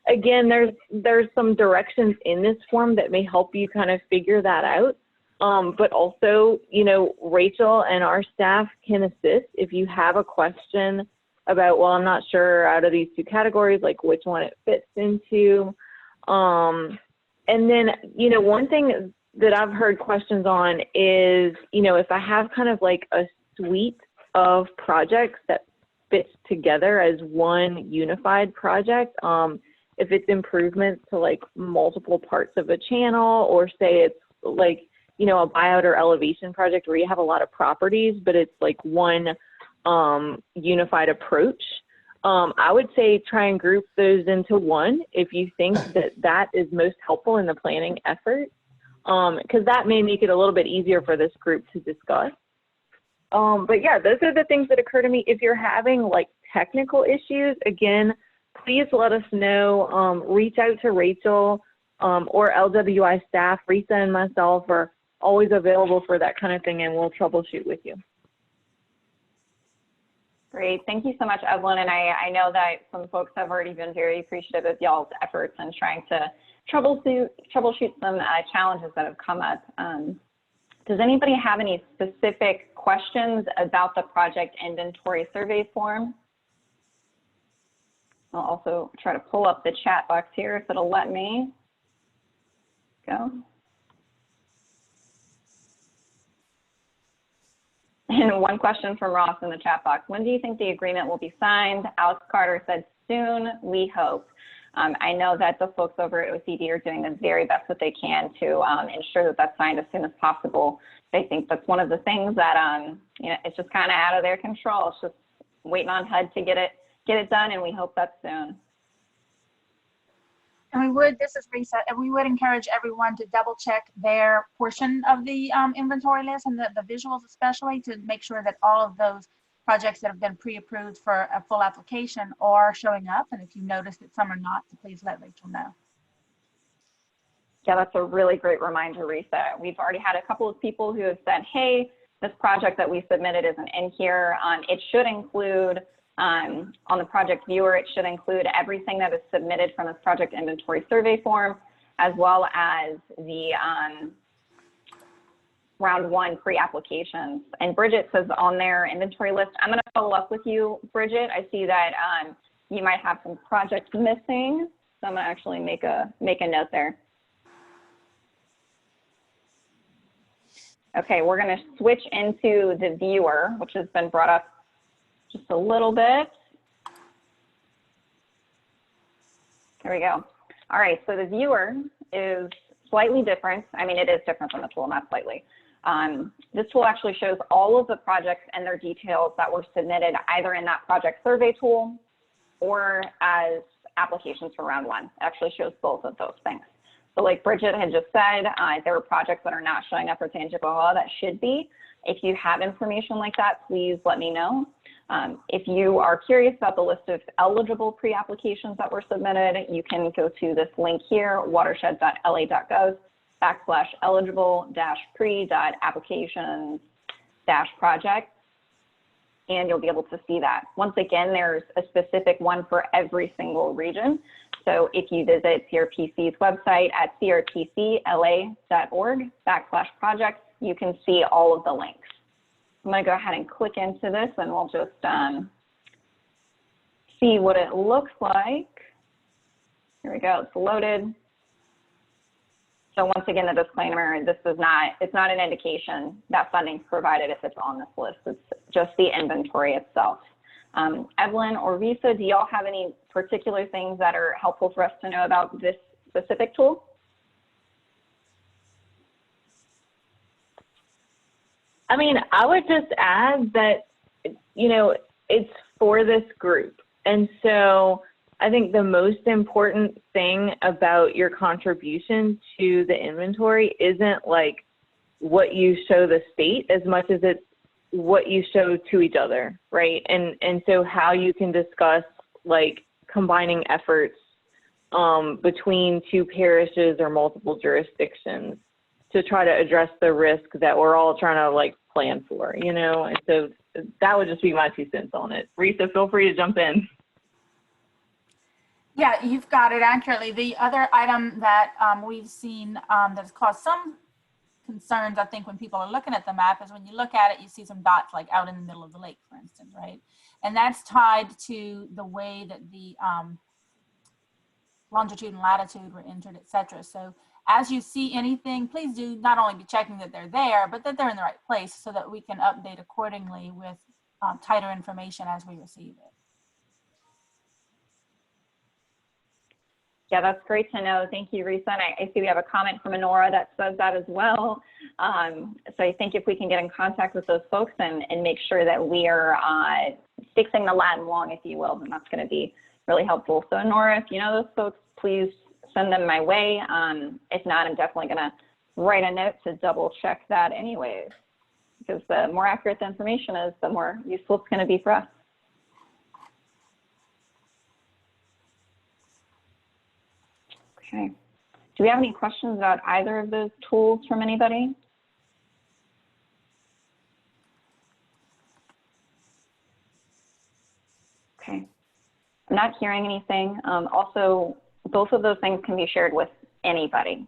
Speaker 14: again, there's some directions in this form that may help you kind of figure that out. But also, you know, Rachel and our staff can assist if you have a question about, well, I'm not sure out of these two categories, like which one it fits into. And then, you know, one thing that I've heard questions on is, you know, if I have kind of like a suite of projects that fits together as one unified project, if it's improvements to like multiple parts of a channel, or say it's like, you know, a buyout or elevation project where you have a lot of properties, but it's like one unified approach, I would say try and group those into one if you think that that is most helpful in the planning effort, because that may make it a little bit easier for this group to discuss. But yeah, those are the things that occur to me. If you're having like technical issues, again, please let us know. Reach out to Rachel or LWI staff. Risa and myself are always available for that kind of thing, and we'll troubleshoot with you.
Speaker 1: Great. Thank you so much, Evelyn. And I know that some folks have already been very appreciative of y'all's efforts in trying to troubleshoot some challenges that have come up. Does anybody have any specific questions about the project inventory survey form? I'll also try to pull up the chat box here if it'll let me. Go. And one question from Ross in the chat box. When do you think the agreement will be signed? Alex Carter said soon, we hope. I know that the folks over at OCD are doing the very best that they can to ensure that that's signed as soon as possible. I think that's one of the things that, you know, it's just kind of out of their control. It's just waiting on HUD to get it done, and we hope that's soon.
Speaker 2: And we would, this is Risa, and we would encourage everyone to double check their portion of the inventory list and the visuals especially, to make sure that all of those projects that have been pre-approved for a full application are showing up. And if you notice that some are not, please let Rachel know.
Speaker 1: Yeah, that's a really great reminder, Risa. We've already had a couple of people who have said, hey, this project that we submitted isn't in here. It should include, on the project viewer, it should include everything that is submitted from this project inventory survey form, as well as the round one pre-applications. And Bridget says on their inventory list, I'm gonna follow up with you, Bridget. I see that you might have some projects missing. So I'm gonna actually make a note there. Okay, we're gonna switch into the viewer, which has been brought up just a little bit. There we go. All right, so the viewer is slightly different. I mean, it is different from the tool, not slightly. This tool actually shows all of the projects and their details that were submitted either in that project survey tool or as applications for round one. It actually shows both of those things. So like Bridget had just said, there are projects that are not showing up for Tangipahoa that should be. If you have information like that, please let me know. If you are curious about the list of eligible pre-applications that were submitted, you can go to this link here, watershed.la.gov/eligible-pre.applications-project, and you'll be able to see that. Once again, there's a specific one for every single region. So if you visit CRPC's website at crpcla.org/projects, you can see all of the links. I'm going to go ahead and click into this, and we'll just see what it looks like. Here we go, it's loaded. So once again, the disclaimer, it's not an indication that funding's provided if it's on this list. It's just the inventory itself. Evelyn or Risa, do y'all have any particular things that are helpful for us to know about this specific tool?
Speaker 14: I mean, I would just add that, you know, it's for this group. And so I think the most important thing about your contribution to the inventory isn't like what you show the state as much as it's what you show to each other, right? And so how you can discuss like combining efforts between two parishes or multiple jurisdictions to try to address the risk that we're all trying to like plan for, you know? And so that would just be my 2 cents on it. Risa, feel free to jump in.
Speaker 2: Yeah, you've got it accurately. The other item that we've seen that's caused some concerns, I think, when people are looking at the map is when you look at it, you see some dots like out in the middle of the lake, for instance, right? And that's tied to the way that the longitude and latitude were entered, et cetera. So as you see anything, please do not only be checking that they're there, but that they're in the right place so that we can update accordingly with tighter information as we receive it.
Speaker 1: Yeah, that's great to know. Thank you, Risa. And I see we have a comment from Honora that says that as well. So I think if we can get in contact with those folks and make sure that we are fixing the lat and long, if you will, then that's going to be really helpful. So Honora, if you know those folks, please send them my way. If not, I'm definitely going to write a note to double check that anyways, because the more accurate the information is, the more useful it's going to be for us. Okay. Do we have any questions about either of those tools from anybody? Okay. I'm not hearing anything. Also, both of those things can be shared with anybody.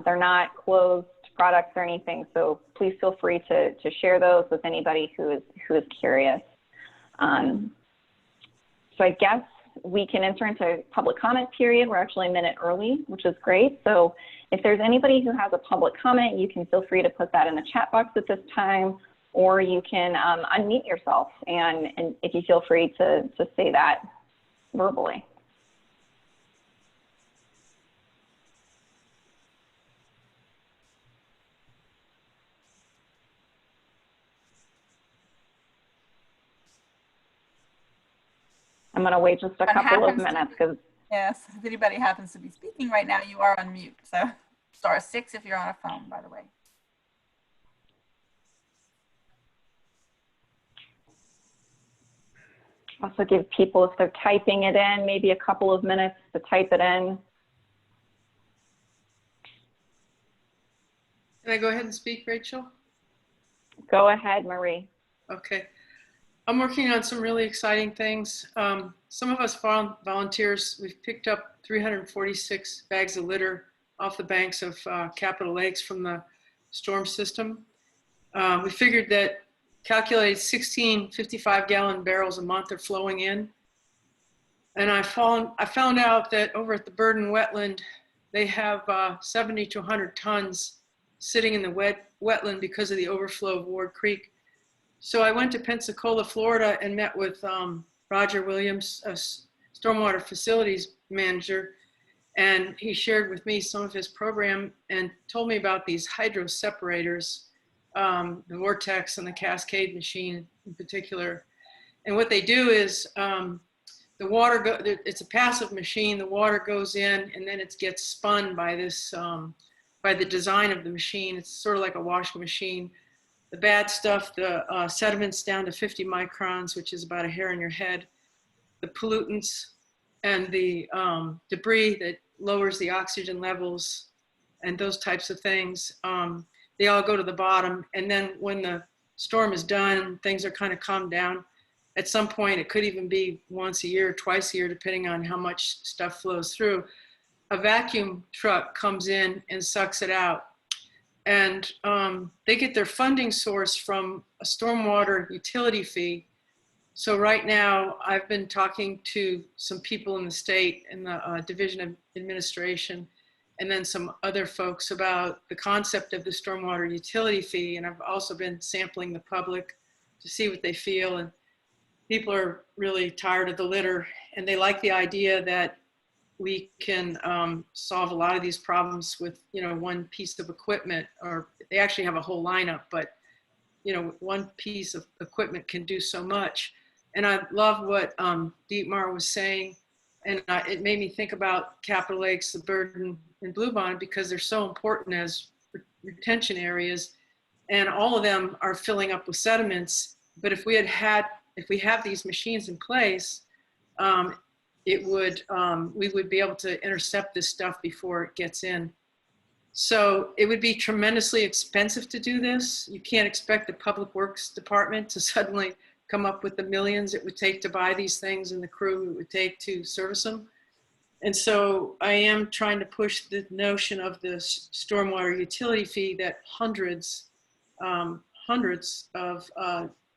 Speaker 1: They're not closed products or anything, so please feel free to share those with anybody who is curious. So I guess we can enter into public comment period. We're actually a minute early, which is great. So if there's anybody who has a public comment, you can feel free to put that in the chat box at this time, or you can unmute yourself and if you feel free to say that verbally. I'm going to wait just a couple of minutes because.
Speaker 2: Yes, if anybody happens to be speaking right now, you are on mute. So *6 if you're on a phone, by the way.
Speaker 1: Also give people, if they're typing it in, maybe a couple of minutes to type it in.
Speaker 19: Can I go ahead and speak, Rachel?
Speaker 1: Go ahead, Marie.
Speaker 19: Okay. I'm working on some really exciting things. Some of us volunteers, we've picked up 346 bags of litter off the banks of Capitol Lakes from the storm system. We figured that calculated 16 55-gallon barrels a month are flowing in. And I found out that over at the Burden wetland, they have 70 to 100 tons sitting in the wetland because of the overflow of Ward Creek. So I went to Pensacola, Florida, and met with Roger Williams, a stormwater facilities manager, and he shared with me some of his program and told me about these hydro separators, the Vortex and the Cascade machine in particular. And what they do is the water, it's a passive machine, the water goes in and then it gets spun by this, by the design of the machine. It's sort of like a washing machine. The bad stuff, the sediments down to 50 microns, which is about a hair in your head, the pollutants and the debris that lowers the oxygen levels and those types of things, they all go to the bottom. And then when the storm is done, things are kind of calmed down. At some point, it could even be once a year, twice a year, depending on how much stuff flows through. A vacuum truck comes in and sucks it out. And they get their funding source from a stormwater utility fee. So right now, I've been talking to some people in the state in the Division of Administration, and then some other folks about the concept of the stormwater utility fee. And I've also been sampling the public to see what they feel. And people are really tired of the litter, and they like the idea that we can solve a lot of these problems with, one piece of equipment, or they actually have a whole lineup, but one piece of equipment can do so much. And I love what Dietmar was saying, and it made me think about Capitol Lakes, the Burden, and Bluebonnet, because they're so important as retention areas, and all of them are filling up with sediments. But if we have these machines in place, we would be able to intercept this stuff before it gets in. So it would be tremendously expensive to do this. You can't expect the Public Works Department to suddenly come up with the millions it would take to buy these things and the crew it would take to service them. And so I am trying to push the notion of this stormwater utility fee that hundreds of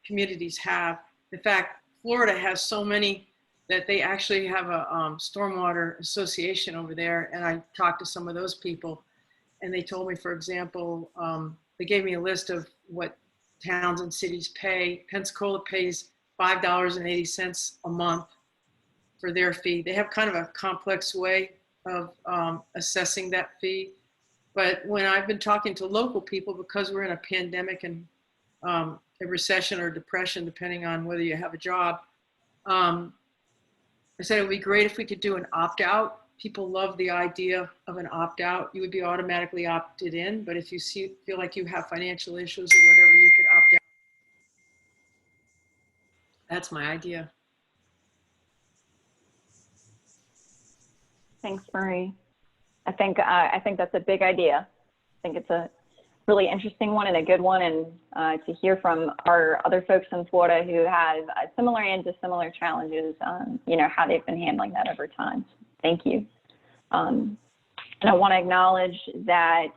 Speaker 19: communities have. In fact, Florida has so many that they actually have a stormwater association over there. And I talked to some of those people, and they told me, for example, they gave me a list of what towns and cities pay. Pensacola pays $5.80 a month for their fee. They have kind of a complex way of assessing that fee. But when I've been talking to local people, because we're in a pandemic and a recession or depression, depending on whether you have a job, I said it would be great if we could do an opt-out. People love the idea of an opt-out. You would be automatically opted in, but if you feel like you have financial issues or whatever, you could opt out. That's my idea.
Speaker 1: Thanks, Marie. I think that's a big idea. I think it's a really interesting one and a good one, and to hear from our other folks in Florida who have similar and dissimilar challenges, how they've been handling that over time. Thank you. And I want to acknowledge that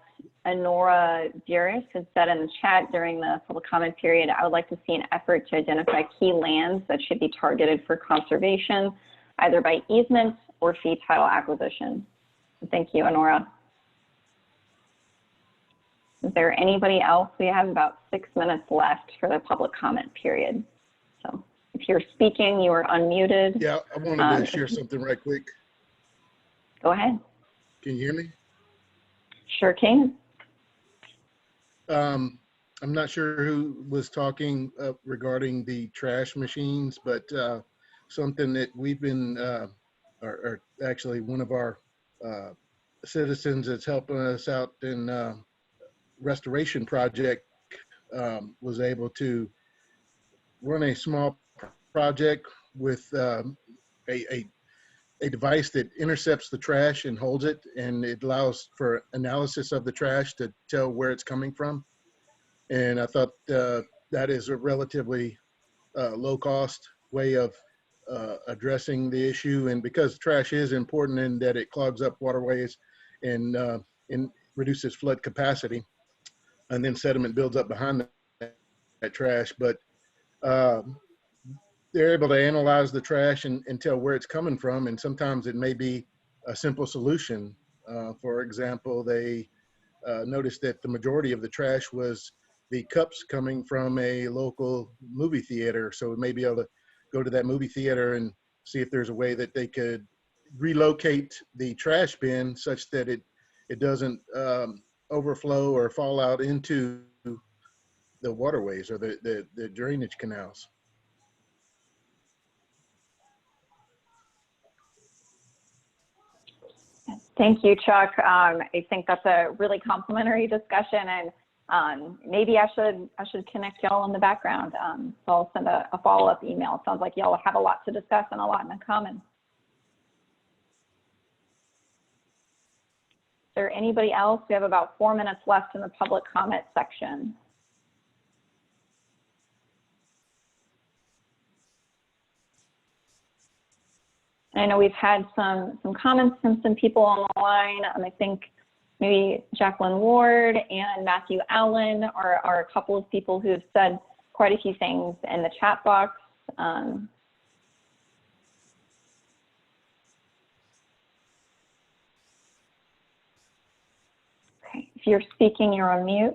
Speaker 1: Honora Dearest has said in the chat during the public comment period, I would like to see an effort to identify key lands that should be targeted for conservation, either by easements or fee title acquisition. Thank you, Honora. Is there anybody else? We have about 6 minutes left for the public comment period. So if you're speaking, you are unmuted.
Speaker 5: Yeah, I wanted to share something right quick.
Speaker 1: Go ahead.
Speaker 5: Can you hear me?
Speaker 1: Sure can.
Speaker 5: I'm not sure who was talking regarding the trash machines, but something that we've been, or actually one of our citizens that's helping us out in restoration project was able to run a small project with a device that intercepts the trash and holds it, and it allows for analysis of the trash to tell where it's coming from. And I thought that is a relatively low cost way of addressing the issue. And because trash is important in that it clogs up waterways and reduces flood capacity, and then sediment builds up behind that trash. But they're able to analyze the trash and tell where it's coming from. And sometimes it may be a simple solution. For example, they noticed that the majority of the trash was the cups coming from a local movie theater. So we may be able to go to that movie theater and see if there's a way that they could relocate the trash bin such that it doesn't overflow or fall out into the waterways or the drainage canals.
Speaker 1: Thank you, Chuck. I think that's a really complimentary discussion, and maybe I should connect y'all in the background. So I'll send a follow-up email. It sounds like y'all have a lot to discuss and a lot in common. Is there anybody else? We have about 4 minutes left in the public comment section. I know we've had some comments from some people on the line. I think maybe Jacqueline Ward and Matthew Allen are a couple of people who have said quite a few things in the chat box. If you're speaking, you're on mute.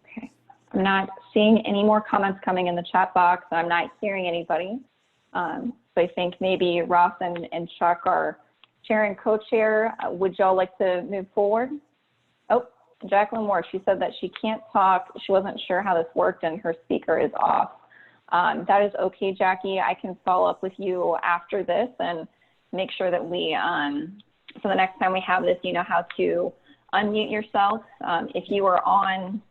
Speaker 1: Okay. I'm not seeing any more comments coming in the chat box. I'm not hearing anybody. So I think maybe Ross and Chuck are chair and co-chair. Would y'all like to move forward? Oh, Jacqueline Moore, she said that she can't talk. She wasn't sure how this worked and her speaker is off. That is okay, Jackie. I can follow up with you after this and make sure that we, so the next time we have this, you know how to unmute yourself. If you are on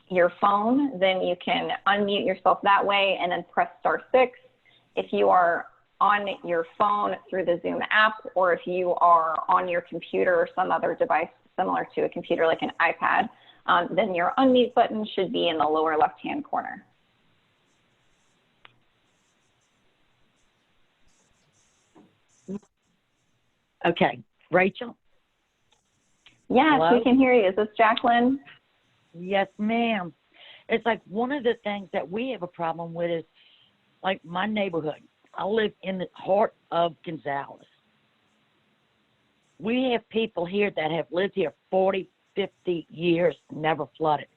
Speaker 1: your phone, then you can unmute yourself that way and then press *6. If you are on your phone through the Zoom app, or if you are on your computer or some other device similar to a computer like an iPad, then your unmute button should be in the lower left-hand corner.
Speaker 20: Okay, Rachel?
Speaker 1: Yes,
Speaker 20: Hello?
Speaker 1: we can hear you. Is this Jacqueline?
Speaker 20: Yes, ma'am. It's like one of the things that we have a problem with is like my neighborhood. I live in the heart of Gonzales. We have people here that have lived here 40, 50 years, never flooded.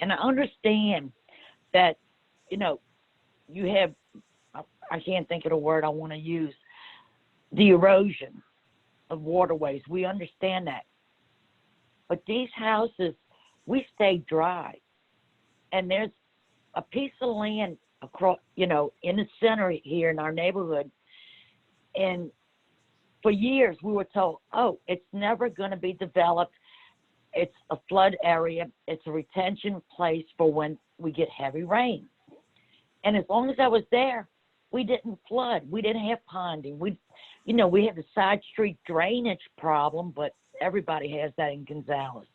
Speaker 20: And I understand that, you know, you have, I can't think of the word I want to use, the erosion of waterways. We understand that. But these houses, we stay dry. And there's a piece of land across, you know, in the center here in our neighborhood. And for years we were told, oh, it's never going to be developed. It's a flood area. It's a retention place for when we get heavy rain. And as long as I was there, we didn't flood. We didn't have ponding. We had the side street drainage problem, but everybody has that in Gonzales.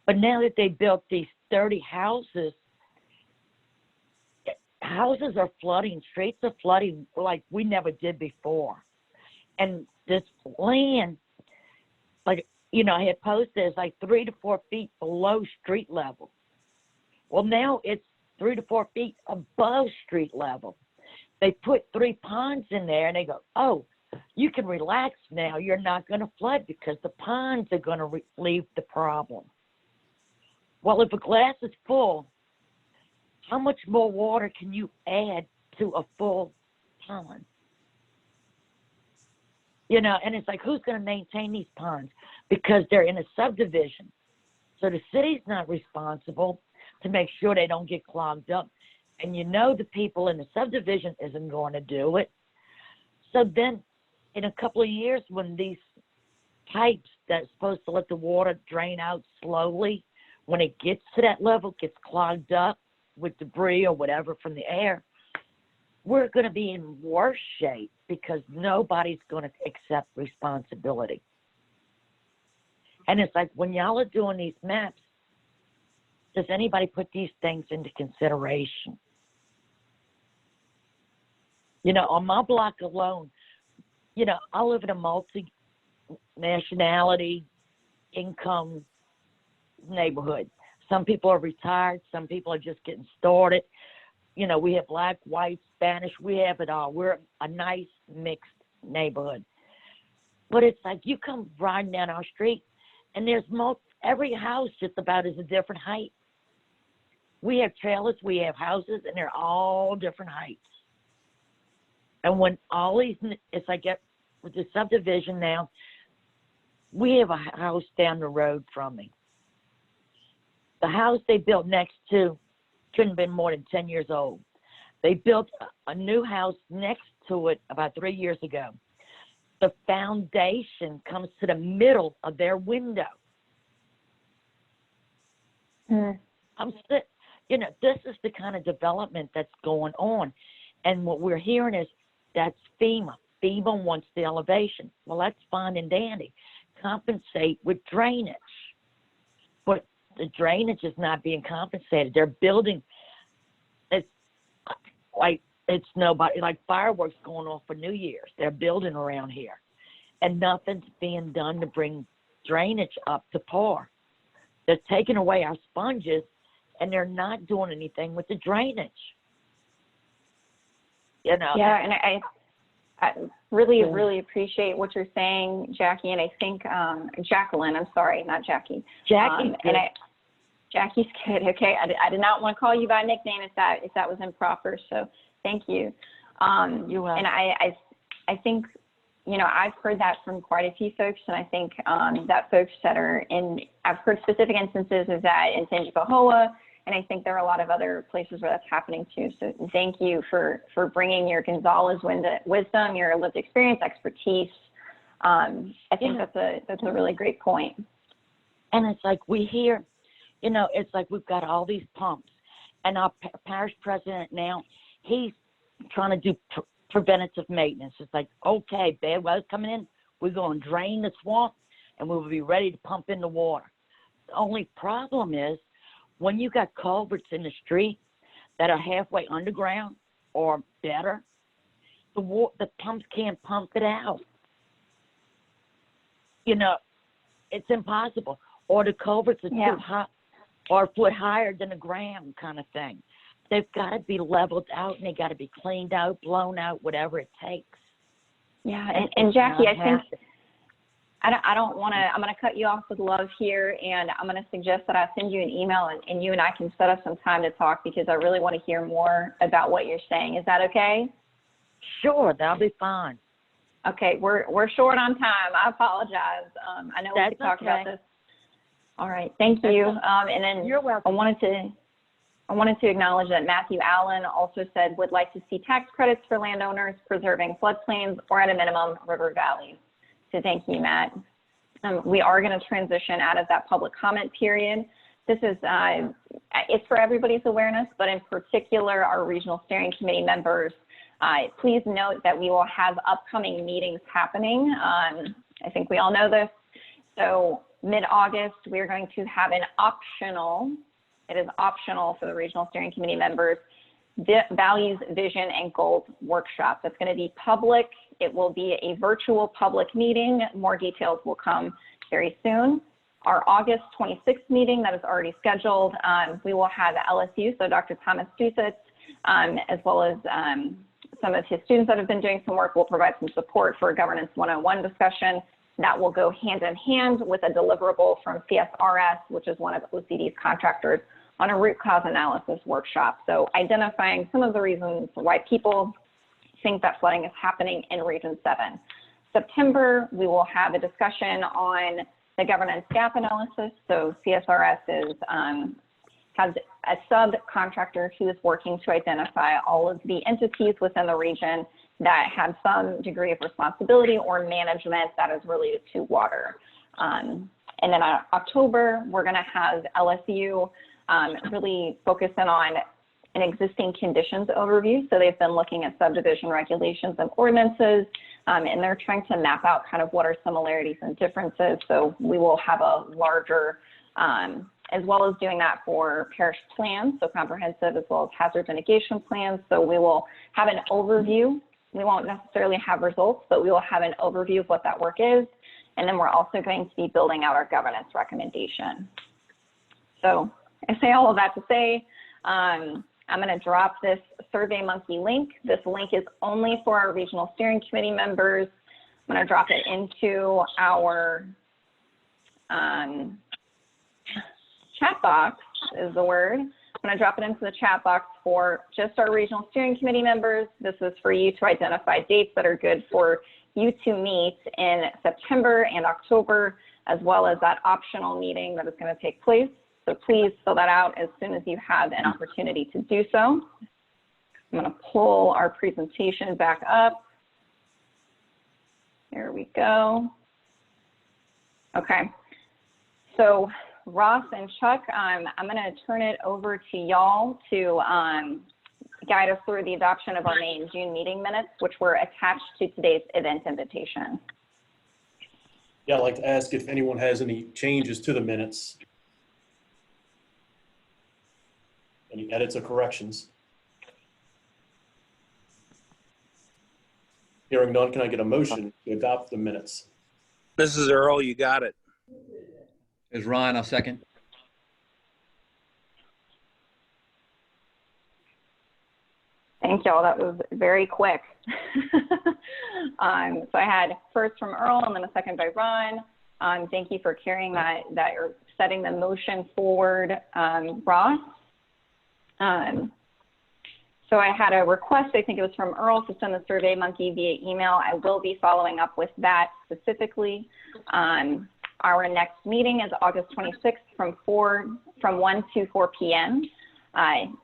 Speaker 20: But now that they built these 30 houses, houses are flooding, streets are flooding like we never did before. And this land, like, you know, I had posted, it's like 3 to 4 feet below street level. Well, now it's 3 to 4 feet above street level. They put 3 ponds in there and they go, oh, you can relax now. You're not going to flood because the ponds are going to relieve the problem. Well, if a glass is full, how much more water can you add to a full pond? You know, and it's like, who's going to maintain these ponds? Because they're in a subdivision. So the city's not responsible to make sure they don't get clogged up. And you know the people in the subdivision isn't going to do it. So then in a couple of years, when these pipes that's supposed to let the water drain out slowly, when it gets to that level, gets clogged up with debris or whatever from the air, we're going to be in worse shape because nobody's going to accept responsibility. And it's like, when y'all are doing these maps, does anybody put these things into consideration? You know, on my block alone, you know, I live in a multi-nationality income neighborhood. Some people are retired. Some people are just getting started. You know, we have black, white, Spanish. We have it all. We're a nice mixed neighborhood. But it's like you come riding down our street and there's every house just about is a different height. We have trailers, we have houses, and they're all different heights. And when all these, it's like with the subdivision now, we have a house down the road from me. The house they built next to couldn't have been more than 10 years old. They built a new house next to it about 3 years ago. The foundation comes to the middle of their window. You know, this is the kind of development that's going on. And what we're hearing is that's FEMA. FEMA wants the elevation. Well, that's fine and dandy. Compensate with drainage. But the drainage is not being compensated. They're building, it's like fireworks going off for New Year's. They're building around here. And nothing's being done to bring drainage up to par. They're taking away our sponges and they're not doing anything with the drainage. You know?
Speaker 1: Yeah, and I really, really appreciate what you're saying, Jackie, and I think Jacqueline, I'm sorry, not Jackie.
Speaker 20: Jackie's good.
Speaker 1: Jackie's good. Okay, I did not want to call you by nickname if that was improper. So thank you.
Speaker 20: You're welcome.
Speaker 1: And I think, you know, I've heard that from quite a few folks, and I think that folks that are I've heard specific instances of that in Tangipahoa, and I think there are a lot of other places where that's happening too. So thank you for bringing your Gonzalez wisdom, your lived experience, expertise. I think that's a really great point.
Speaker 20: And it's like we hear, you know, it's like we've got all these pumps, and our parish president now, he's trying to do preventative maintenance. It's like, okay, bad weather's coming in, we're going to drain the swamp, and we will be ready to pump in the water. The only problem is when you got culverts in the street that are halfway underground or better, the pumps can't pump it out. You know, it's impossible. Or the culverts are too high or a foot higher than the ground kind of thing. They've got to be leveled out, and they got to be cleaned out, blown out, whatever it takes.
Speaker 1: Yeah, and Jackie, I think I don't want to. I'm going to cut you off with love here, and I'm going to suggest that I send you an email, and you and I can set up some time to talk, because I really want to hear more about what you're saying. Is that okay?
Speaker 20: Sure, that'll be fine.
Speaker 1: Okay, we're short on time. I apologize. I know we could talk about this. All right, thank you. And then
Speaker 20: you're welcome.
Speaker 1: I wanted to acknowledge that Matthew Allen also said would like to see tax credits for landowners preserving floodplains or at a minimum river valleys. So thank you, Matt. We are going to transition out of that public comment period. This is, it's for everybody's awareness, but in particular our regional steering committee members. Please note that we will have upcoming meetings happening. I think we all know this. So mid-August, we're going to have an optional, it is optional for the regional steering committee members, Values, Vision, and Goals workshop. That's going to be public. It will be a virtual public meeting. More details will come very soon. Our August 26th meeting that is already scheduled, we will have LSU, so Dr. Thomas Dusitz, as well as some of his students that have been doing some work, will provide some support for a Governance 101 discussion. That will go hand in hand with a deliverable from CSRS, which is one of OCD's contractors, on a root cause analysis workshop. So identifying some of the reasons why people think that flooding is happening in Region 7. September, we will have a discussion on the governance gap analysis. So CSRS has a subcontractor who is working to identify all of the entities within the region that have some degree of responsibility or management that is related to water. And then in October, we're going to have LSU really focus in on an existing conditions overview. So they've been looking at subdivision regulations and ordinances, and they're trying to map out kind of what are similarities and differences. So we will have a larger, as well as doing that for parish plans, so comprehensive as well as hazard mitigation plans. So we will have an overview. We won't necessarily have results, but we will have an overview of what that work is. And then we're also going to be building out our governance recommendation. So I say all of that to say, I'm going to drop this SurveyMonkey link. This link is only for our regional steering committee members. I'm going to drop it into our chat box is the word. I'm going to drop it into the chat box for just our regional steering committee members. This is for you to identify dates that are good for you to meet in September and October, as well as that optional meeting that is going to take place. So please fill that out as soon as you have an opportunity to do so. I'm going to pull our presentation back up. Here we go. Okay. So Ross and Chuck, I'm going to turn it over to y'all to guide us through the adoption of our May and June meeting minutes, which were attached to today's event invitation.
Speaker 10: Yeah, I'd like to ask if anyone has any changes to the minutes. Any edits or corrections? Hearing none, can I get a motion to adopt the minutes?
Speaker 6: This is Earl, you got it.
Speaker 12: Is Ryan, I'll second.
Speaker 1: Thank y'all. That was very quick. So I had first from Earl and then a second by Ron. Thank you for carrying that you're setting the motion forward, Ross. So I had a request, I think it was from Earl, to send the SurveyMonkey via email. I will be following up with that specifically. Our next meeting is August 26th from 1 to 4 p.m.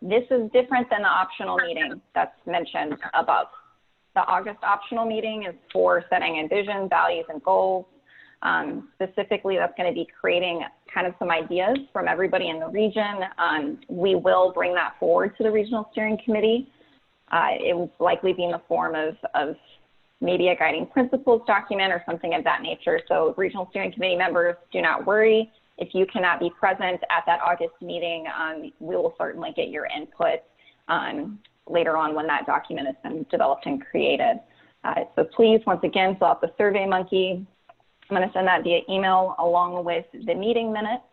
Speaker 1: This is different than the optional meeting that's mentioned above. The August optional meeting is for setting a vision, values, and goals. Specifically, that's going to be creating kind of some ideas from everybody in the region. We will bring that forward to the Regional Steering Committee. It will likely be in the form of maybe a guiding principles document or something of that nature. So Regional Steering Committee members, do not worry. If you cannot be present at that August meeting, we will certainly get your input later on when that document has been developed and created. So please, once again, fill out the SurveyMonkey. I'm going to send that via email along with the meeting minutes.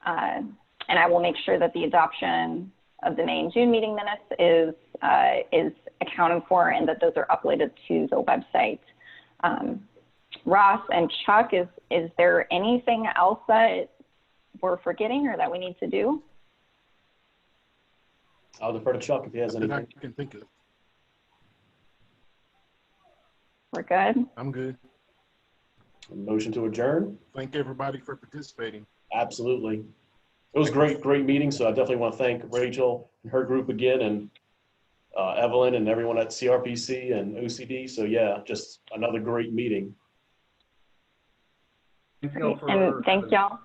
Speaker 1: And I will make sure that the adoption of the May and June meeting minutes is accounted for and that those are uploaded to the website. Ross and Chuck, is there anything else that we're forgetting or that we need to do?
Speaker 10: I'll defer to Chuck if he has anything.
Speaker 5: I can think of.
Speaker 1: We're good?
Speaker 5: I'm good.
Speaker 10: Motion to adjourn?
Speaker 5: Thank everybody for participating.
Speaker 10: Absolutely. It was great meeting. So I definitely want to thank Rachel and her group again, and Evelyn and everyone at CRPC and OCD. So yeah, just another great meeting.
Speaker 1: And thank y'all.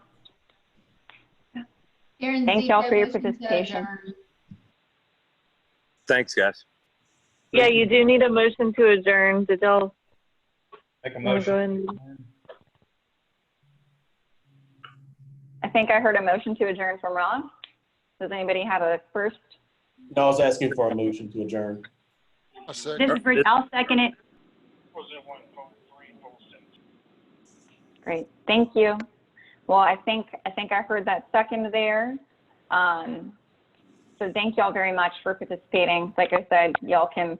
Speaker 1: Thank y'all for your participation.
Speaker 6: Thanks, guys.
Speaker 14: Yeah, you do need a motion to adjourn. Did y'all
Speaker 8: Make a
Speaker 14: want to go ahead
Speaker 8: motion.
Speaker 14: and...
Speaker 1: I think I heard a motion to adjourn from Ross. Does anybody have a first?
Speaker 10: No, I was asking for a motion to adjourn.
Speaker 18: This is Bree. I'll second it.
Speaker 1: Great, thank you. Well, I think I heard that second there. So thank y'all very much for participating. Like I said, y'all can,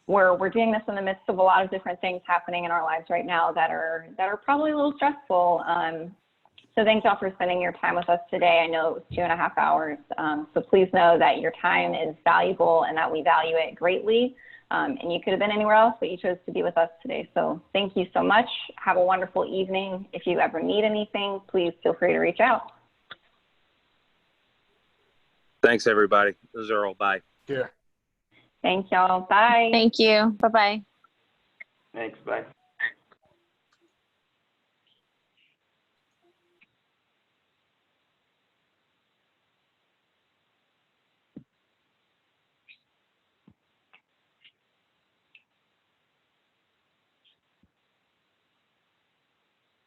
Speaker 1: we're doing this in the midst of a lot of different things happening in our lives right now that are probably a little stressful. So thank y'all for spending your time with us today. I know it was 2.5 hours. So please know that your time is valuable and that we value it greatly. And you could have been anywhere else, but you chose to be with us today. So thank you so much. Have a wonderful evening. If you ever need anything, please feel free to reach out.
Speaker 6: Thanks, everybody. This is Earl. Bye.
Speaker 5: Yeah.
Speaker 1: Thank y'all. Bye.
Speaker 21: Thank you. Bye-bye.
Speaker 9: Thanks. Bye.